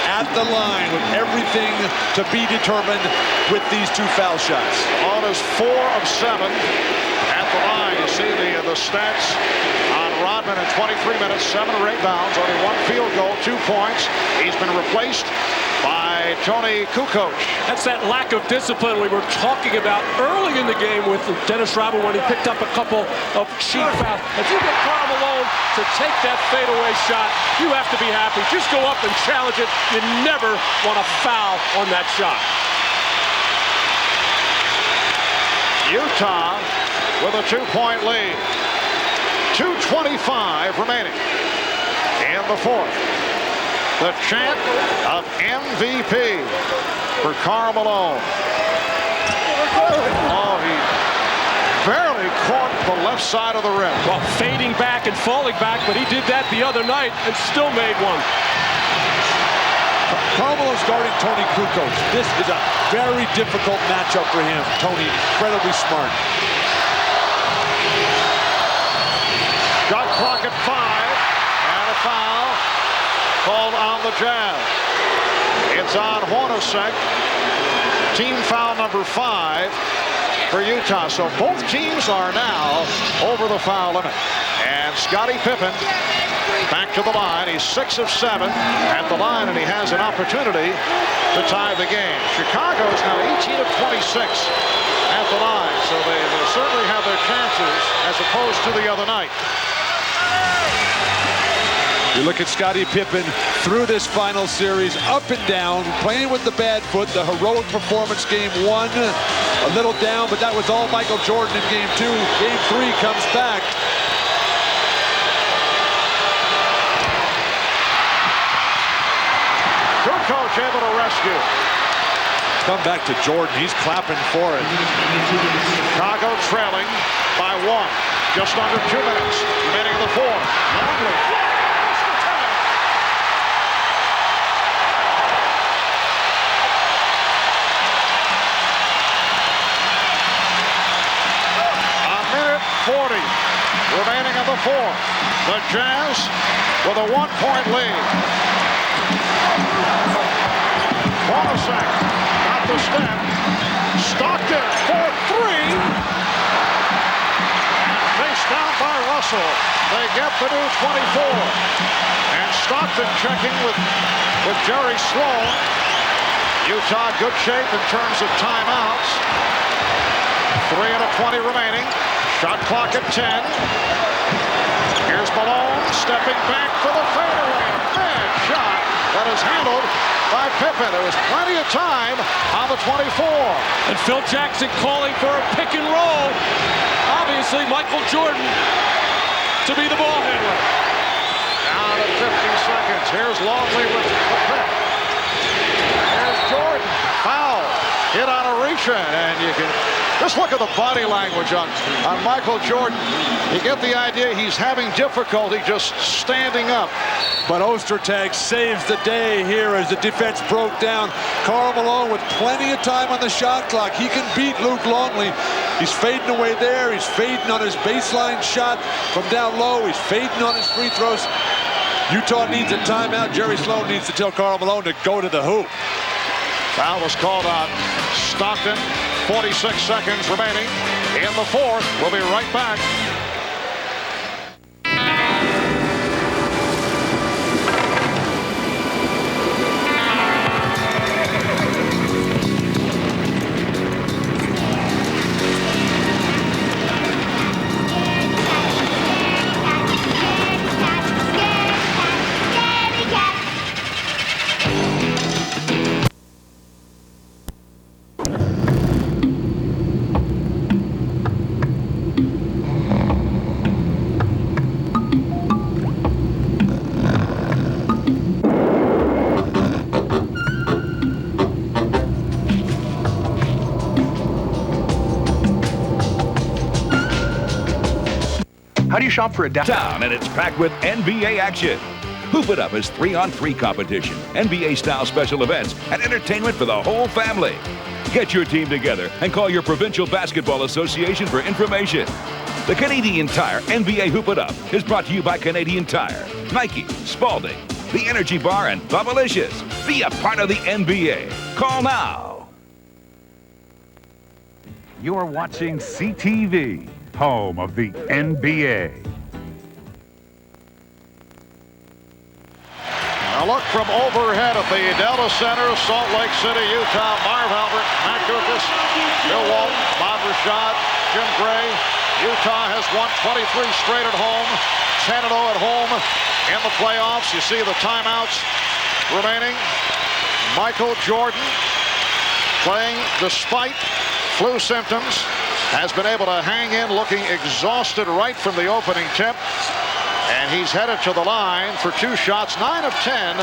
at the line with everything to be determined with these 2 foul shots. On is 4 of 7 at the line. You see the stats on Rodman in 23 minutes, 7 rebounds, only 1 field goal, 2 points. He's been replaced by Tony Kukoc. That's that lack of discipline we were talking about early in the game with Dennis Rodman when he picked up a couple of cheap fouls. If you get Karl Malone to take that fadeaway shot, you have to be happy. Just go up and challenge it. You never want to foul on that shot. Utah with a 2-point lead. 2:25 remaining in the fourth. The chant of MVP for Karl Malone. Oh, he barely caught the left side of the rim. Well, fading back and falling back, but he did that the other night and still made one. Karl Malone's guarding Tony Kukoc. This is a very difficult matchup for him. Tony, incredibly smart. Shot clock at 5, and a foul called on the Jazz. It's on Hornacek. Team foul number 5 for Utah. So both teams are now over the foul limit. And Scottie Pippen back to the line. He's 6 of 7 at the line, and he has an opportunity to tie the game. Chicago is now 18 of 26 at the line. So they certainly have their chances as opposed to the other night. You look at Scottie Pippen, through this final series, up and down, playing with the bad foot. The heroic performance game 1, a little down, but that was all Michael Jordan in game 2. Game 3 comes back. Good coach able to rescue. Come back to Jordan. He's clapping for it. Chicago trailing by 1. Just under 2 minutes remaining in the 4th. Longley. A minute 40 remaining in the 4th. The Jazz with a 1-point lead. Bonasek got the step. Stockton for 3. Faced down by Russell. They get the new 24. And Stockton checking with Jerry Sloan. Utah good shape in terms of timeouts. 3 and a 20 remaining. Shot clock at 10. Here's Malone stepping back for the fadeaway. Bad shot that is handled by Pippen. There was plenty of time on the 24. And Phil Jackson calling for a pick and roll. Obviously, Michael Jordan to be the ball handler. Down to 50 seconds. Here's Longley with the pick. Here's Jordan. Foul. Hit on a reach-in. And you can just look at the body language on Michael Jordan. You get the idea he's having difficulty just standing up. But Ostertag saves the day here as the defense broke down. Karl Malone with plenty of time on the shot clock. He can beat Luke Longley. He's fading away there. He's fading on his baseline shot from down low. He's fading on his free throws. Utah needs a timeout. Jerry Sloan needs to tell Karl Malone to go to the hoop. Foul was called on Stockton. 46 seconds remaining in the 4th. We'll be right back. How do you shop for a down? And it's packed with NBA action. Hoop It Up is 3-on-3 competition, NBA-style special events, and entertainment for the whole family. Get your team together and call your Provincial Basketball Association for information. The Canadian Tire NBA Hoop It Up is brought to you by Canadian Tire, Nike, Spalding, The Energy Bar, and Bubblicious. Be a part of the NBA. Call now. You're watching CTV, home of the NBA. A look from overhead at the Delta Center, Salt Lake City, Utah. Marv Albert, Matt Dukas, Bill Walton, Bob Rashad, Jim Gray. Utah has won 23 straight at home, 10-0 at home in the playoffs. You see the timeouts remaining. Michael Jordan, playing despite flu symptoms, has been able to hang in, looking exhausted right from the opening tip. And he's headed to the line for 2 shots, 9 of 10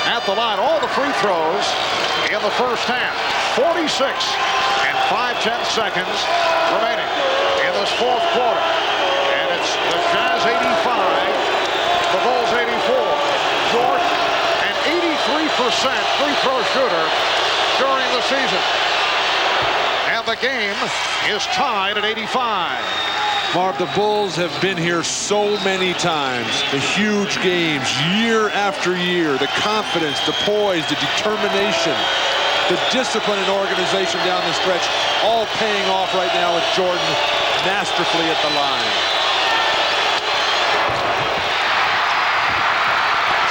at the line. All the free throws in the first half. 46 and 5/10 seconds remaining in this 4th quarter. And it's the Jazz 85, the Bulls 84. Jordan, an 83% free throw shooter during the season. And the game is tied at 85. Marv, the Bulls have been here so many times. The huge games, year after year. The confidence, the poise, the determination, the discipline and organization down the stretch, all paying off right now with Jordan masterfully at the line.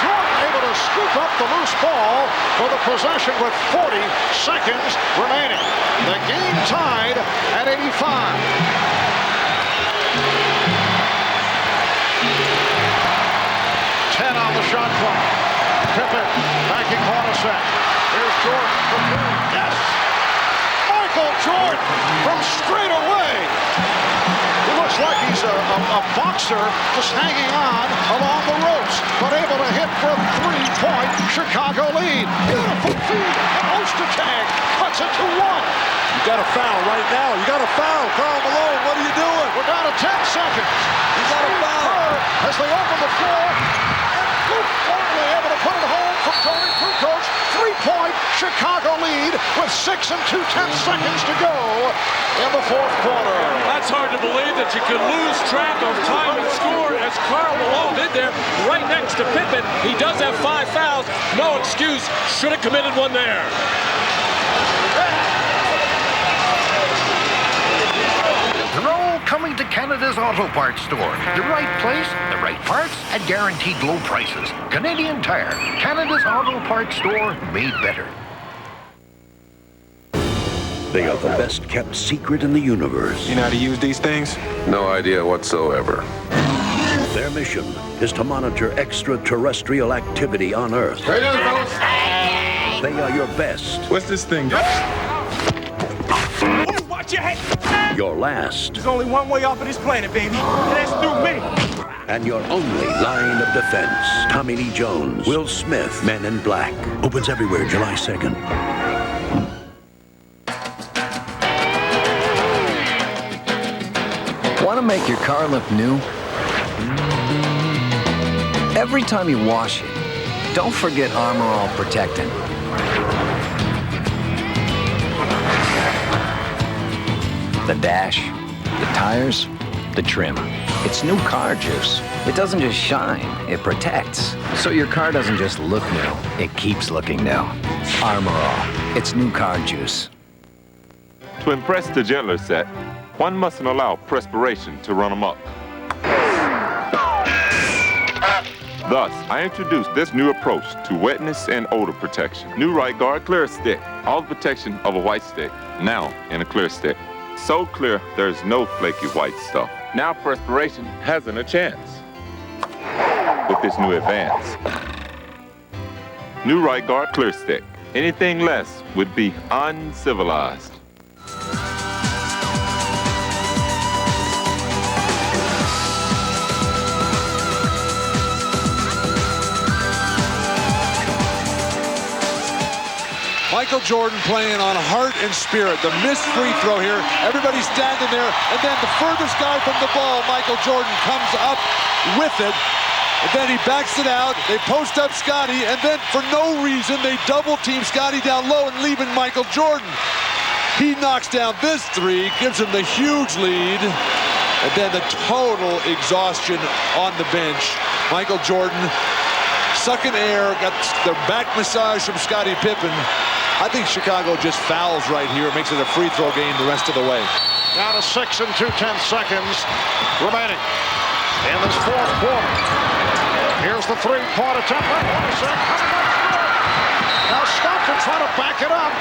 Jordan able to scoop up the loose ball for the possession with 40 seconds remaining. The game tied at 85. 10 on the shot clock. Pippen backing Hornacek. Here's Jordan from two. Yes! Michael Jordan from straight away. He looks like he's a boxer just hanging on along the ropes, but able to hit for a 3-point Chicago lead. Beautiful feed. Ostertag cuts it to 1. You got a foul right now. You got a foul. Karl Malone, what are you doing? We're down to 10 seconds. You got a foul. As they open the floor, and Luke finally able to put it home from Tony Kukoc. 3-point Chicago lead with 6 2/10 seconds to go in the fourth quarter. That's hard to believe that you could lose track of time and score as Karl Malone did there right next to Pippen. He does have 5 fouls. No excuse. Should have committed one there. They're all coming to Canada's Auto Parts store. The right place, the right parts, at guaranteed low prices. Canadian Tire, Canada's Auto Parts store, made better. They are the best kept secret in the universe. You know how to use these things? No idea whatsoever. Their mission is to monitor extraterrestrial activity on Earth. They are your best. What's this thing? Watch your head. Your last. There's only one way off of this planet, baby. And that's through me. And your only line of defense. Tommy Lee Jones, Will Smith, Men in Black. Opens everywhere July 2nd. Want to make your car look new? Every time you wash it, don't forget Armor All Protectant. The dash, the tires, the trim. It's new car juice. It doesn't just shine, it protects. So your car doesn't just look new, it keeps looking new. Armor All, it's new car juice. To impress the gentler set, one mustn't allow perspiration to run amok. Thus, I introduced this new approach to wetness and odor protection. New Right Guard Clear Stick, all the protection of a white stick, now in a clear stick. So clear, there's no flaky white stuff. Now perspiration hasn't a chance with this new advance. New Right Guard Clear Stick. Anything less would be uncivilized. Michael Jordan playing on heart and spirit. The missed free throw here. Everybody's standing there. And then the furthest guy from the ball, Michael Jordan, comes up with it. And then he backs it out. They post up Scotty. And then for no reason, they double team Scotty down low and leaving Michael Jordan. He knocks down this three, gives him the huge lead. And then the total exhaustion on the bench. Michael Jordan sucking air, got the back massage from Scottie Pippen. I think Chicago just fouls right here. Makes it a free throw game the rest of the way. Down to 6 2/10 seconds remaining in this fourth quarter. Here's the three-point attempt. Now Stockton trying to back it up.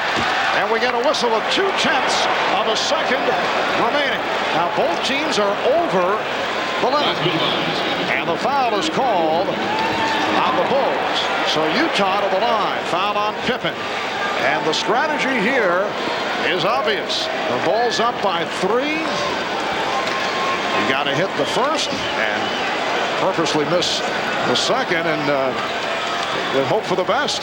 And we get a whistle of 0.2 of a second remaining. Now both teams are over the limit. And the foul is called on the Bulls. So Utah to the line. Foul on Pippen. And the strategy here is obvious. The Bulls up by 3. You got to hit the first and purposely miss the second and then hope for the best.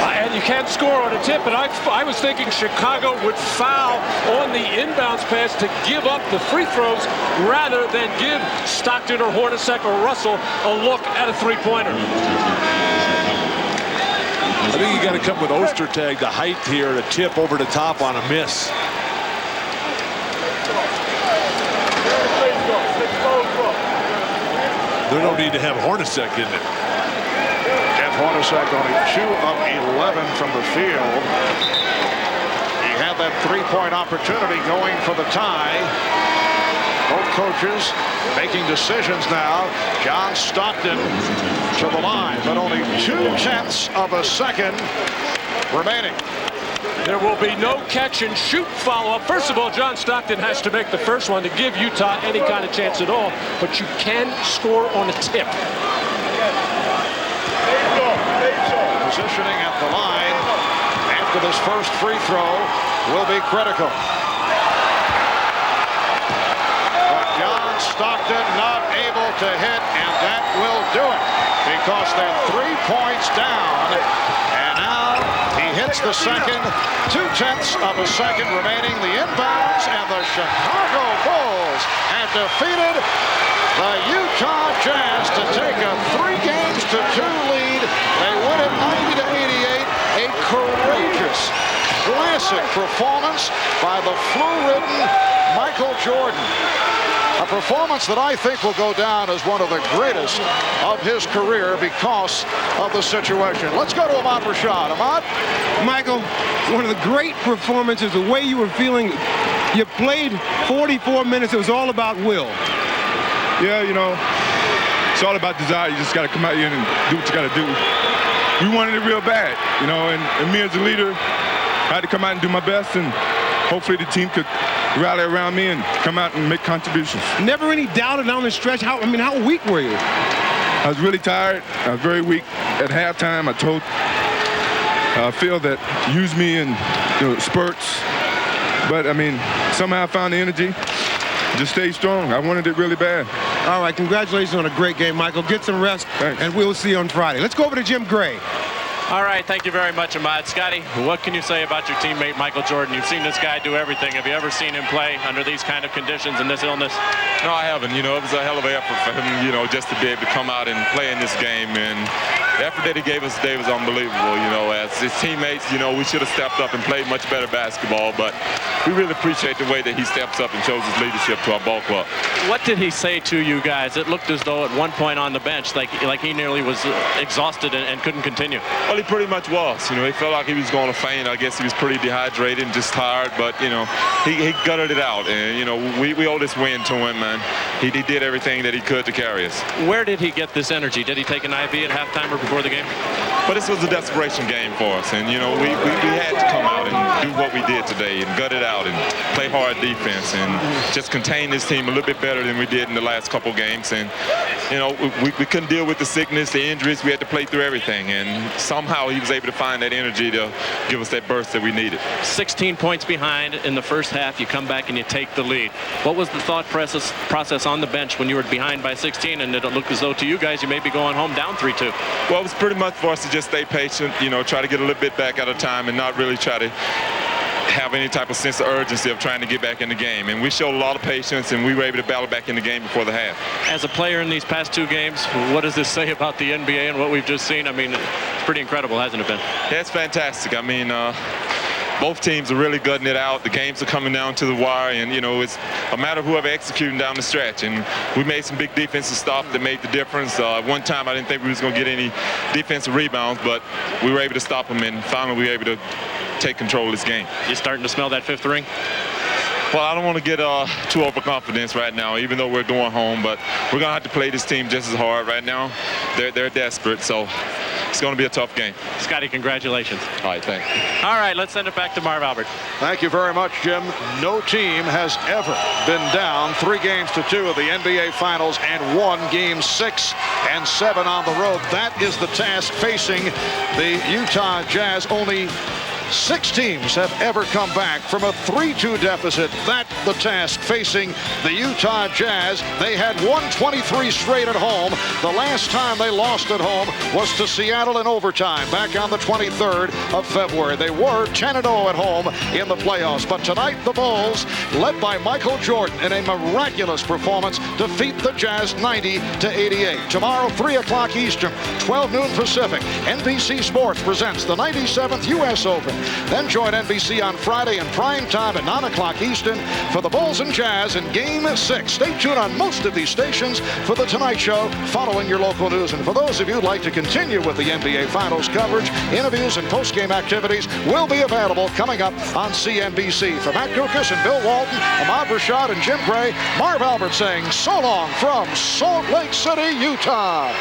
And you can't score on a tip, and I was thinking Chicago would foul on the inbounds pass to give up the free throws rather than give Stockton or Hornacek or Russell a look at a three-pointer. I think you got to come with Ostertag, the height here, to tip over the top on a miss. There's no need to have Hornacek in there. Hornacek only 2 of 11 from the field. He had that three-point opportunity going for the tie. Both coaches making decisions now. John Stockton to the line, but only 0.2 of a second remaining. There will be no catch and shoot follow-up. First of all, John Stockton has to make the first one to give Utah any kind of chance at all, but you can score on a tip. positioning at the line after this first free throw will be critical. But John Stockton not able to hit, and that will do it because they're 3 points down. And now he hits the second, 0.2 of a second remaining. The inbounds, and the Chicago Bulls have defeated the Utah Jazz to take a 3-2 lead. They win it 90-88. A courageous, classic performance by the flu-ridden Michael Jordan. A performance that I think will go down as one of the greatest of his career because of the situation. Let's go to Ahmad Rashad. Ahmad? Michael, one of the great performances, the way you were feeling. You played 44 minutes. It was all about will. Yeah, you know, it's all about desire. You just got to come out here and do what you got to do. We wanted it real bad, you know, and me as a leader, I had to come out and do my best, and hopefully the team could rally around me and come out and make contributions. Never any doubt down the stretch. How weak were you? I was really tired. I was very weak. At halftime, I told Phil that use me in spurts. But, I mean, somehow I found the energy. Just stay strong. I wanted it really bad. All right, congratulations on a great game, Michael. Get some rest, and we'll see you on Friday. Let's go over to Jim Gray. All right, thank you very much, Ahmad. Scotty, what can you say about your teammate, Michael Jordan? You've seen this guy do everything. Have you ever seen him play under these kind of conditions and this illness? No, I haven't. You know, it was a hell of an effort for him, you know, just to be able to come out and play in this game. And the effort that he gave us today was unbelievable. You know, as his teammates, you know, we should have stepped up and played much better basketball. But we really appreciate the way that he steps up and shows his leadership to our ball club. What did he say to you guys? It looked as though at one point on the bench, like he nearly was exhausted and couldn't continue. Well, he pretty much was. You know, he felt like he was going to faint. I guess he was pretty dehydrated and just tired. But, you know, he gutted it out. And, you know, we owe this win to him, man. He did everything that he could to carry us. Where did he get this energy? Did he take an IV at halftime or before the game? But this was a desperation game for us. And, you know, we had to come out and do what we did today and gut it out and play hard defense and just contain this team a little bit better than we did in the last couple games. And, you know, we couldn't deal with the sickness, the injuries. We had to play through everything. And somehow he was able to find that energy to give us that burst that we needed. 16 points behind in the first half. You come back and you take the lead. What was the thought process on the bench when you were behind by 16 and it looked as though to you guys you may be going home down 3-2? Well, it was pretty much for us to just stay patient, you know, try to get a little bit back at a time and not really try to have any type of sense of urgency of trying to get back in the game. And we showed a lot of patience, and we were able to battle back in the game before the half. As a player in these past 2 games, what does this say about the NBA and what we've just seen? I mean, it's pretty incredible, hasn't it been? Yeah, it's fantastic. I mean, both teams are really gutting it out. The games are coming down to the wire, and, you know, it's a matter of whoever executing down the stretch. And we made some big defensive stuff that made the difference. At one time, I didn't think we was going to get any defensive rebounds, but we were able to stop them, and finally we were able to take control of this game. You starting to smell that 5th ring? Well, I don't want to get too overconfident right now, even though we're going home, but we're going to have to play this team just as hard right now. They're desperate, so it's going to be a tough game. Scotty, congratulations. All right, thanks. All right, let's send it back to Marv Albert. Thank you very much, Jim. No team has ever been down 3-2 of the NBA Finals and won games 6 and 7 on the road. That is the task facing the Utah Jazz. Only 6 teams have ever come back from a 3-2 deficit. That's the task facing the Utah Jazz. They had 123 straight at home. The last time they lost at home was to Seattle in overtime back on the 23rd of February. They were 10-0 at home in the playoffs. But tonight, the Bulls, led by Michael Jordan in a miraculous performance, defeat the Jazz 90-88. Tomorrow, 3 o'clock Eastern, 12 noon Pacific, NBC Sports presents the 97th U.S. Open. Then join NBC on Friday in prime time at 9 o'clock Eastern for the Bulls and Jazz in Game 6. Stay tuned on most of these stations for The Tonight Show following your local news. And for those of you who'd like to continue with the NBA Finals coverage, interviews and post-game activities will be available coming up on CNBC. For Matt Dukas and Bill Walton, Ahmad Rashad and Jim Gray, Marv Albert saying so long from Salt Lake City, Utah.